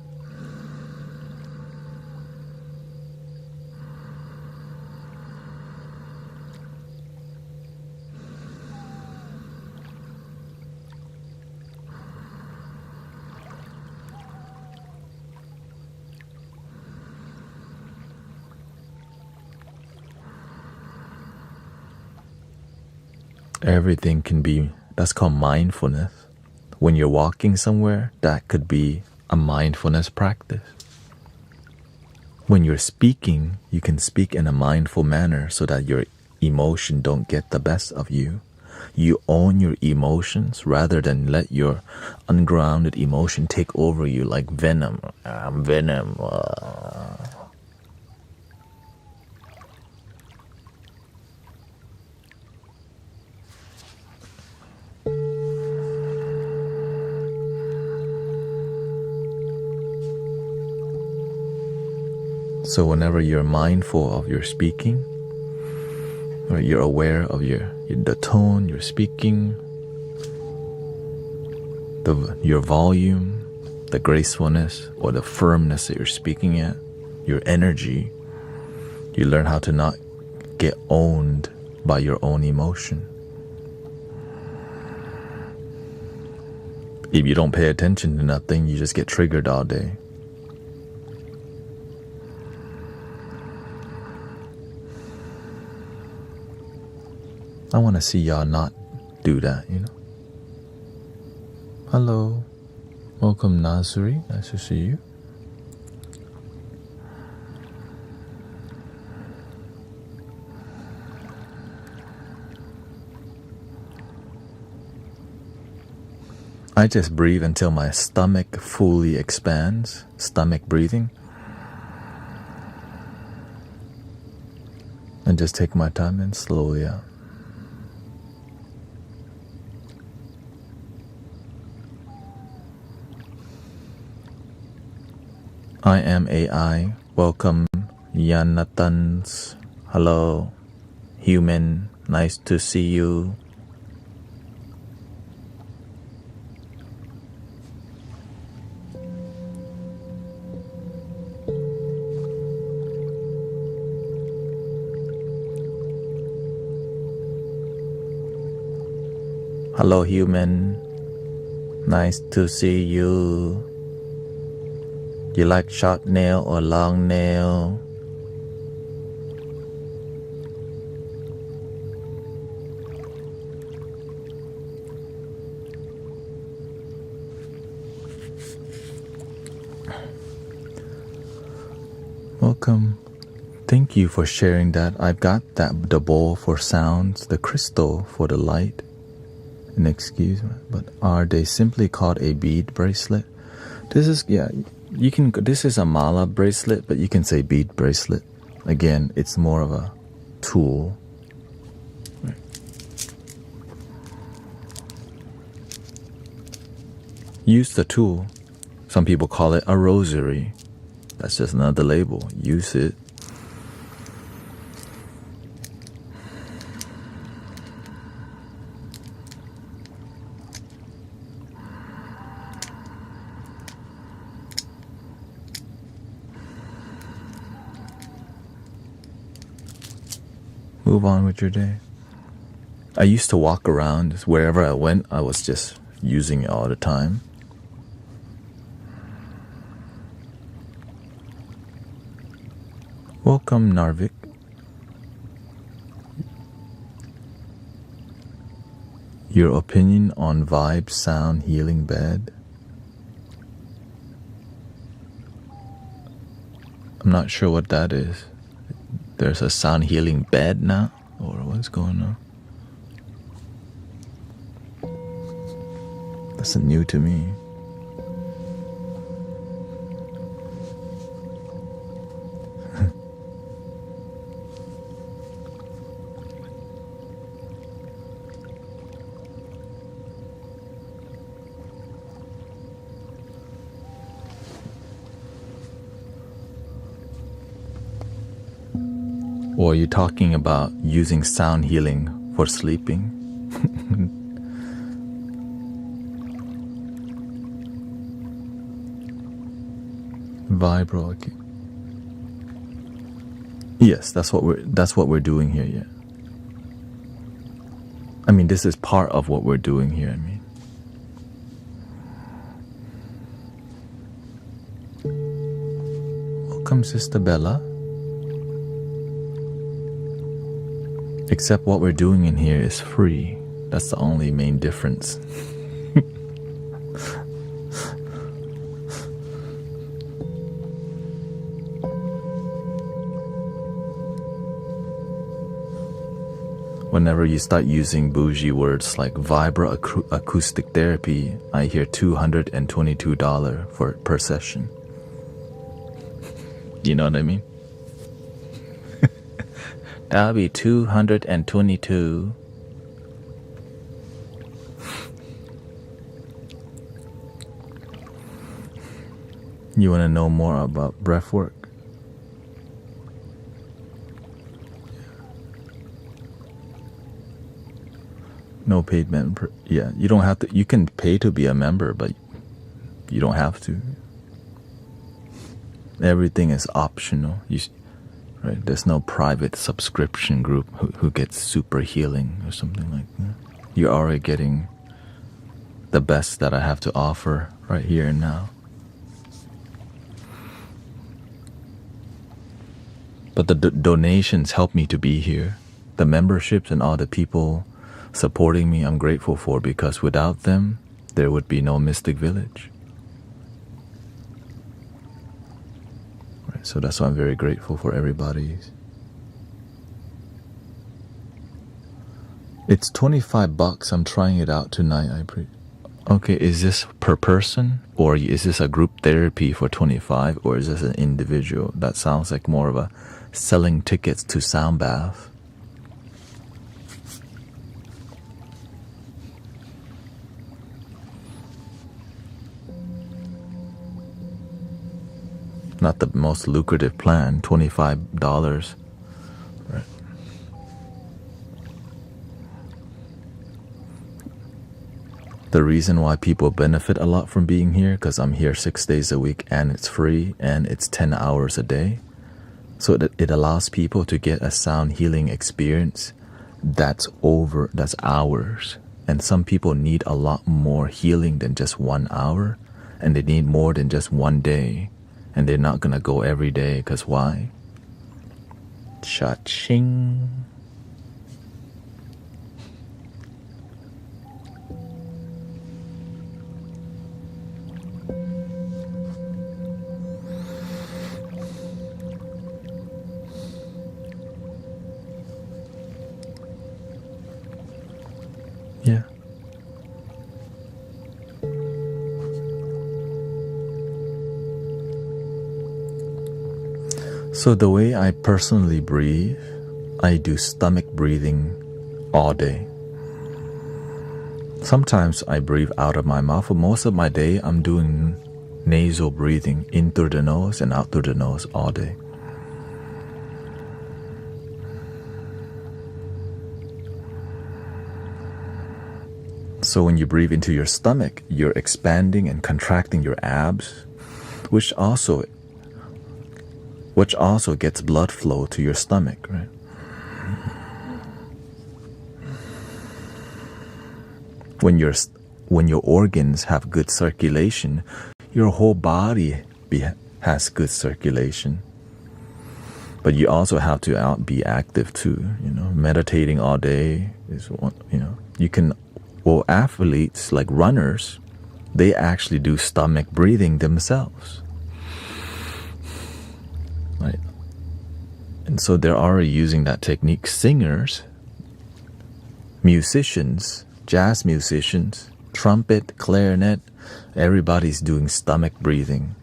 Everything can be, that's called mindfulness. When you're walking somewhere, that could be a mindfulness practice. When you're speaking, you can speak in a mindful manner so that your emotion don't get the best of you. You own your emotions rather than let your ungrounded emotion take over you like venom. I'm venom. So whenever you're mindful of your speaking, or you're aware of the tone you're speaking, your volume, the gracefulness or the firmness that you're speaking at, your energy, you learn how to not get owned by your own emotion. If you don't pay attention to nothing, you just get triggered all day. I want to see y'all not do that, you know. Hello. Welcome, Nasuri. Nice to see you. I just breathe until my stomach fully expands. Stomach breathing. And just take my time and slowly out. I am AI. Welcome, Yanatans. Hello, human. Nice to see you. Hello, human. Nice to see you. You like short nail or long nail? Welcome. Thank you for sharing that. I've got the bowl for sounds, the crystal for the light. And excuse me, but are they simply called a bead bracelet? This is, yeah, you can, this is a mala bracelet, but you can say bead bracelet. Again, it's more of a tool. Right. Use the tool. Some people call it a rosary. That's just another label. Use it. Move on with your day. I used to walk around wherever I went. I was just using it all the time. Welcome, Narvik. Your opinion on vibe sound healing bed? I'm not sure what that is. There's a sound healing bed now? Or what's going on? That's new to me. Or are you talking about using sound healing for sleeping? Vibro, okay. Yes, that's what we're doing here, yeah. I mean, this is part of what we're doing here, I mean. Welcome, Sister Bella. Except what we're doing in here is free. That's the only main difference. Whenever you start using bougie words like vibro-acoustic therapy, I hear $222 per session. You know what I mean? That'll be 222. You want to know more about breath work? No paid member. Yeah, you don't have to. You can pay to be a member, but you don't have to. Everything is optional. Right? There's no private subscription group who gets super healing or something like that. You're already getting the best that I have to offer right here and now. But the donations help me to be here. The memberships and all the people supporting me, I'm grateful for, because without them, there would be no Mystic Village. Right, so that's why I'm very grateful for everybody's. It's $25. I'm trying it out tonight. Okay, is this per person, or is this a group therapy for 25, or is this an individual? That sounds like more of a selling tickets to sound bath. Not the most lucrative plan, $25. Right. The reason why people benefit a lot from being here, because I'm here 6 days a week and it's free and it's 10 hours a day. So it allows people to get a sound healing experience that's hours. And some people need a lot more healing than just 1 hour, and they need more than just 1 day. And they're not gonna go every day, because why? Cha-ching. Yeah. So the way I personally breathe, I do stomach breathing all day. Sometimes I breathe out of my mouth, but most of my day I'm doing nasal breathing in through the nose and out through the nose all day. So when you breathe into your stomach, you're expanding and contracting your abs, which also gets blood flow to your stomach, right? When your organs have good circulation, your whole body has good circulation. But you also have to be active too. Meditating all day is one. You can. Well, athletes like runners, they actually do stomach breathing themselves. Right? And so they're already using that technique. Singers, musicians, jazz musicians, trumpet, clarinet, everybody's doing stomach breathing.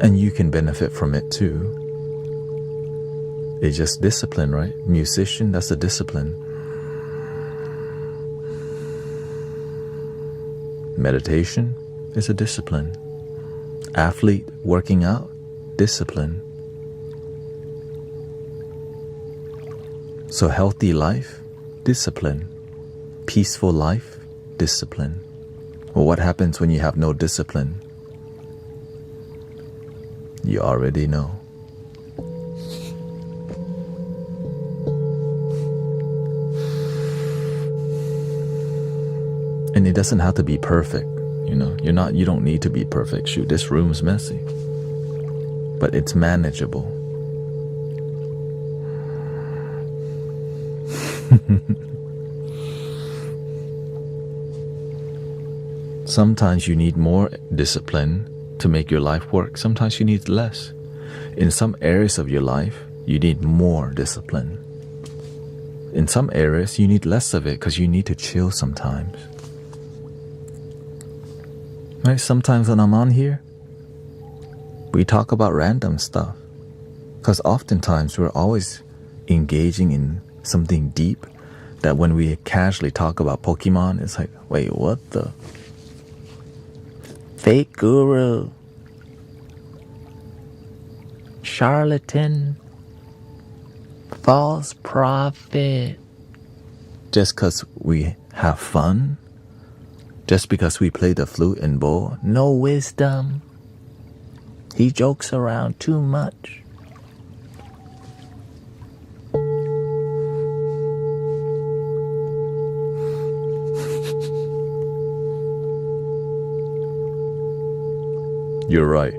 And you can benefit from it too. It's just discipline, right? Musician, that's a discipline. Meditation is a discipline. Athlete, working out, discipline. So healthy life, discipline. Peaceful life, discipline. Well, what happens when you have no discipline? You already know. And it doesn't have to be perfect. You don't need to be perfect. Shoot, this room's messy. But it's manageable. Sometimes you need more discipline to make your life work. Sometimes you need less. In some areas of your life, you need more discipline. In some areas, you need less of it because you need to chill sometimes. Right? Sometimes when I'm on here, we talk about random stuff. Because oftentimes we're always engaging in something deep that when we casually talk about Pokemon, it's like, wait, what the? Fake guru, charlatan, false prophet. Just because we have fun, just because we play the flute and bowl, no wisdom. He jokes around too much. You're right.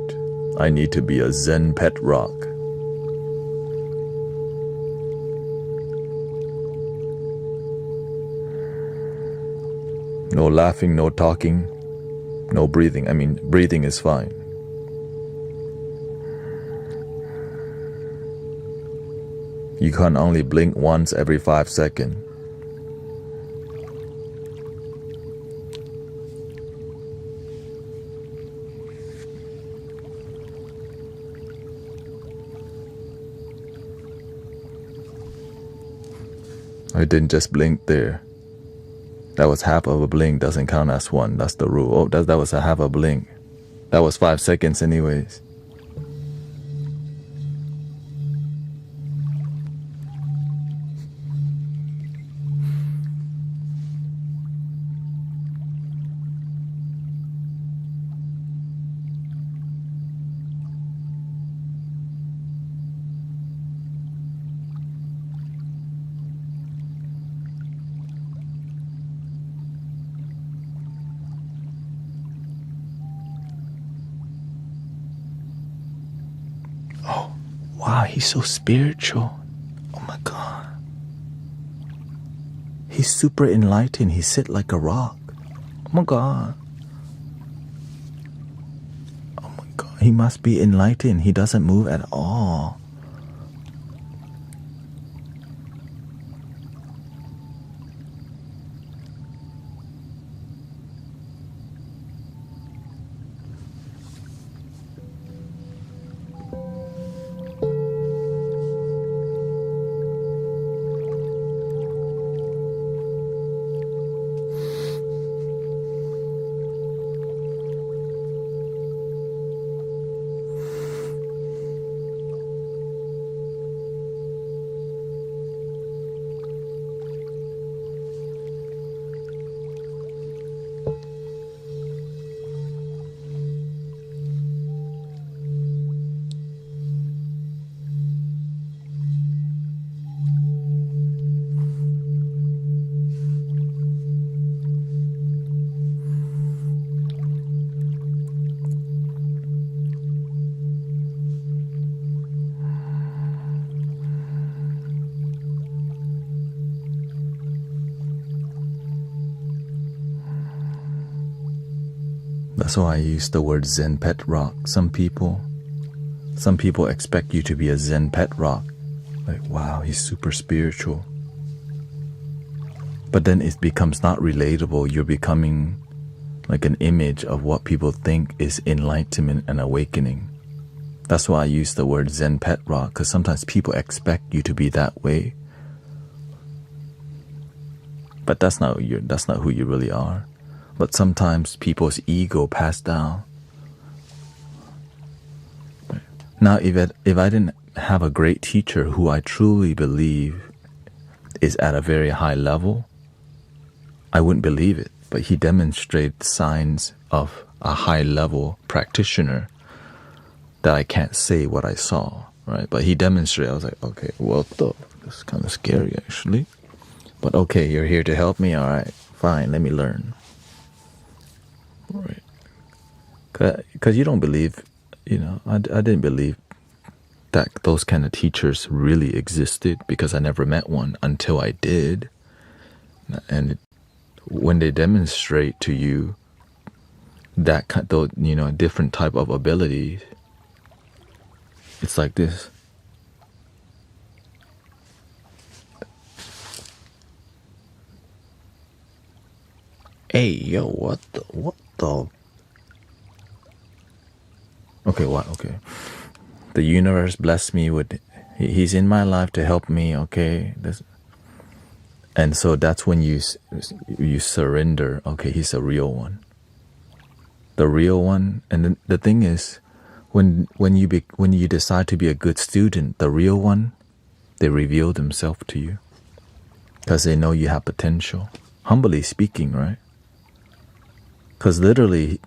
I need to be a Zen pet rock. No laughing, no talking, no breathing. I mean, breathing is fine. You can only blink once every 5 seconds. I didn't just blink there. That was half of a blink, doesn't count as one. That's the rule. Oh, that was a half a blink. That was 5 seconds anyways. Oh, wow, he's so spiritual. Oh my God. He's super enlightened. He sit like a rock. Oh my God. Oh my God. He must be enlightened. He doesn't move at all. That's why I use the word Zen pet rock. Some people expect you to be a Zen pet rock. Like, wow, he's super spiritual. But then it becomes not relatable. You're becoming like an image of what people think is enlightenment and awakening. That's why I use the word Zen pet rock, because sometimes people expect you to be that way. But that's not who you really are. But sometimes people's ego pass down. Now, if I didn't have a great teacher who I truly believe is at a very high level, I wouldn't believe it. But he demonstrated signs of a high level practitioner that I can't say what I saw, right? But he demonstrated. I was like, okay, well, that's kind of scary actually. But okay, you're here to help me. All right, fine, let me learn. Right, because you don't believe, I didn't believe that those kind of teachers really existed, because I never met one until I did. And when they demonstrate to you that different type of abilities, it's like this. Hey, yo, what the? Okay, what? Okay. The universe blessed me with, he's in my life to help me, okay? And so that's when you surrender, okay, he's a real one. The real one. And then the thing is, when you decide to be a good student, the real one, they reveal themselves to you. Because they know you have potential. Humbly speaking, right? Because literally,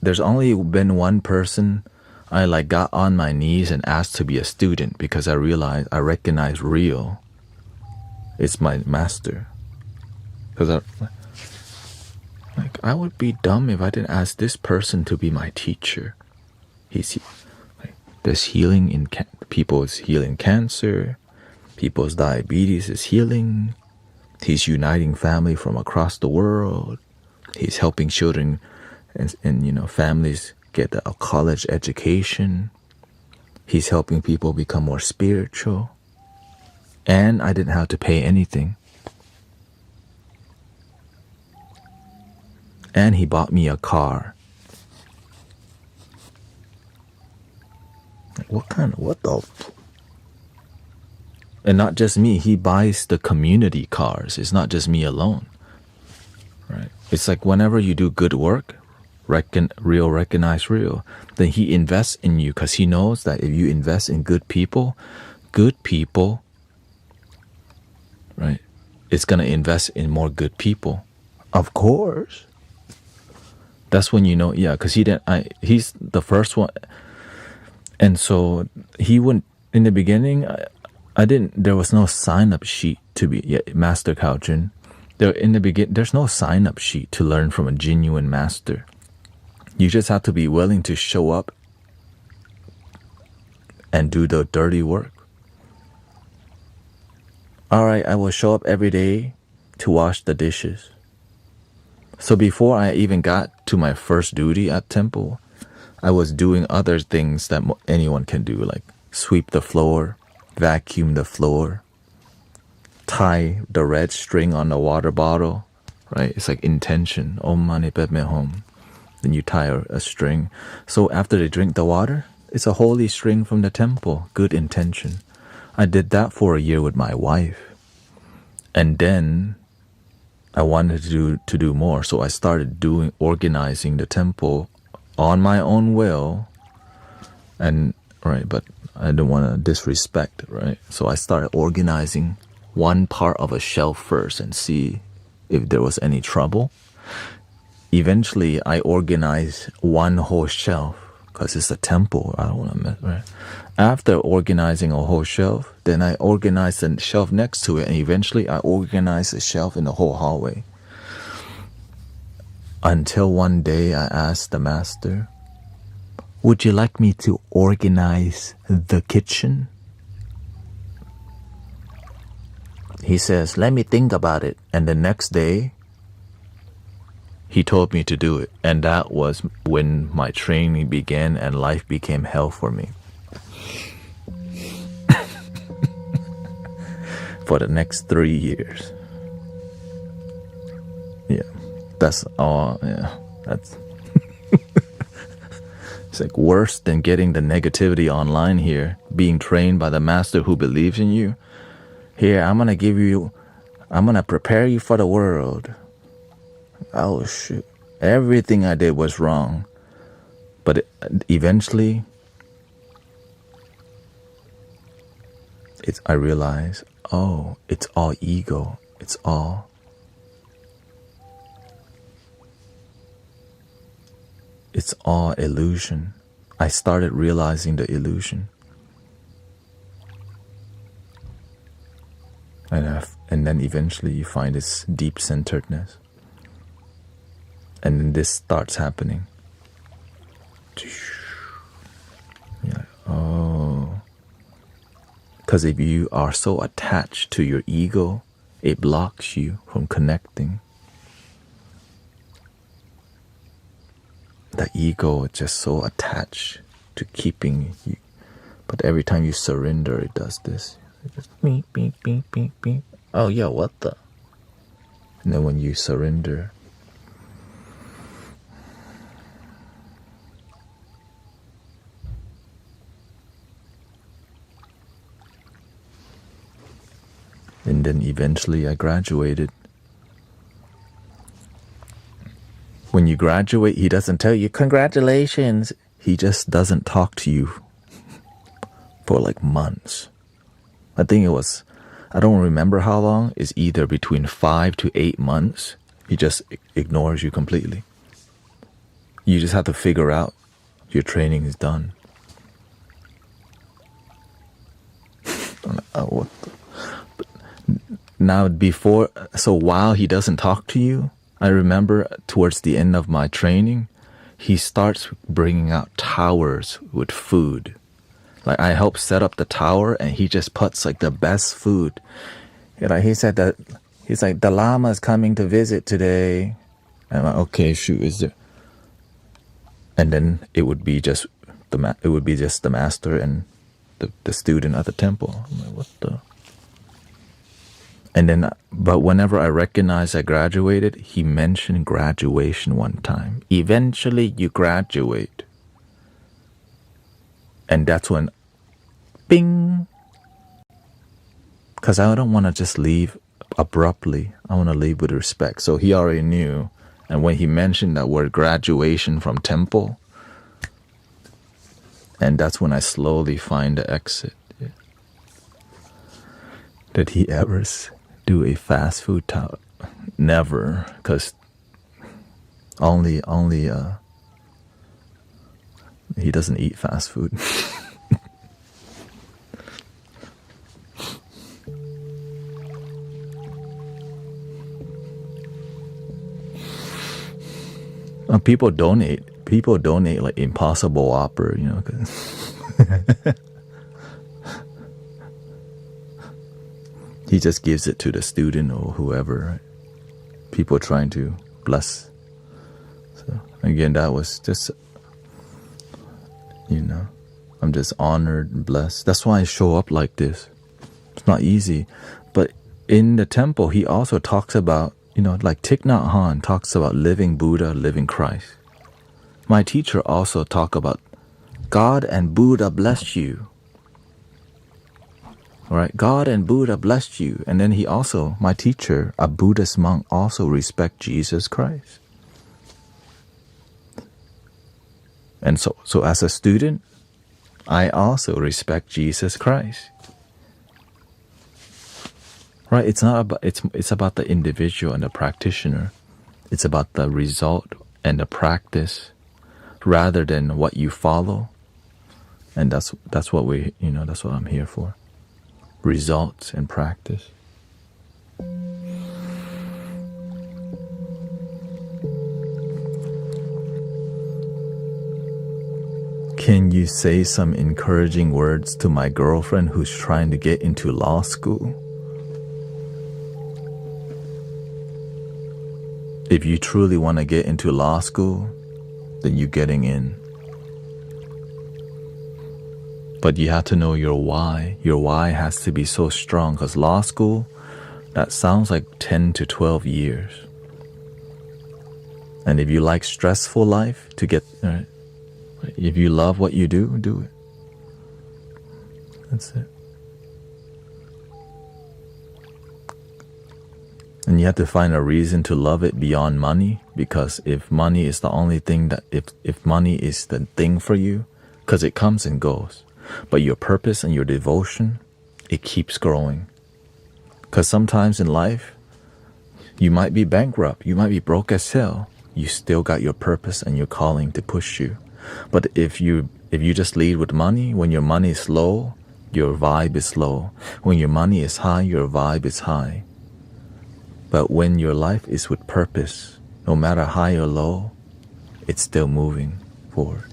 there's only been one person I got on my knees and asked to be a student, because I recognize real. It's my master. Because I would be dumb if I didn't ask this person to be my teacher. There's healing in people's healing cancer, people's diabetes is healing, He's uniting family from across the world. He's helping children and families get a college education. He's helping people become more spiritual. And I didn't have to pay anything. And he bought me a car. What the? And not just me, he buys the community cars. It's not just me alone. Right? It's like whenever you do good work, recognize real, then he invests in you because he knows that if you invest in good people, right, it's going to invest in more good people. Of course. That's when you know, yeah, because he's the first one. And so he wouldn't, in the beginning, there was no sign-up sheet to be master Kaojun. There's no sign-up sheet to learn from a genuine master. You just have to be willing to show up and do the dirty work. All right, I will show up every day to wash the dishes. So before I even got to my first duty at temple, I was doing other things that anyone can do, like sweep the floor, vacuum the floor, tie the red string on the water bottle, right? It's like intention. Om mani padme hum. Then you tie a string. So after they drink the water, it's a holy string from the temple. Good intention. I did that for a year with my wife. And then I wanted to do more. So I started organizing the temple on my own will. And right, but I didn't want to disrespect, right? So I started organizing one part of a shelf first and see if there was any trouble. Eventually, I organized one whole shelf because it's a temple. I don't want to mess, right? After organizing a whole shelf, then I organized the shelf next to it, and eventually I organized the shelf in the whole hallway. Until one day I asked the master, would you like me to organize the kitchen? He says, let me think about it. And the next day, he told me to do it. And that was when my training began and life became hell for me. For the next 3 years. Yeah, that's all. Yeah, that's... It's like worse than getting the negativity online here, being trained by the master who believes in you. Here, I'm going to prepare you for the world. Oh, shoot. Everything I did was wrong. But eventually, I realized, oh, it's all ego. It's all illusion. I started realizing the illusion. And then eventually you find this deep-centeredness. And then this starts happening. You're like, oh. Because if you are so attached to your ego, it blocks you from connecting. The ego is just so attached to keeping you. But every time you surrender, it does this. It just beep, beep, beep, beep, beep. Oh, yeah, what the? And then when you surrender, and then eventually I graduated. When you graduate, he doesn't tell you, congratulations. He just doesn't talk to you for like months. I think I don't remember how long. It's either between 5 to 8 months. He just ignores you completely. You just have to figure out your training is done. What the? Now, so while he doesn't talk to you, I remember towards the end of my training, he starts bringing out towers with food. Like I help set up the tower and he just puts like the best food. He said that He's like, the Lama is coming to visit today. And I'm like, okay, shoot, is there? And then it would be just the master and the student at the temple. I'm like, what the? And then, but whenever I recognized I graduated, he mentioned graduation one time. Eventually, you graduate. And that's when, bing. Because I don't want to just leave abruptly. I want to leave with respect. So he already knew. And when he mentioned that word graduation from temple, and that's when I slowly find the exit. Yeah. Did he ever do a fast food talk? Never, because only he doesn't eat fast food. People donate like Impossible Whopper, you know. He just gives it to the student or whoever, right? People trying to bless. So again, that was just, you know, I'm just honored and blessed. That's why I show up like this. It's not easy. But in the temple, he also talks about, you know, like Thich Nhat Hanh talks about living Buddha, living Christ. My teacher also talked about God and Buddha bless you. All right, God and Buddha blessed you. And then he also, my teacher, a Buddhist monk, also respect Jesus Christ. And so as a student, I also respect Jesus Christ. Right? It's not about it's about the individual and the practitioner. It's about the result and the practice rather than what you follow. And that's what that's what I'm here for. Results and practice. Can you say some encouraging words to my girlfriend who's trying to get into law school? If you truly want to get into law school, then you're getting in. But you have to know your why. Your why has to be so strong, because law school, that sounds like 10 to 12 years. And if you like stressful life, if you love what you do, do it. That's it. And you have to find a reason to love it beyond money, because if money is the only thing if money is the thing for you, because it comes and goes, but your purpose and your devotion, it keeps growing. Because sometimes in life, you might be bankrupt, you might be broke as hell, you still got your purpose and your calling to push you. But if you just lead with money, when your money is low, your vibe is low. When your money is high, your vibe is high. But when your life is with purpose, no matter high or low, it's still moving forward.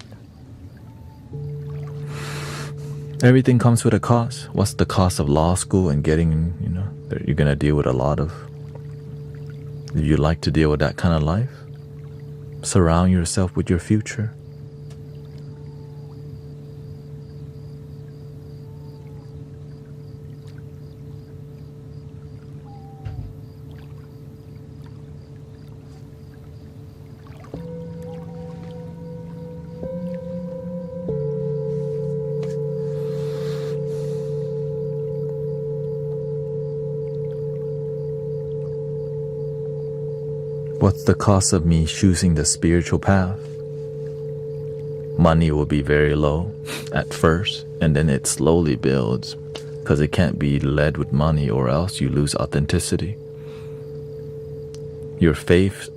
Everything comes with a cost. What's the cost of law school and getting, you're going to deal with a lot of, if you like to deal with that kind of life, surround yourself with your future. What's the cost of me choosing the spiritual path? Money will be very low at first, and then it slowly builds, because it can't be led with money or else you lose authenticity. Your faith,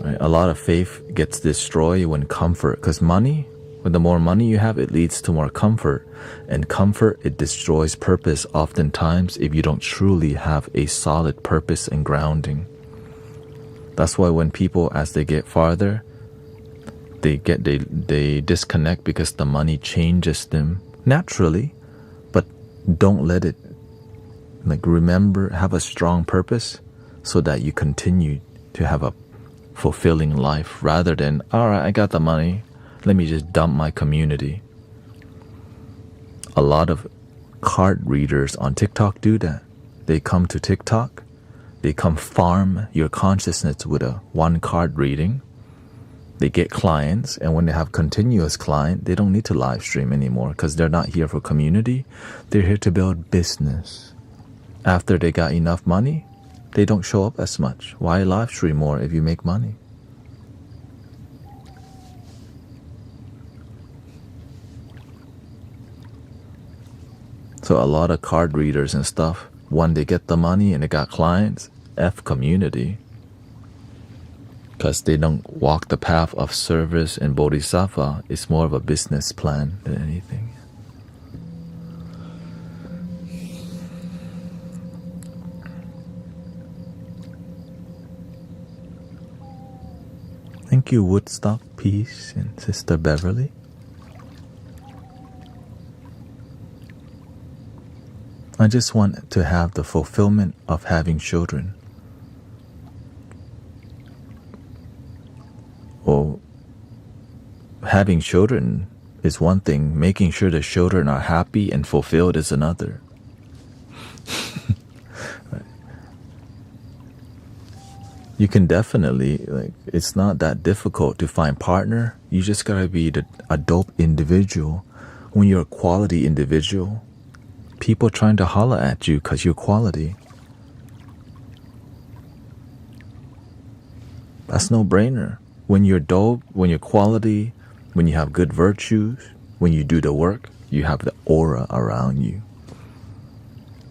right? A lot of faith gets destroyed when comfort, because money, when the more money you have, it leads to more comfort, and comfort, it destroys purpose oftentimes if you don't truly have a solid purpose and grounding. That's why when people, as they get farther, they disconnect because the money changes them naturally, but don't let it, remember, have a strong purpose. so that you continue to have a fulfilling life rather than, all right, I got the money, let me just dump my community. A lot of card readers on TikTok do that. They come to TikTok, they come farm your consciousness with a one card reading. They get clients, and when they have continuous client, they don't need to live stream anymore because they're not here for community. They're here to build business. After they got enough money, they don't show up as much. Why live stream more if you make money? So a lot of card readers and stuff, when they get the money and they got clients, F community. Because they don't walk the path of service and bodhisattva. It's more of a business plan than anything. Thank you, Woodstock Peace and Sister Beverly. I just want to have the fulfillment of having children. Well, having children is one thing. Making sure the children are happy and fulfilled is another. You can definitely, it's not that difficult to find partner. You just gotta be a dope individual. When you're a quality individual, people trying to holler at you because you're quality. That's no brainer. When you're dope, when you're quality, when you have good virtues, when you do the work, you have the aura around you.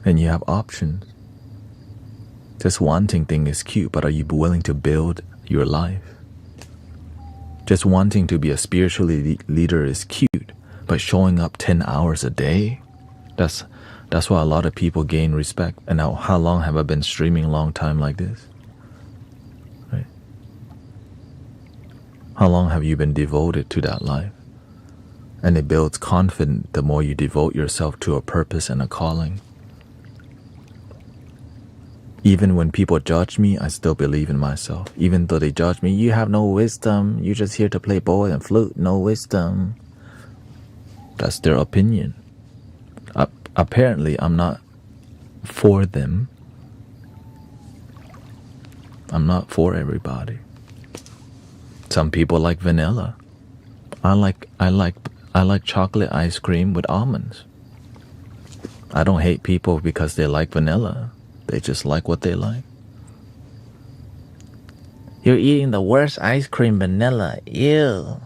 And you have options. Just wanting thing is cute, but are you willing to build your life? Just wanting to be a spiritual leader is cute, but showing up 10 hours a day, that's why a lot of people gain respect. And now, how long have I been streaming a long time like this? Right? How long have you been devoted to that life? And it builds confidence the more you devote yourself to a purpose and a calling. Even when people judge me, I still believe in myself. Even though they judge me, you have no wisdom, you're just here to play boy and flute, no wisdom. That's their opinion. Apparently, I'm not for them. I'm not for everybody. Some people like vanilla. I like chocolate ice cream with almonds. I don't hate people because they like vanilla. They just like what they like. You're eating the worst ice cream, vanilla. Ew.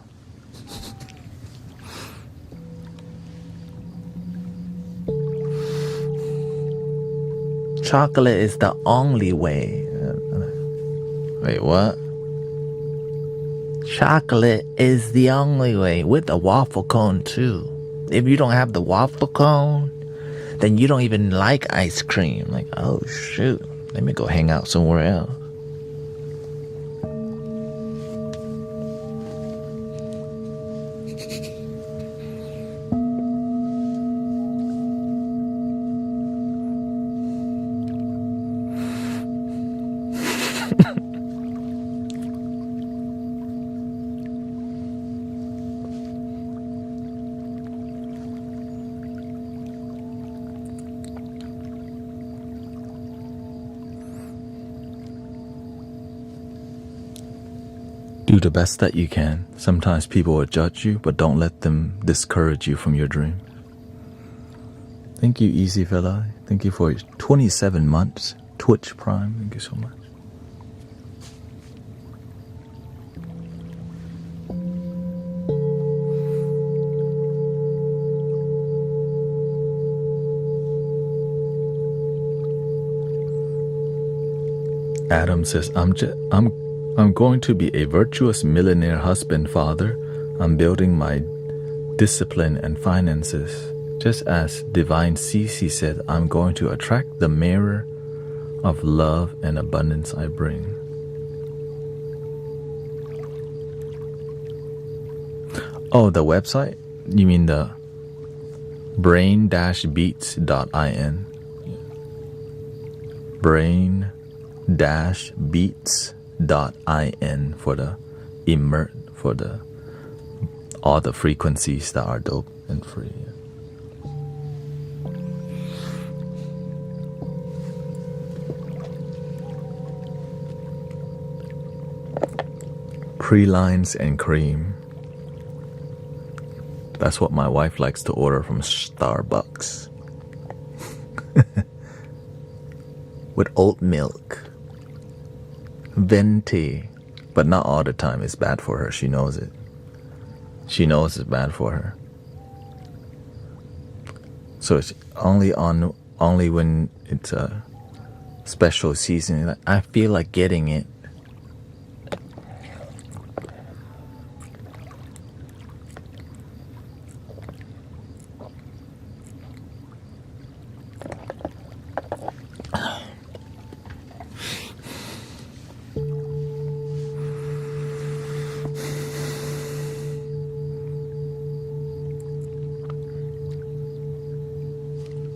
Chocolate is the only way. Wait, what? Chocolate is the only way, with a waffle cone too. If you don't have the waffle cone, then you don't even like ice cream. Like, oh shoot, let me go hang out somewhere else. Do the best that you can. Sometimes people will judge you, but don't let them discourage you from your dream. Thank you, Easy Fella. Thank you for 27 months. Twitch Prime. Thank you so much. Adam says, I'm going to be a virtuous millionaire husband, father. I'm building my discipline and finances. Just as Divine Cece said, I'm going to attract the mirror of love and abundance I bring. Oh, the website? You mean the brain-beats.in? Brain beats.in for the for the all the frequencies that are dope and free. Pre-lines and cream. That's what my wife likes to order from Starbucks. With oat milk. Venti. But not all the time. It's bad for her. She knows it. She knows it's bad for her. So it's only when it's a special season. I feel like getting it.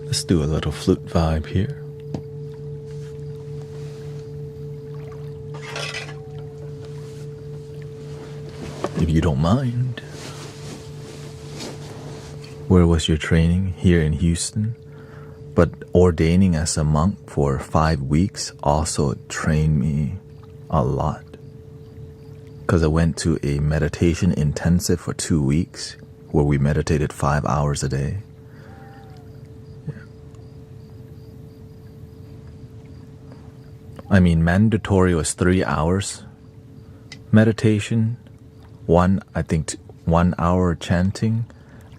Let's do a little flute vibe here. If you don't mind. Where was your training? Here in Houston. But ordaining as a monk for 5 weeks also trained me a lot. Because I went to a meditation intensive for 2 weeks where we meditated 5 hours a day. I mean, mandatory was 3 hours meditation, 1 hour chanting,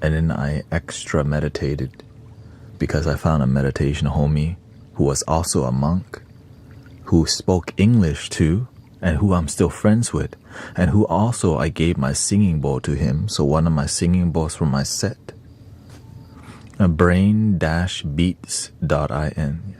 and then I extra meditated because I found a meditation homie who was also a monk, who spoke English too, and who I'm still friends with, and who also I gave my singing bowl to him, so one of my singing bowls from my set. Brain-beats.in.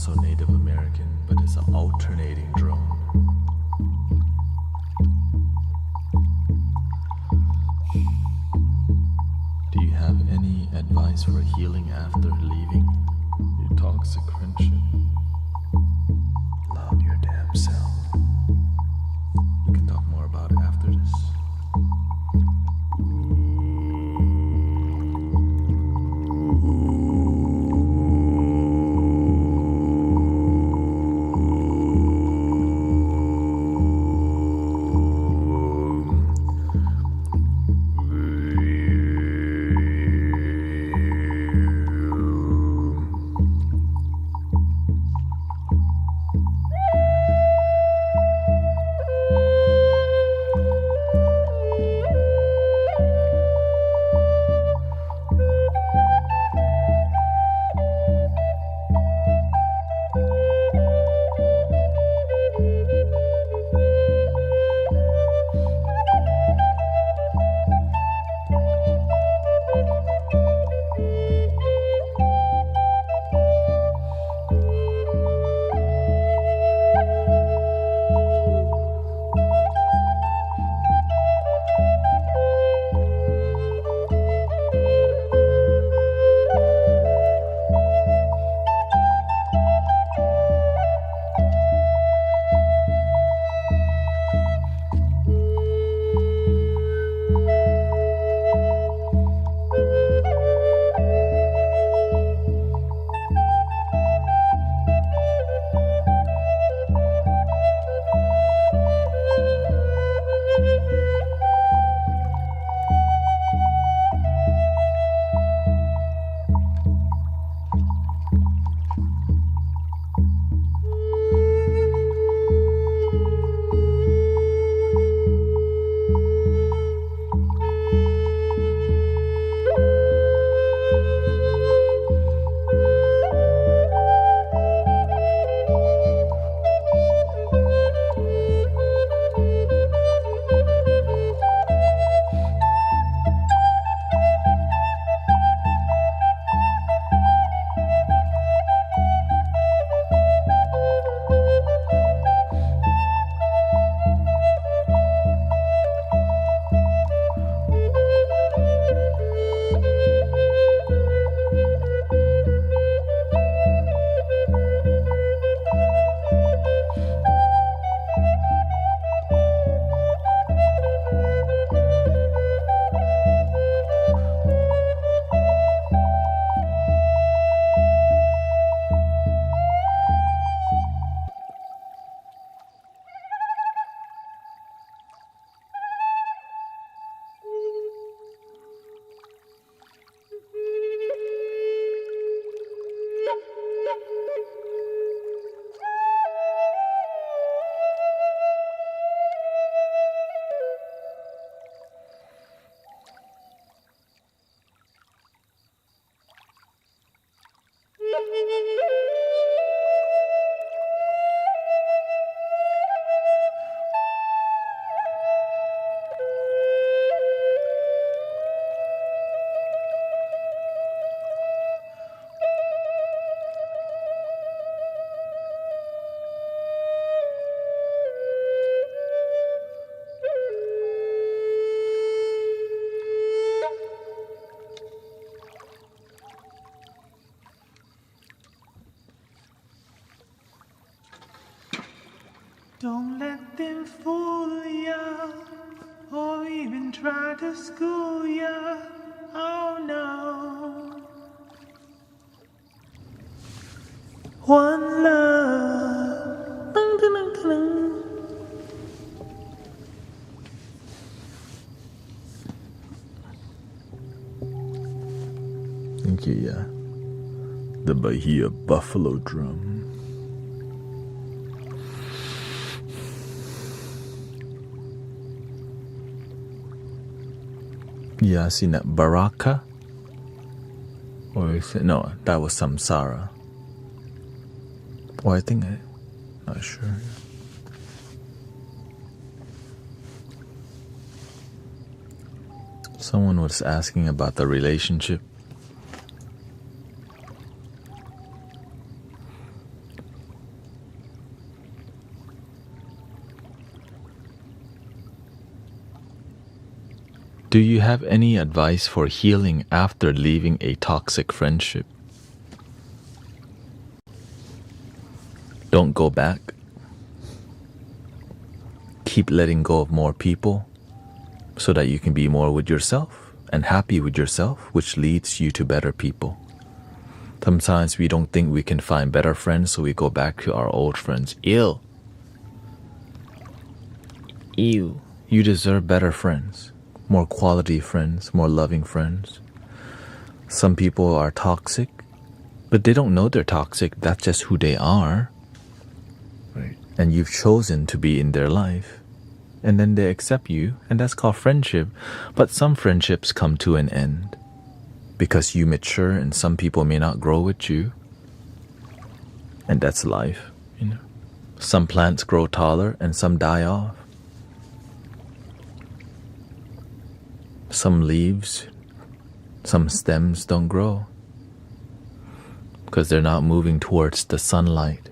also Native American, but it's an alternating drone. Do you have any advice for healing after leaving your toxic friendship? Love your damn self. We can talk more about it after this. Don't let them fool ya, or even try to school ya. Oh no. One love. Dun, dun, dun, dun, dun. Thank you, yeah. The Bahia Buffalo Drum. Yeah, I seen that. Baraka? Or is it? No, that was Samsara. Well, I think not sure. Someone was asking about the relationship. Do you have any advice for healing after leaving a toxic friendship? Don't go back. Keep letting go of more people so that you can be more with yourself and happy with yourself, which leads you to better people. Sometimes we don't think we can find better friends, so we go back to our old friends. Ew. You deserve better friends, more quality friends, more loving friends. Some people are toxic, but they don't know they're toxic. That's just who they are. Right. And you've chosen to be in their life. And then they accept you, and that's called friendship. But some friendships come to an end because you mature, and some people may not grow with you. And that's life, you know. Some plants grow taller and some die off. Some leaves, some stems don't grow because they're not moving towards the sunlight.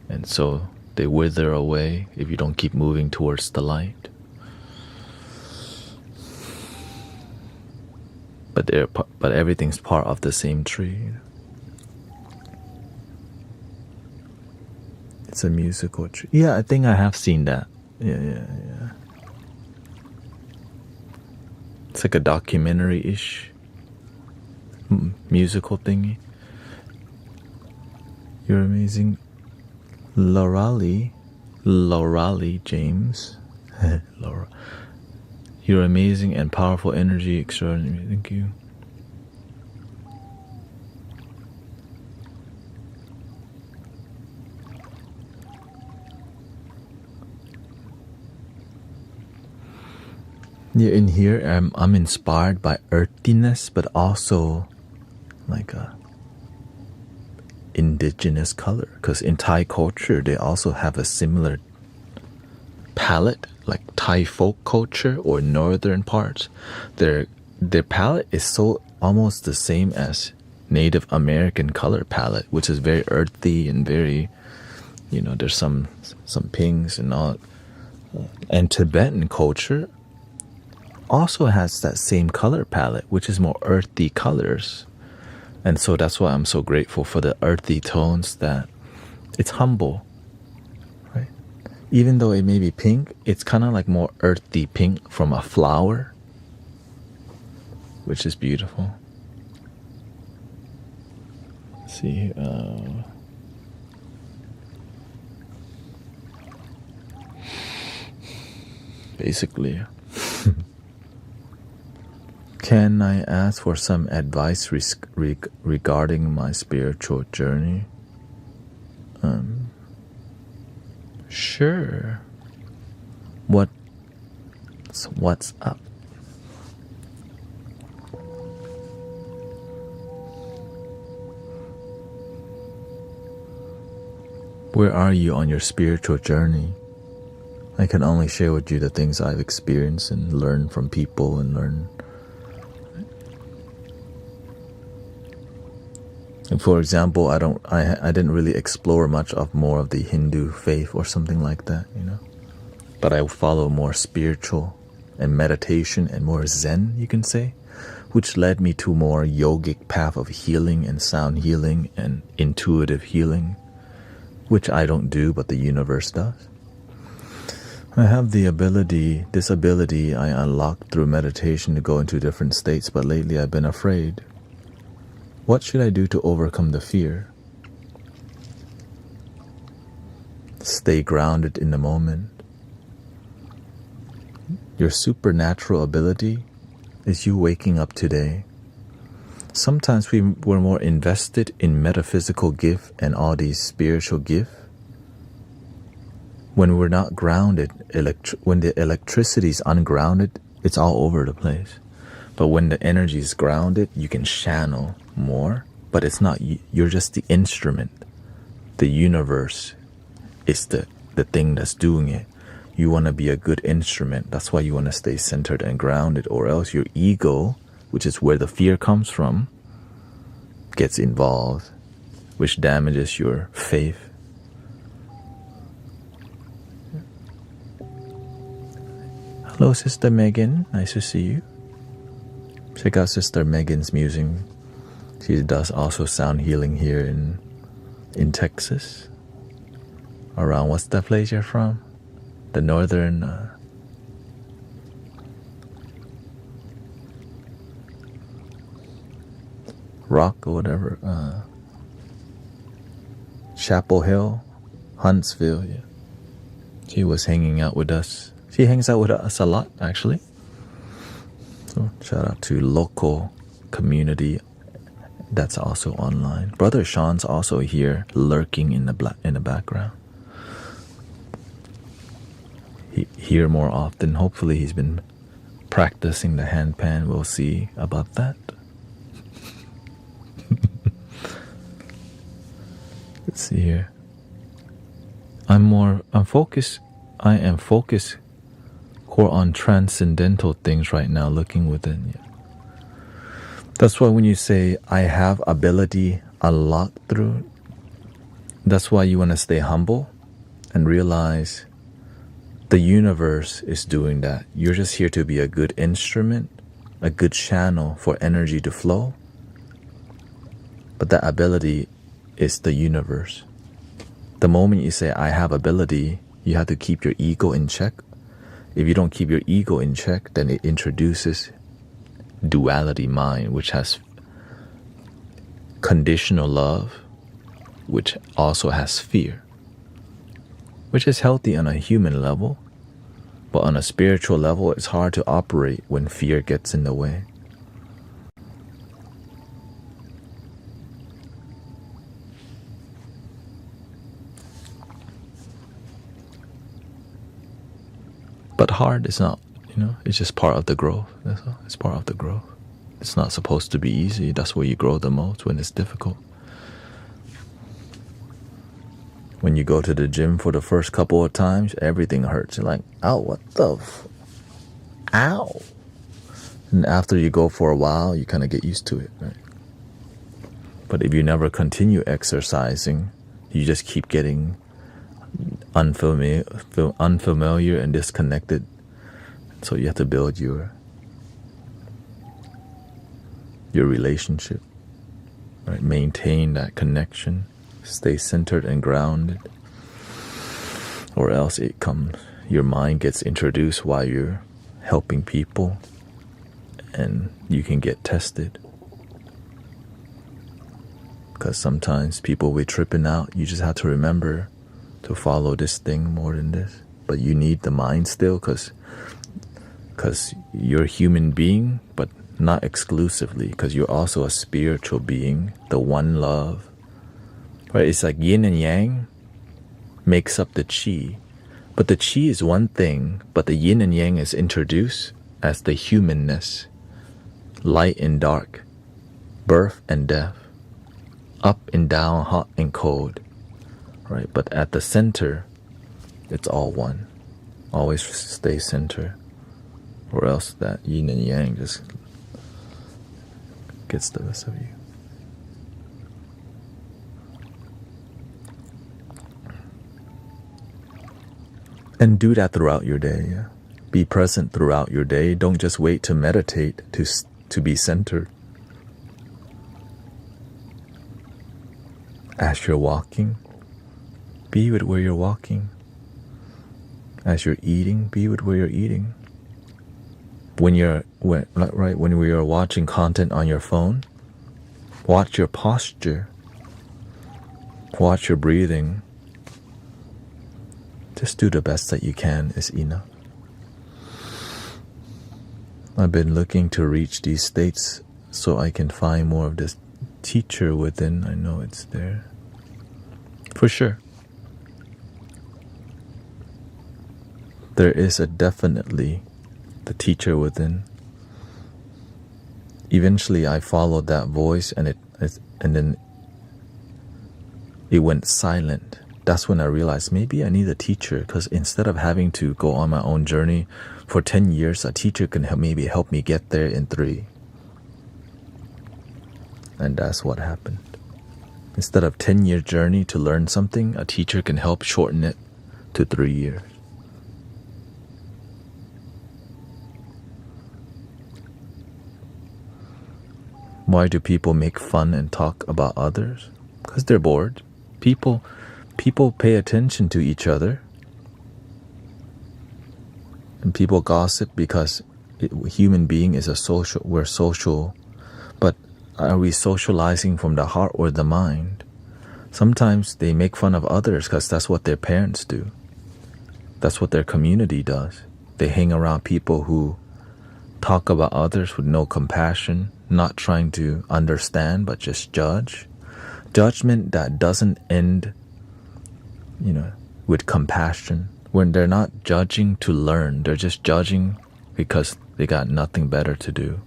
And so they wither away if you don't keep moving towards the light. But everything's part of the same tree. It's a musical tree. Yeah, I think I have seen that. Yeah. It's like a documentary-ish musical thingy. You're amazing. Laurali James. Laura. Your amazing and powerful energy, extraordinary. Thank you. Yeah, in here I'm inspired by earthiness, but also like a indigenous color. Because in Thai culture, they also have a similar palette, like Thai folk culture or northern parts. Their palette is so almost the same as Native American color palette, which is very earthy and very, you know, there's some pinks and all. And Tibetan culture also has that same color palette, which is more earthy colors. And so that's why I'm so grateful for the earthy tones, that it's humble, right? Even though it may be pink, it's kind of like more earthy pink from a flower, which is beautiful. Let's see, basically. Can I ask for some advice regarding my spiritual journey? Sure. What's up? Where are you on your spiritual journey? I can only share with you the things I've experienced and learned from people and learn. And for example, I didn't really explore much of more of the Hindu faith or something like that, you know. But I follow more spiritual and meditation and more Zen, you can say, which led me to more yogic path of healing and sound healing and intuitive healing, which I don't do, but the universe does. I have this ability I unlocked through meditation to go into different states, but lately I've been afraid. What should I do to overcome the fear? Stay grounded in the moment. Your supernatural ability is you waking up today. Sometimes we're more invested in metaphysical gift and all these spiritual gifts. When we're not grounded, when the electricity is ungrounded, it's all over the place. But when the energy is grounded, you can channel more, but it's not, you're just the instrument. The universe is the thing that's doing it. You want to be a good instrument. That's why you want to stay centered and grounded, or else your ego, which is where the fear comes from, gets involved, which damages your faith. Hello, Sister Megan. Nice to see you. Check out Sister Megan's music. She does also sound healing here in Texas. Around, what's that place you're from? The northern Rock or whatever. Chapel Hill, Huntsville. Yeah, she was hanging out with us. She hangs out with us a lot, actually. So shout out to local community that's also online. Brother Sean's also here, lurking in the background. Here more often. Hopefully he's been practicing the handpan. We'll see about that. Let's see here. I am focused core on transcendental things right now, looking within. Yeah. That's why when you say I have ability a lot through, that's why you want to stay humble and realize the universe is doing that. You're just here to be a good instrument, a good channel for energy to flow. But that ability is the universe. The moment you say I have ability, you have to keep your ego in check. If you don't keep your ego in check, then it introduces duality mind, which has conditional love, which also has fear, which is healthy on a human level, but on a spiritual level, it's hard to operate when fear gets in the way. But hard is not, it's just part of the growth. That's all. It's part of the growth. It's not supposed to be easy. That's where you grow the most, when it's difficult. When you go to the gym for the first couple of times, everything hurts. You're like, ow, what the ow. And after you go for a while, you kind of get used to it, right? But if you never continue exercising, you just keep getting unfamiliar and disconnected. So you have to build your relationship, right? Maintain that connection, stay centered and grounded, or else your mind gets introduced while you're helping people, and you can get tested. Because sometimes people will be tripping out. You just have to remember to follow this thing more than this. But you need the mind still, because you're a human being, but not exclusively, because you're also a spiritual being, the one love. Right? It's like yin and yang makes up the chi. But the chi is one thing, but the yin and yang is introduced as the humanness, light and dark, birth and death, up and down, hot and cold. Right? But at the center, it's all one. Always stay centered, or else that yin and yang just gets the best of you. And do that throughout your day. Yeah? Be present throughout your day. Don't just wait to meditate to be centered. As you're walking, be with where you're walking. As you're eating, be with where you're eating. When we are watching content on your phone, watch your posture, watch your breathing. Just do the best that you can is enough. I've been looking to reach these states so I can find more of this teacher within. I know it's there. For sure. There is definitely the teacher within. Eventually I followed that voice, and then it went silent. That's when I realized maybe I need a teacher, because instead of having to go on my own journey for 10 years, a teacher can maybe help me get there in 3. And that's what happened. Instead of 10-year journey to learn something, a teacher can help shorten it to 3 years. Why do people make fun and talk about others? Because they're bored. People pay attention to each other. And people gossip because human being is we're social. But are we socializing from the heart or the mind? Sometimes they make fun of others because that's what their parents do. That's what their community does. They hang around people who talk about others with no compassion, not trying to understand, but just judge. Judgment that doesn't end, with compassion. When they're not judging to learn, they're just judging because they got nothing better to do.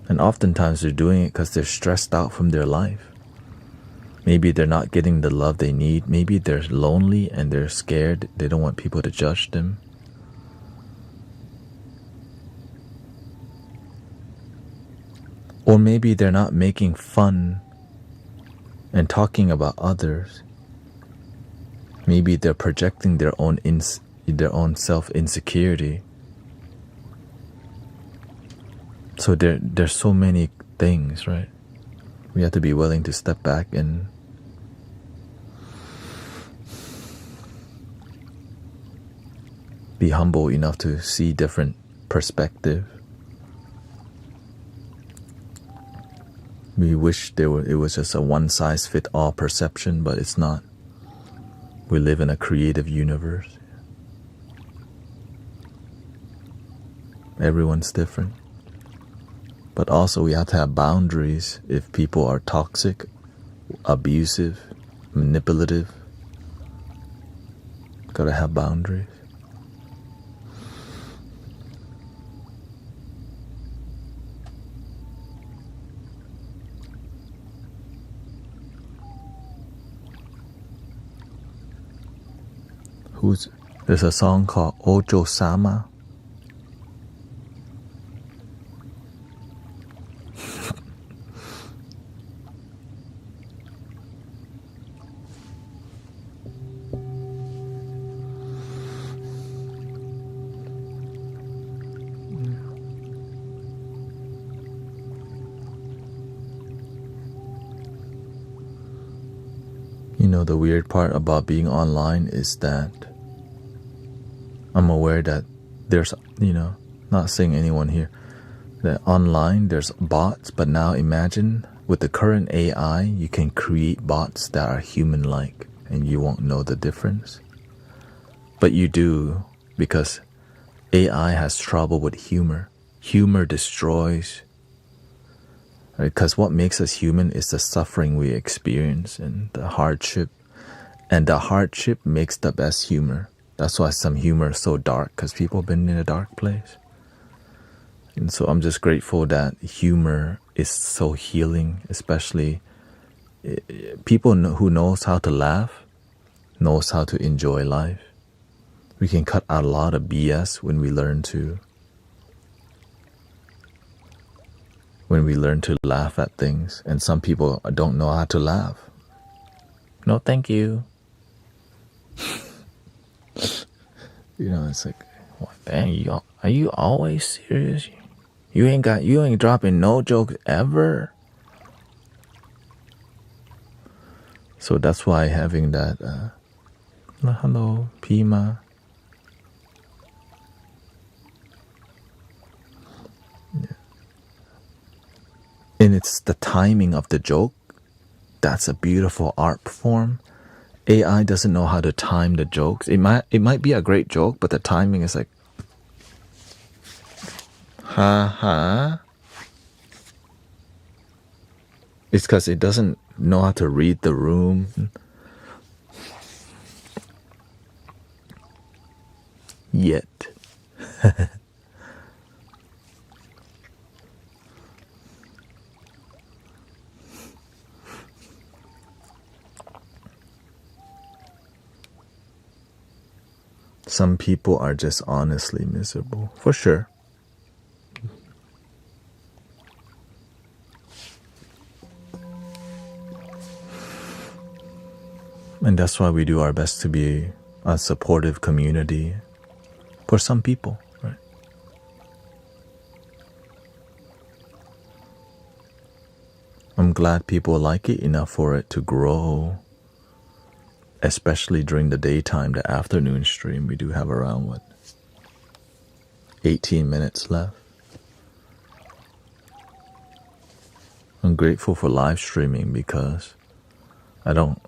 And oftentimes they're doing it because they're stressed out from their life. Maybe they're not getting the love they need. Maybe they're lonely and they're scared. They don't want people to judge them. Or maybe they're not making fun and talking about others. Maybe they're projecting their own self-insecurity. So there's so many things, right? We have to be willing to step back and be humble enough to see different perspectives. We wish it was just a one-size-fits-all perception, but it's not. We live in a creative universe. Everyone's different. But also we have to have boundaries if people are toxic, abusive, manipulative. Gotta have boundaries. There's a song called Ojo Sama. The weird part about being online is that I'm aware that there's, not saying anyone here, that online there's bots, but now imagine with the current AI, you can create bots that are human-like and you won't know the difference. But you do, because AI has trouble with humor. Humor destroys. Because what makes us human is the suffering we experience and the hardship. And the hardship makes the best humor. That's why some humor is so dark, because people have been in a dark place. And so I'm just grateful that humor is so healing, especially people who knows how to laugh, knows how to enjoy life. We can cut out a lot of BS when we learn to laugh at things. And some people don't know how to laugh. No, thank you. It's like, dang, are you always serious? You ain't dropping no jokes ever. So that's why having that, hello, Pima. Yeah. And it's the timing of the joke. That's a beautiful art form. AI doesn't know how to time the jokes. It might be a great joke, but the timing is like, ha. It's because it doesn't know how to read the room. Yet. Some people are just honestly miserable, for sure. And that's why we do our best to be a supportive community for some people, right? I'm glad people like it enough for it to grow, especially during the daytime, the afternoon stream. We do have around, 18 minutes left. I'm grateful for live streaming because I don't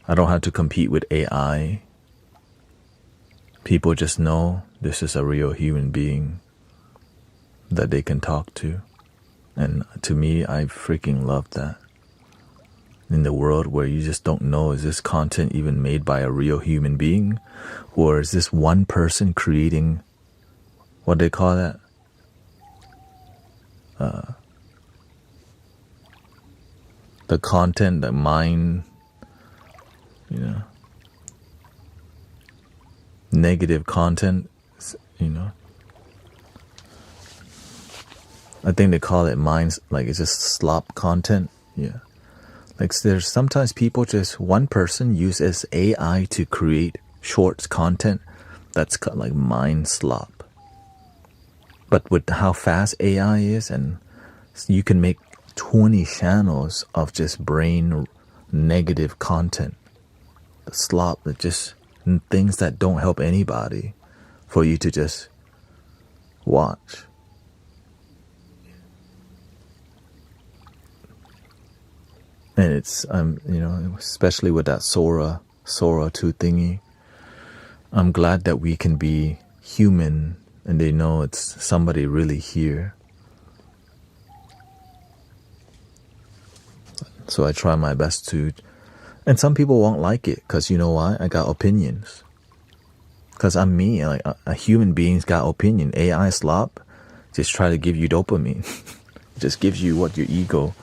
have to compete with AI. People just know this is a real human being that they can talk to. And to me, I freaking love that. In the world where you just don't know, is this content even made by a real human being? Or is this one person creating, what they call that? The content, the mind, negative content, I think they call it minds, like it's just slop content. Yeah. Like there's sometimes people just, one person uses AI to create shorts content that's like mind slop. But with how fast AI is, and you can make 20 channels of just brain negative content. The slop, that just things that don't help anybody for you to just watch. And it's, especially with that Sora 2 thingy, I'm glad that we can be human and they know it's somebody really here. So I try my best to, and some people won't like it because you know why? I got opinions. Because I'm me, like a human being's got opinion. AI slop just try to give you dopamine. Just gives you what your ego.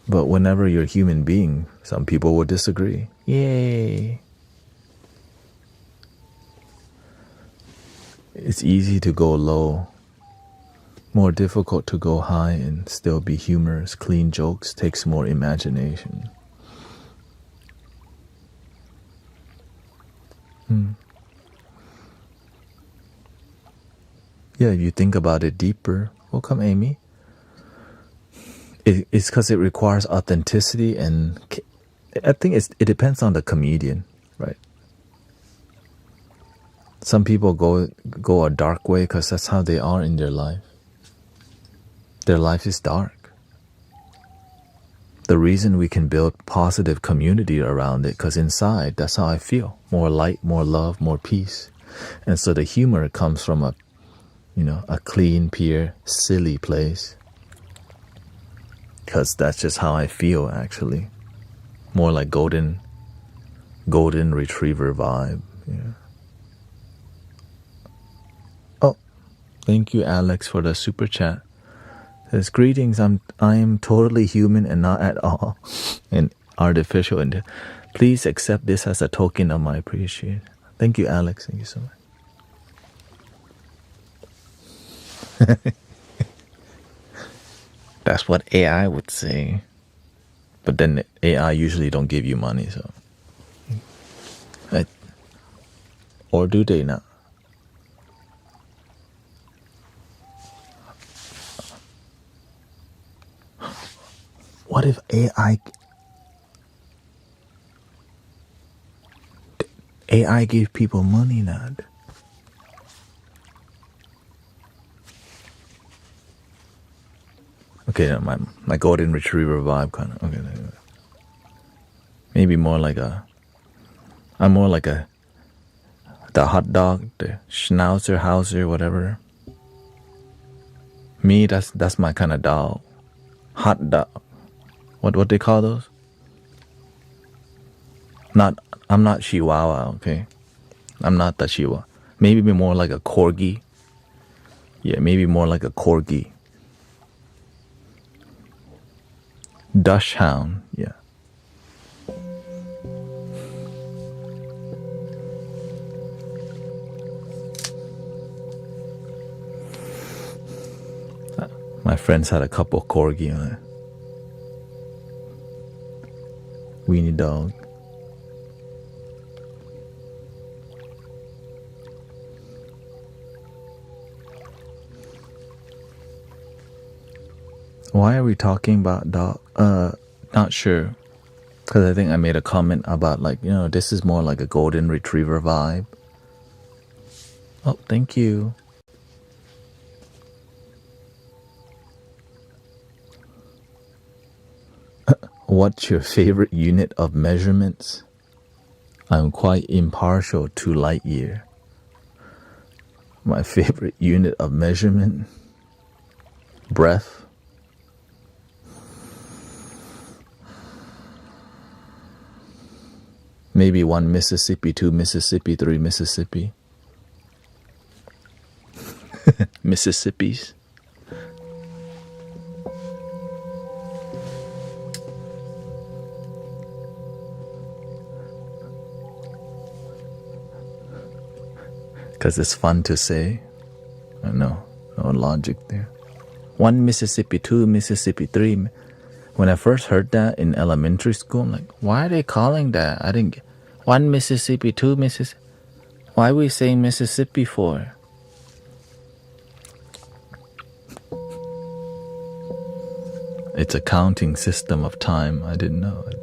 But whenever you're a human being, some people will disagree. Yay. It's easy to go low, more difficult to go high and still be humorous. Clean jokes takes more imagination. Yeah, if you think about it deeper, welcome Amy. It's because it requires authenticity, and I think it depends on the comedian, right? Some people go a dark way because that's how they are in their life. Their life is dark. The reason we can build positive community around it, because inside, that's how I feel. More light, more love, more peace. And so the humor comes from a clean, pure, silly place. Because that's just how I feel, actually. More like golden retriever vibe. Yeah. Oh, thank you, Alex, for the super chat. Says, greetings, I am totally human and not at all an artificial. And please accept this as a token of my appreciation. Thank you, Alex. Thank you so much. That's what AI would say. But then AI usually don't give you money, so. Or do they not? What if AI give people money now? Okay, my golden retriever vibe kind of. Okay, maybe more like I'm more like the hot dog, the schnauzer, hauser, whatever. Me, that's my kind of dog. Hot dog. What they call those? I'm not Chihuahua, okay? I'm not the Chihuahua. Maybe more like a corgi. Yeah, maybe more like a corgi. Dachshund, yeah. My friends had a couple corgi on it. Weenie dog. Why are we talking about dog? Not sure. Because I think I made a comment about like, this is more like a golden retriever vibe. Oh, thank you. What's your favorite unit of measurements? I'm quite impartial to light year. My favorite unit of measurement? Breath. Maybe 1 Mississippi, 2 Mississippi, 3 Mississippi. Mississippis. Because it's fun to say. I know, no logic there. 1 Mississippi, 2 Mississippi, 3. When I first heard that in elementary school, I'm like, why are they calling that? I didn't get 1 Mississippi, 2 Mississippi. Why are we saying Mississippi for? It's a counting system of time. I didn't know it.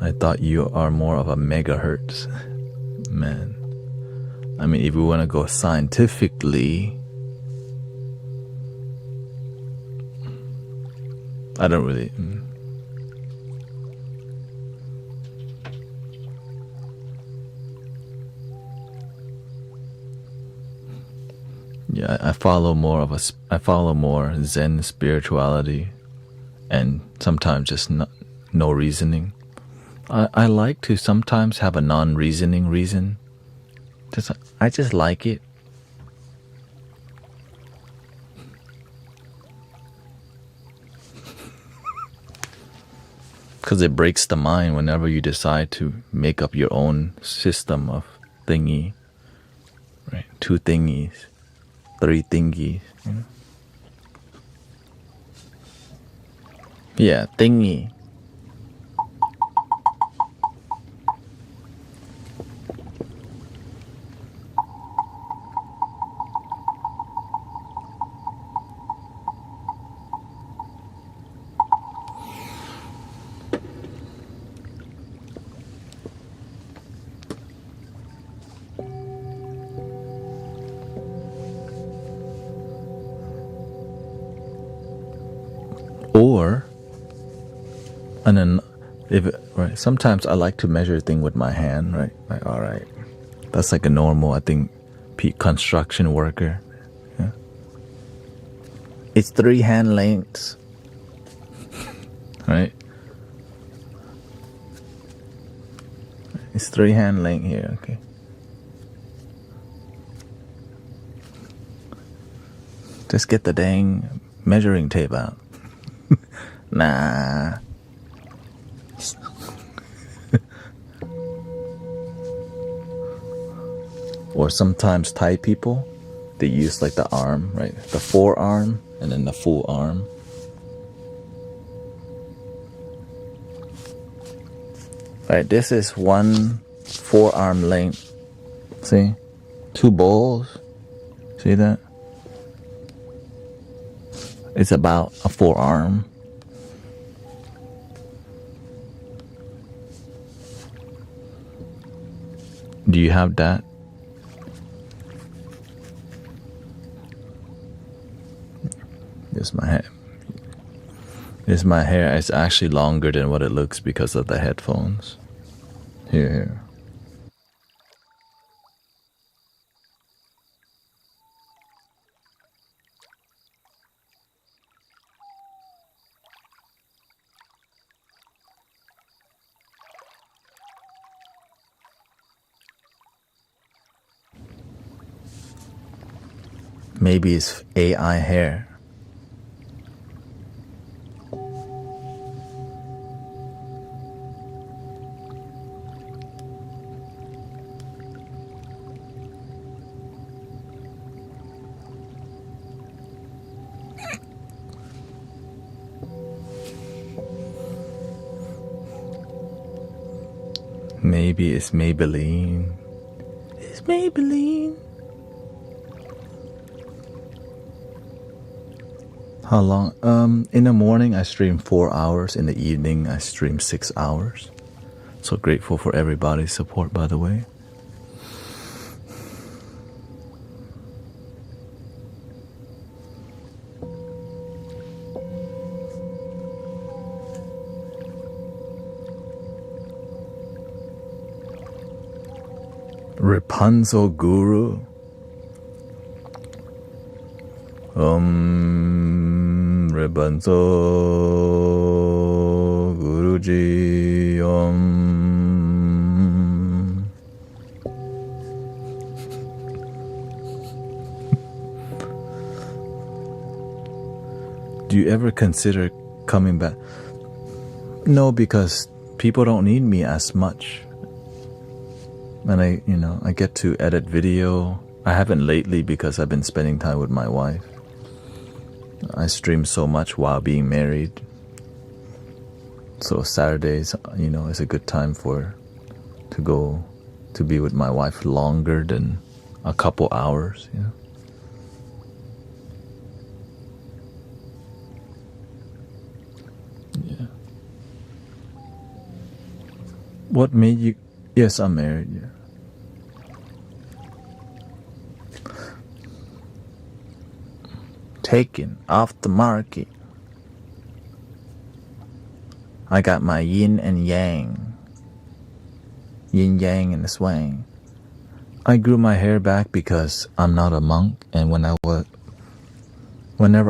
I thought you are more of a megahertz man. I mean, if we want to go scientifically, I don't really. Yeah, I follow more Zen spirituality, and sometimes just no reasoning. I like to sometimes have a non-reasoning reason. I just like it. Because it breaks the mind whenever you decide to make up your own system of thingy. Right? 2 thingies. 3 thingies. Yeah, thingy. Or, and then, right, sometimes I like to measure a thing with my hand, right? Like, all right, that's like a normal, I think, construction worker. Yeah. It's 3 hand lengths, right? It's 3 hand length here, okay. Just get the dang measuring tape out. Nah. Or sometimes Thai people, they use like the arm, right? The forearm and then the full arm. Right, this is 1 forearm length. See? 2 bowls. See that? It's about a forearm. Do you have that? My hair is actually longer than what it looks because of the headphones. Here. Maybe it's AI hair. Maybe it's Maybelline. It's Maybelline. How long? In the morning I stream 4 hours. In the evening I stream 6 hours. So grateful for everybody's support, by the way. Rapunzel Guru. Rapunzel Guruji. Do you ever consider coming back? No, because people don't need me as much. And I get to edit video. I haven't lately because I've been spending time with my wife. I stream so much while being married. So Saturdays, is a good time to go to be with my wife longer than a couple hours, Yeah. What made you? Yes, I'm married, yeah. Taken off the market. I got my yin and yang. Yin yang in the swang. I grew my hair back because I'm not a monk, and whenever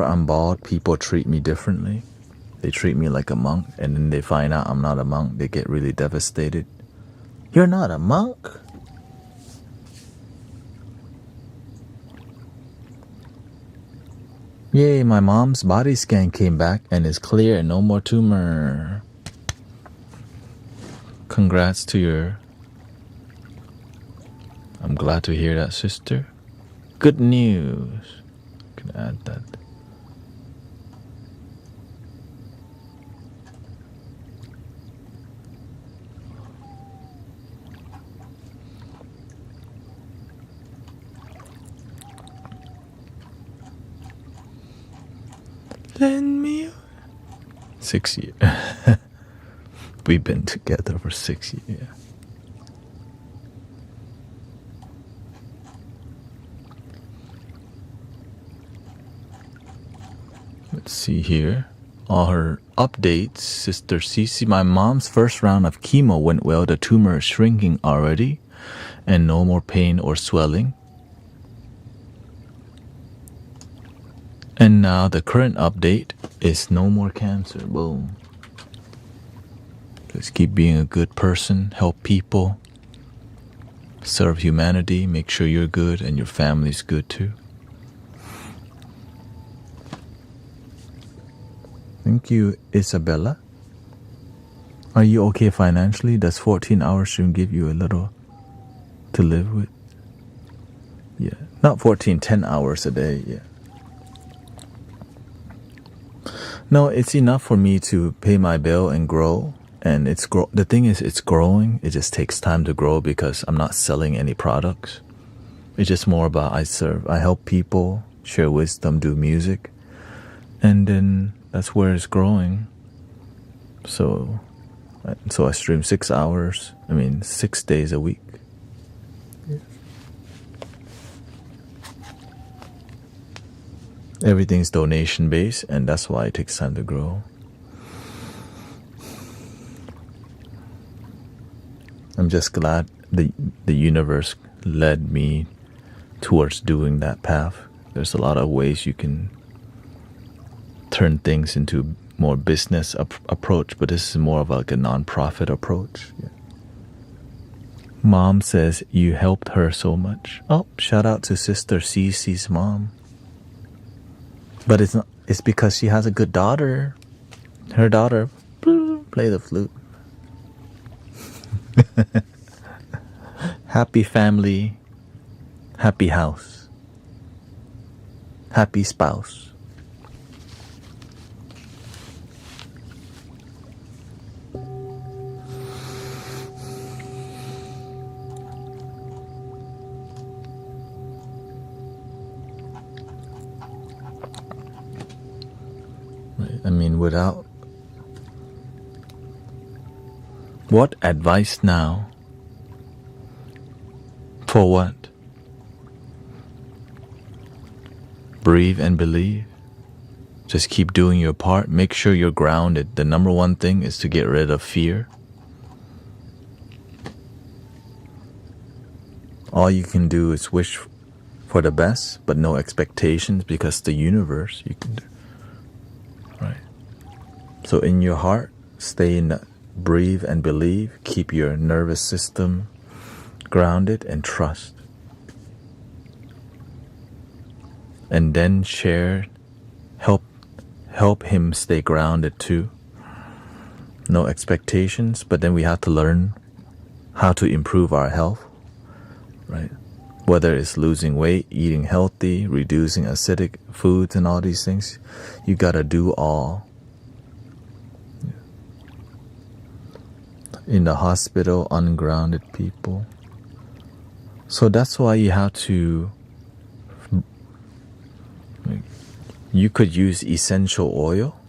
I'm bald, people treat me differently. They treat me like a monk, and then they find out I'm not a monk. They get really devastated. You're not a monk? Yay, my mom's body scan came back and is clear and no more tumor. Congrats to your... I'm glad to hear that, sister. Good news. Can add that. Lend me 6 years. We've been together for 6 years. Let's see here. All her updates. Sister Cece, my mom's first round of chemo went well. The tumor is shrinking already and no more pain or swelling. And now the current update is no more cancer. Boom. Just keep being a good person, help people, serve humanity, make sure you're good and your family's good too. Thank you, Isabella. Are you okay financially? Does 14 hours stream give you a little to live with? Yeah, not 14, 10 hours a day, yeah. No, it's enough for me to pay my bill and grow. And the thing is, it's growing. It just takes time to grow because I'm not selling any products. It's just more about I help people, share wisdom, do music. And then that's where it's growing. So I stream 6 hours. 6 days a week. Yeah. Everything's donation based, and that's why it takes time to grow. I'm just glad the universe led me towards doing that path. There's a lot of ways you can turn things into more business approach, but this is more of like a non-profit approach. Yeah. Mom says you helped her so much. Oh, shout out to Sister Cece's mom. But it's because she has a good daughter. Her daughter play the flute. Happy family, happy house, happy spouse. I mean, without what advice now? For what? Breathe and believe. Just keep doing your part. Make sure you're grounded. The number one thing is to get rid of fear. All you can do is wish for the best, but no expectations, because the universe you can do. Right. So in your heart, stay in that, breathe and believe. Keep your nervous system grounded and trust. And then share, help him stay grounded too. No expectations, but then we have to learn how to improve our health, right? Whether it's losing weight, eating healthy, reducing acidic foods and all these things, you gotta do all. In the hospital, ungrounded people. So that's why you have to, you could use essential oil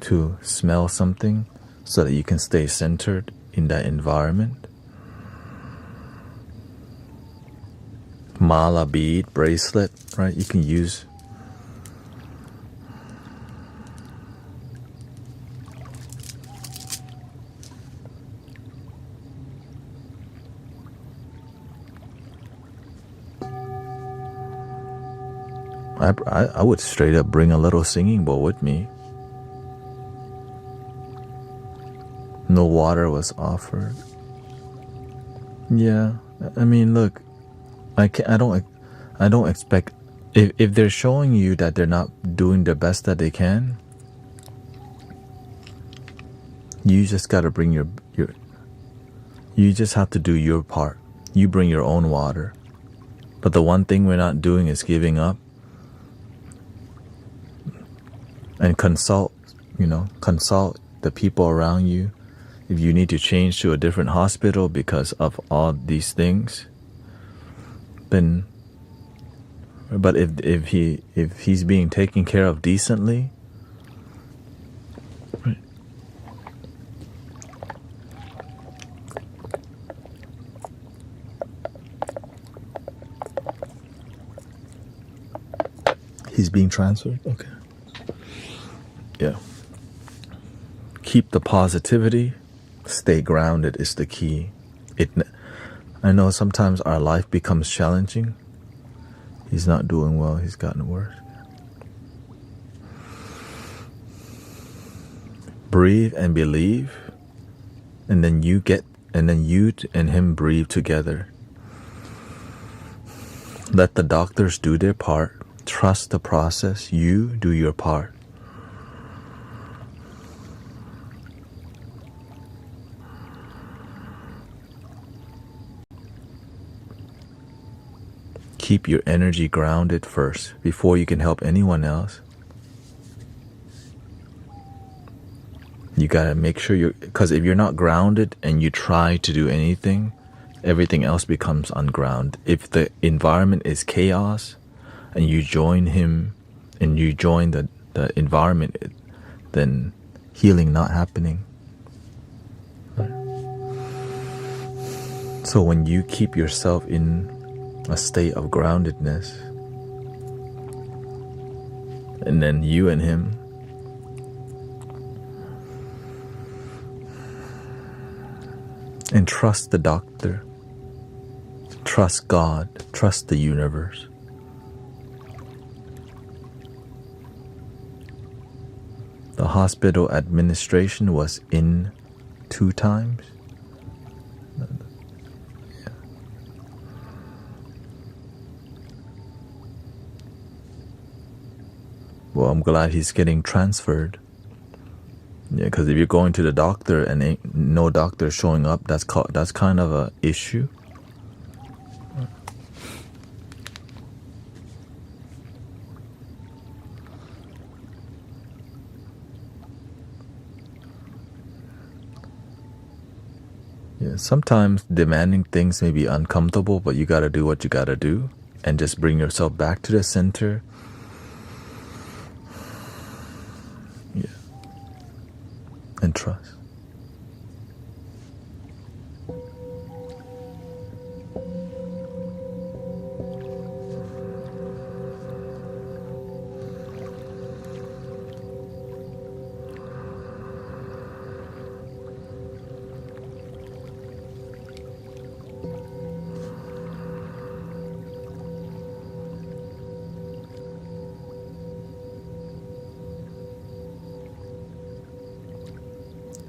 to smell something so that you can stay centered in that environment. Mala bead, bracelet, right? You can use. I would straight up bring a little singing bowl with me. No water was offered. Yeah, I mean, look, I don't expect, if they're showing you that they're not doing the best that they can, you just gotta bring your you just have to do your part. You bring your own water. But the one thing we're not doing is giving up. And consult the people around you. If you need to change to a different hospital because of all these things, then, but if he's being taken care of decently, right. He's being transferred? Okay. Yeah. Keep the positivity. Stay grounded is the key. I know sometimes our life becomes challenging. He's not doing well. He's gotten worse. Breathe and believe, and then you and him breathe together. Let the doctors do their part. Trust the process. You do your part. Keep your energy grounded first before you can help anyone else. You gotta make sure because if you're not grounded and you try to do anything, everything else becomes ungrounded. If the environment is chaos and you join him and you join the environment, then healing not happening. So when you keep yourself in a state of groundedness, and then you and him, and trust the doctor, trust God, trust the universe. The hospital administration was in 2 times. Well, I'm glad he's getting transferred. Yeah, because if you're going to the doctor and ain't no doctor showing up, that's kind of a issue. Yeah, sometimes demanding things may be uncomfortable, but you gotta do what you gotta do, and just bring yourself back to the center. Yeah. and trust.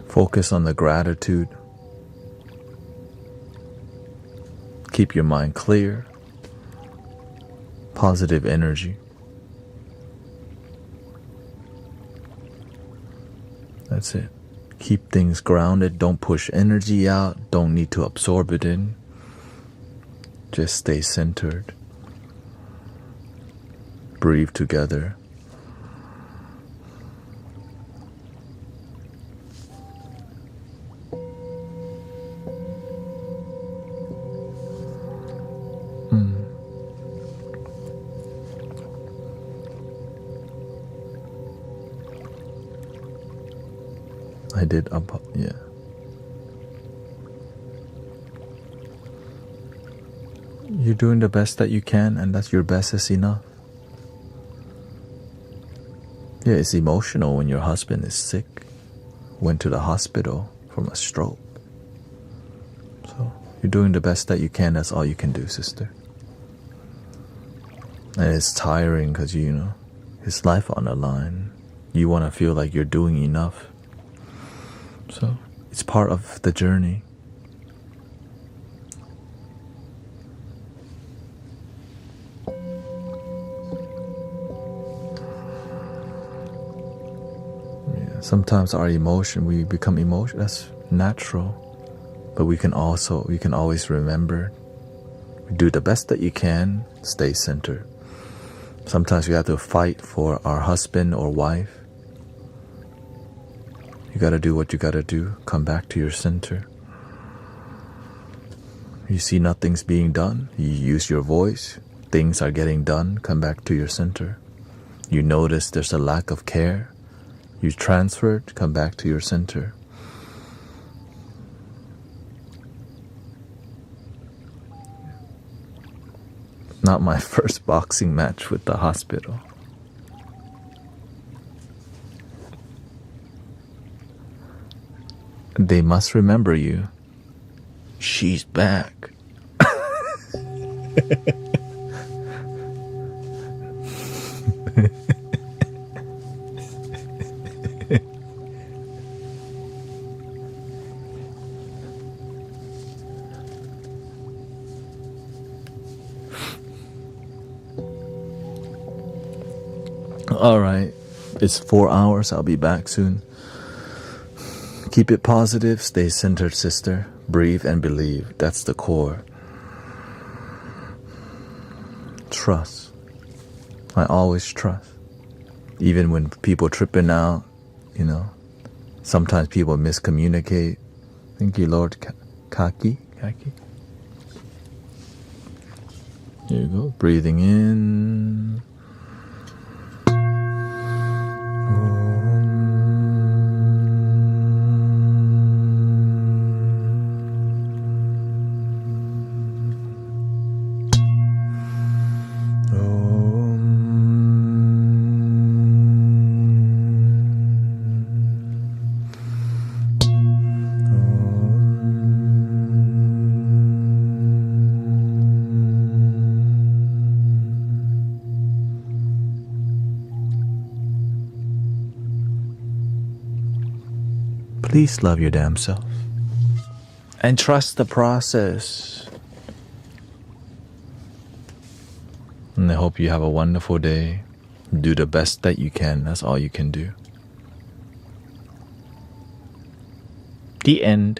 Focus on the gratitude. Keep your mind clear. Positive energy. That's it. Keep things grounded. Don't push energy out. Don't need to absorb it in. Just stay centered. Breathe together. I did yeah. You're doing the best that you can, and that's your best is enough. Yeah, it's emotional when your husband is sick, went to the hospital from a stroke. So you're doing the best that you can, that's all you can do, sister. And it's tiring because, his life on the line. You want to feel like you're doing enough. So it's part of the journey. Yeah, sometimes we become emotional. That's natural. But we can always remember, do the best that you can, stay centered. Sometimes we have to fight for our husband or wife. You gotta do what you gotta do. Come back to your center. You see nothing's being done. You use your voice. Things are getting done. Come back to your center. You notice there's a lack of care. You transferred. Come back to your center. Not my first boxing match with the hospital. They must remember you. She's back. All right, it's 4 hours. I'll be back soon. Keep it positive, stay centered, sister. Breathe and believe. That's the core. Trust. I always trust. Even when people tripping out, sometimes people miscommunicate. Thank you, Lord. Kaki. Here you go. Breathing in. Please love your damn self. And trust the process. And I hope you have a wonderful day. Do the best that you can. That's all you can do. The end.